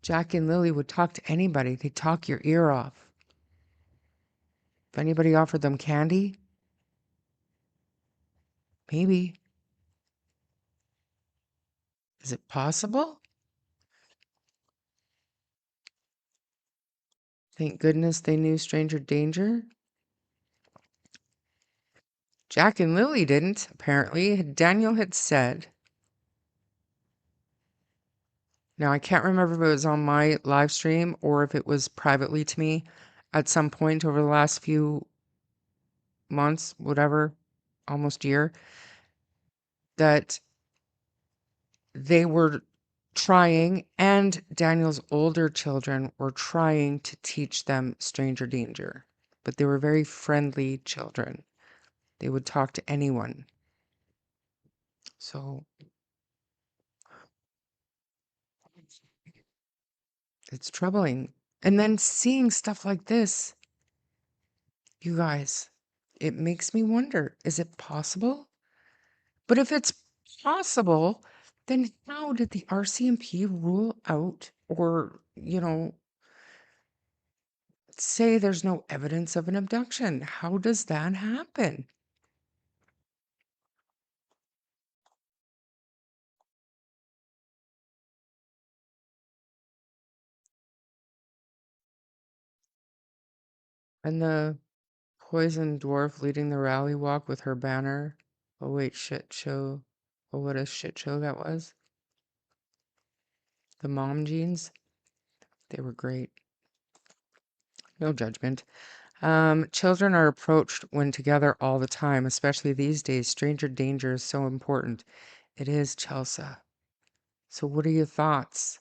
Jack and Lily would talk to anybody. They'd talk your ear off. If anybody offered them candy, maybe. Is it possible? Thank goodness they knew stranger danger. Jack and Lily didn't, apparently. Daniel had said. Now, I can't remember if it was on my live stream or if it was privately to me at some point over the last few months, whatever, almost year, that they were trying, and Daniel's older children were trying to teach them stranger danger. But they were very friendly children. They would talk to anyone. So it's troubling. And then seeing stuff like this, you guys, it makes me wonder, is it possible? But if it's possible, then how did the RCMP rule out or, say there's no evidence of an abduction? How does that happen? And the poison dwarf leading the rally walk with her banner. Oh, wait, shit show. Oh, what a shit show that was. The mom jeans, they were great. No judgment. Children are approached when together all the time, especially these days. Stranger danger is so important. It is, Chelsea. So what are your thoughts?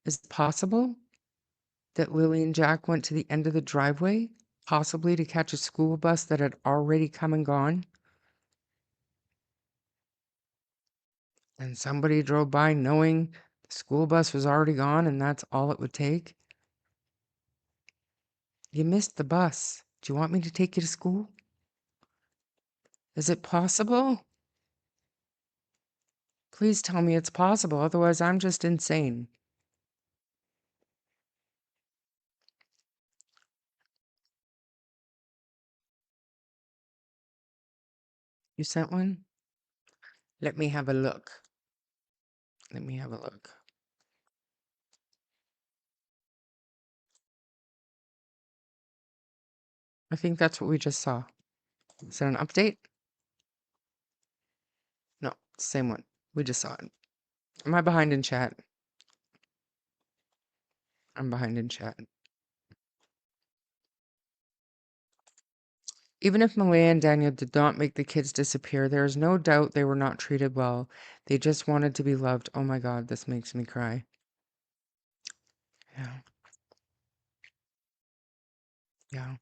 Is it possible that Lily and Jack went to the end of the driveway, possibly to catch a school bus that had already come and gone? And somebody drove by knowing the school bus was already gone and that's all it would take? You missed the bus. Do you want me to take you to school? Is it possible? Please tell me it's possible, otherwise I'm just insane. You sent one? Let me have a look. Let me have a look. I think that's what we just saw. Is that an update? No, same one. We just saw it. Am I behind in chat? I'm behind in chat. Even if Malaya and Daniel did not make the kids disappear, there is no doubt they were not treated well. They just wanted to be loved. Oh my God, this makes me cry. Yeah. Yeah.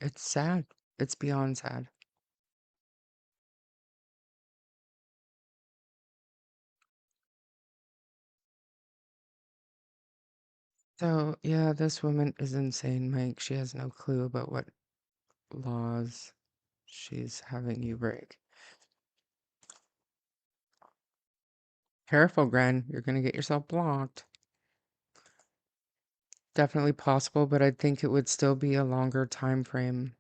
It's sad. It's beyond sad. So, yeah, this woman is insane, Mike. She has no clue about what laws she's having you break. Careful, Gren. You're going to get yourself blocked. Definitely possible, but I think it would still be a longer time frame.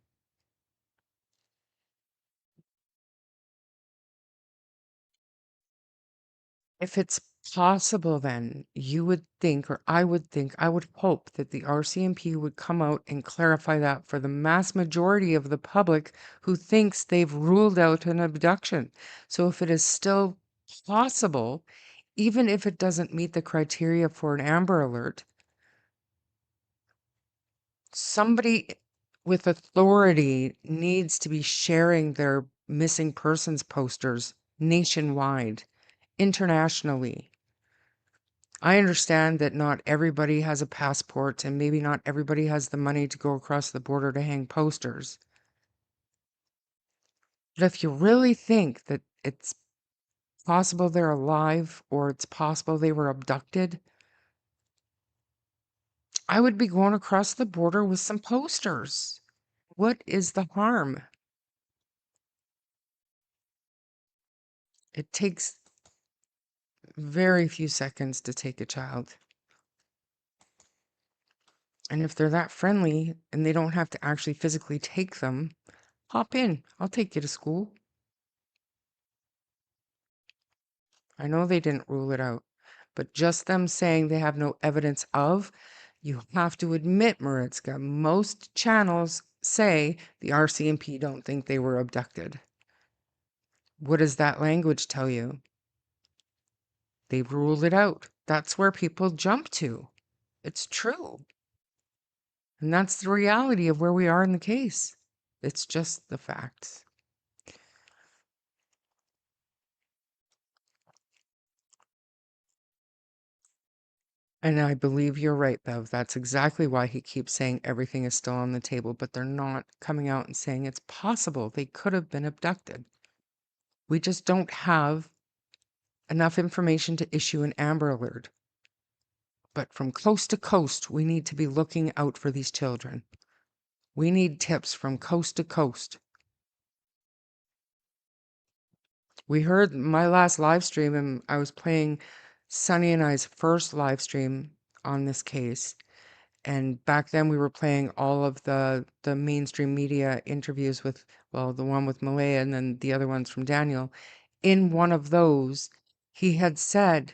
If it's possible, then you would think, or I would think, I would hope that the RCMP would come out and clarify that for the mass majority of the public who thinks they've ruled out an abduction. So if it is still possible, even if it doesn't meet the criteria for an Amber Alert, somebody with authority needs to be sharing their missing persons posters nationwide, internationally. I understand that not everybody has a passport and maybe not everybody has the money to go across the border to hang posters. But if you really think that it's possible they're alive or it's possible they were abducted, I would be going across the border with some posters. What is the harm? It takes very few seconds to take a child. And if they're that friendly and they don't have to actually physically take them, hop in. I'll take you to school. I know they didn't rule it out, but just them saying they have no evidence of, you have to admit, Maritzka, most channels say the RCMP don't think they were abducted. What does that language tell you? They've ruled it out. That's where people jump to. It's true. And that's the reality of where we are in the case. It's just the facts. And I believe you're right, Bev. That's exactly why he keeps saying everything is still on the table, but they're not coming out and saying it's possible they could have been abducted. We just don't have enough information to issue an Amber Alert. But from coast to coast, we need to be looking out for these children. We need tips from coast to coast. We heard my last live stream, and I was playing Sunny and I's first live stream on this case. And back then we were playing all of the mainstream media interviews with, well, the one with Malaya and then the other ones from Daniel. In one of those, he had said,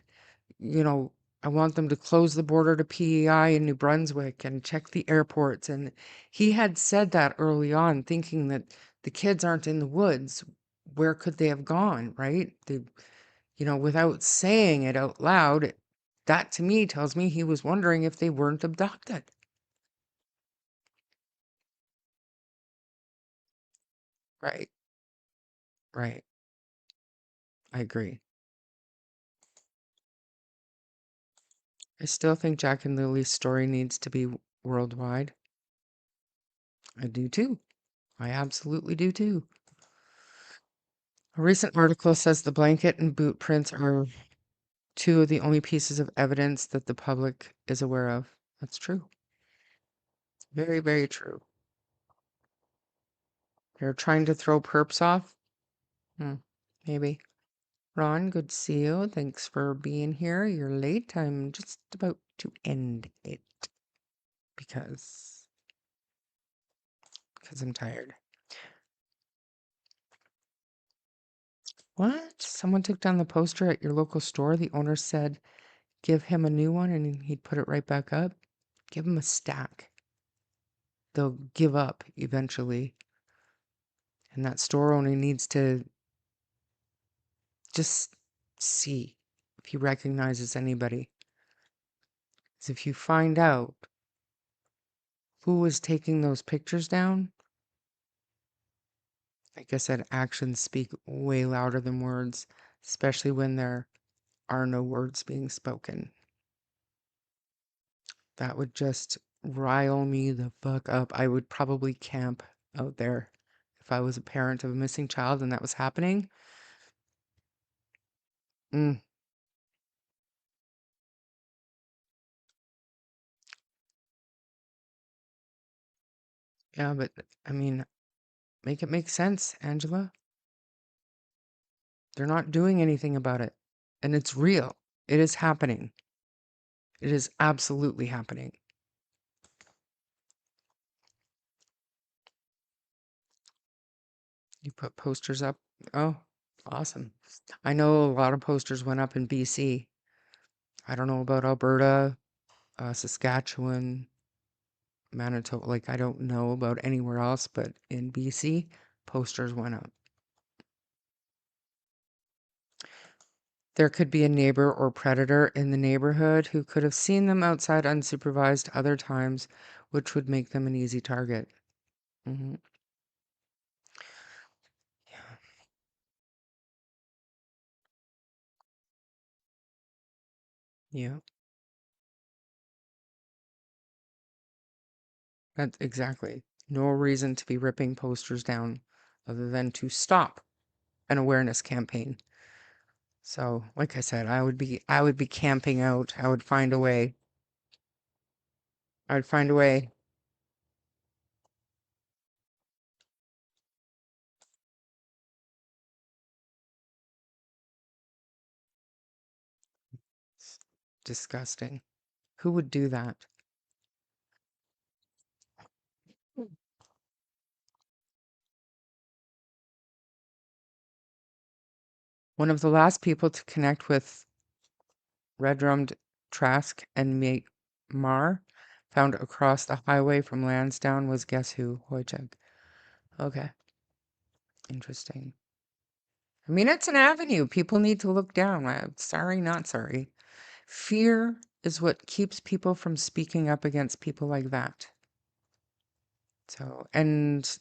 you know, I want them to close the border to PEI in New Brunswick and check the airports. And he had said that early on, thinking that the kids aren't in the woods. Where could they have gone, right? They, you know, without saying it out loud, that to me tells me he was wondering if they weren't abducted. Right, right. I agree. I still think Jack and Lily's story needs to be worldwide. I do too. I absolutely do too. A recent article says the blanket and boot prints are two of the only pieces of evidence that the public is aware of. That's true. Very, very true. They're trying to throw perps off? Maybe. Ron, good to see you. Thanks for being here. You're late. I'm just about to end it because I'm tired. What? Someone took down the poster at your local store. The owner said, give him a new one and he'd put it right back up. Give him a stack. They'll give up eventually. And that store owner needs to just see if he recognizes anybody. Because if you find out who was taking those pictures down, like I said, actions speak way louder than words, especially when there are no words being spoken. That would just rile me the fuck up. I would probably camp out there if I was a parent of a missing child and that was happening. Mm, yeah, but I mean, make it make sense, Angela. They're not doing anything about it. And it's real. It is happening. It is absolutely happening. You put posters up. Oh, awesome. I know a lot of posters went up in BC. I don't know about Alberta, Saskatchewan, Manitoba. Like, I don't know about anywhere else, but in BC, posters went up. There could be a neighbor or predator in the neighborhood who could have seen them outside unsupervised other times, which would make them an easy target. Hmm. Yeah, that's exactly. No reason to be ripping posters down other than to stop an awareness campaign. So, like I said, I would be camping out. I would find a way. I'd find a way. disgusting. Who would do that? One of the last people to connect with red-rummed Trask and Mar found across the highway from Lansdowne was guess who? Wojciech. Okay, interesting. I mean, it's an avenue. People need to look down. Sorry, not sorry. Fear is what keeps people from speaking up against people like that. So, and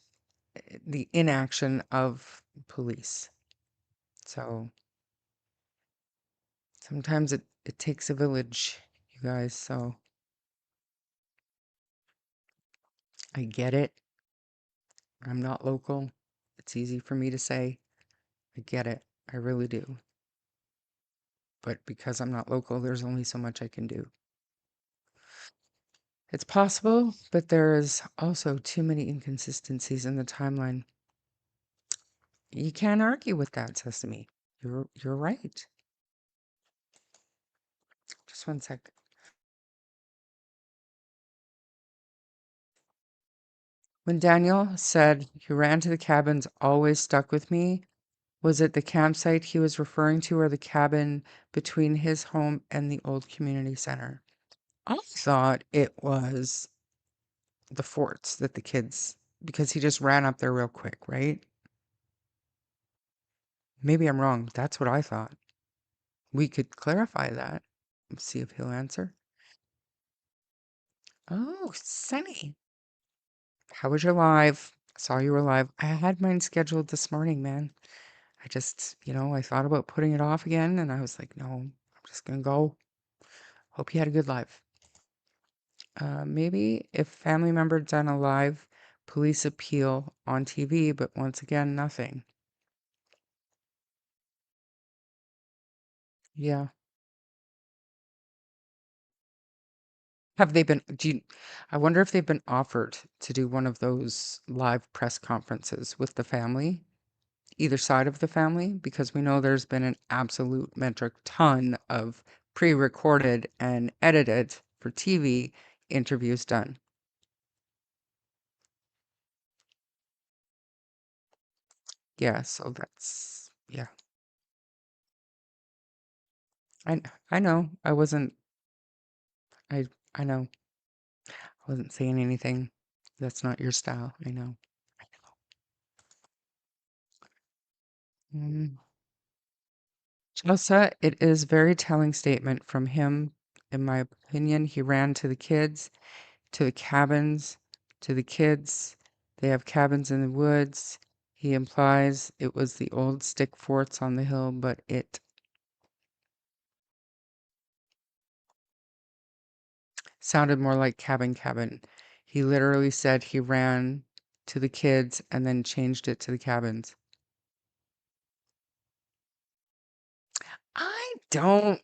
the inaction of police. So sometimes it takes a village, you guys. So I get it. I'm not local. It's easy for me to say. I get it. I really do. But because I'm not local, there's only so much I can do. It's possible, but there is also too many inconsistencies in the timeline. You can't argue with that, Sesame. You're right. Just one sec. When Daniel said he ran to the cabins always stuck with me, was it the campsite he was referring to or the cabin between his home and the old community center? I thought it was the forts that the kids, because he just ran up there real quick, right? Maybe I'm wrong. That's what I thought. We could clarify that. See if he'll answer. Oh, Sunny. How was your live? Saw you were live. I had mine scheduled this morning, man. I just, I thought about putting it off again and I was like, no, I'm just gonna go. Hope you had a good live. Maybe if family member done a live police appeal on TV, but once again, nothing. Yeah. Have they been, I wonder if they've been offered to do one of those live press conferences with the family, either side of the family, because we know there's been an absolute metric ton of pre-recorded and edited for TV interviews done. Yeah, so that's, yeah. I know. I I know. I wasn't saying anything. That's not your style. I know. Mm. Chelsea, it is very telling statement from him. In my opinion, he ran to the kids, to the cabins, to the kids. They have cabins in the woods. He implies it was the old stick forts on the hill, but it sounded more like cabin. He literally said he ran to the kids and then changed it to the cabins. I don't,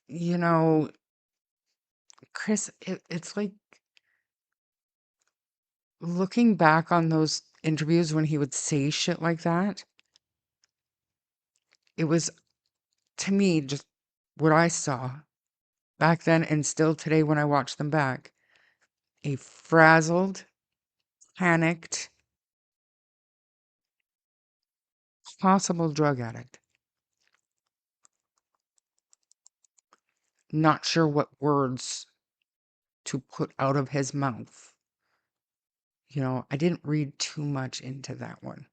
you know, Chris, it's like looking back on those interviews when he would say shit like that, it was to me just what I saw back then and still today when I watch them back. A frazzled, panicked, possible drug addict. Not sure what words to put out of his mouth. I didn't read too much into that one,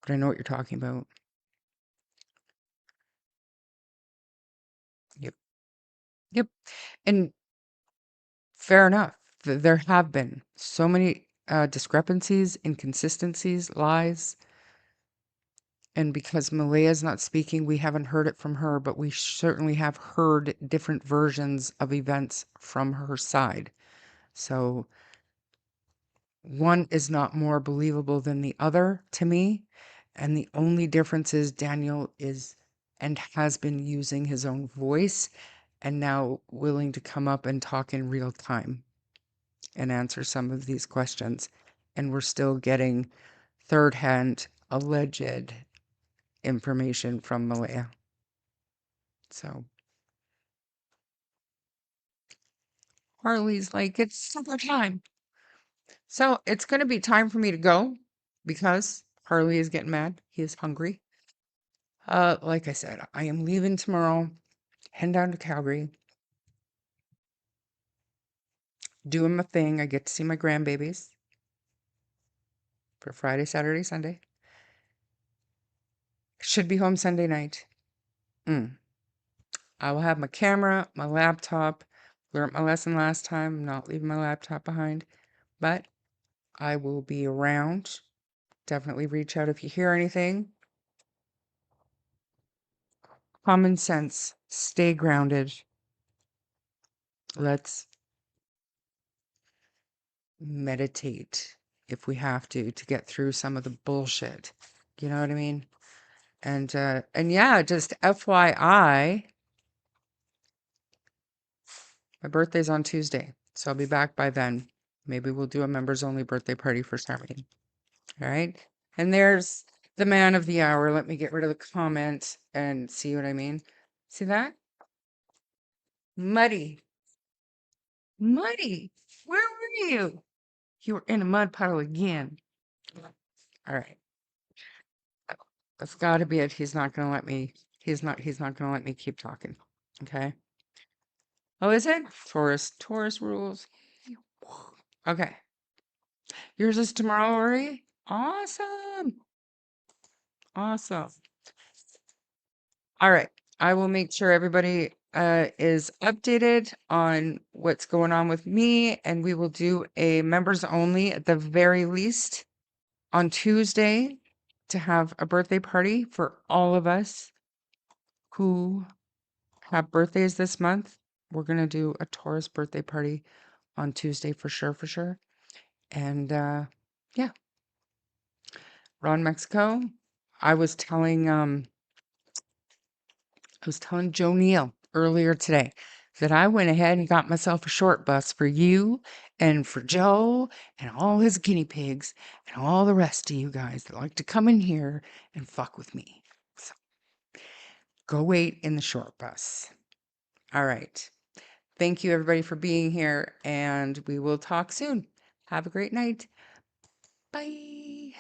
but I know what you're talking about. Yep. Yep. And fair enough. There have been so many discrepancies, inconsistencies, lies. And because Malaya's not speaking, we haven't heard it from her, but we certainly have heard different versions of events from her side. So one is not more believable than the other to me. And the only difference is Daniel is and has been using his own voice and now willing to come up and talk in real time and answer some of these questions. And we're still getting third-hand alleged information from Malaya. So Harley's like, it's supper time. So it's going to be time for me to go because Harley is getting mad. He is hungry. Like I said, I am leaving tomorrow, heading down to Calgary, doing my thing. I get to see my grandbabies for Friday, Saturday, Sunday. Should be home Sunday night. I will have my camera, my laptop. Learned my lesson last time. I'm not leaving my laptop behind, but I will be around. Definitely reach out if you hear anything. Common sense. Stay grounded. Let's meditate if we have to get through some of the bullshit. You know what I mean? And yeah, just FYI, my birthday's on Tuesday, so I'll be back by then. Maybe we'll do a members only birthday party for Starmity. All right. And there's the man of the hour. Let me get rid of the comment and see what I mean. See that? Muddy. Muddy. Where were you? You were in a mud puddle again. All right. That's got to be it. He's not going to let me. He's not going to let me keep talking. Okay. Oh, is it? Taurus rules. Okay. Yours is tomorrow, Ori? Awesome. Awesome. All right. I will make sure everybody is updated on what's going on with me, and we will do a members only at the very least on Tuesday to have a birthday party for all of us who have birthdays this month. We're going to do a Taurus birthday party on Tuesday for sure. And yeah, Ron Mexico. I was telling Joe Neal earlier today that I went ahead and got myself a short bus for you and for Joe and all his guinea pigs and all the rest of you guys that like to come in here and fuck with me. So go wait in the short bus. All right. Thank you everybody for being here, and we will talk soon. Have a great night. Bye.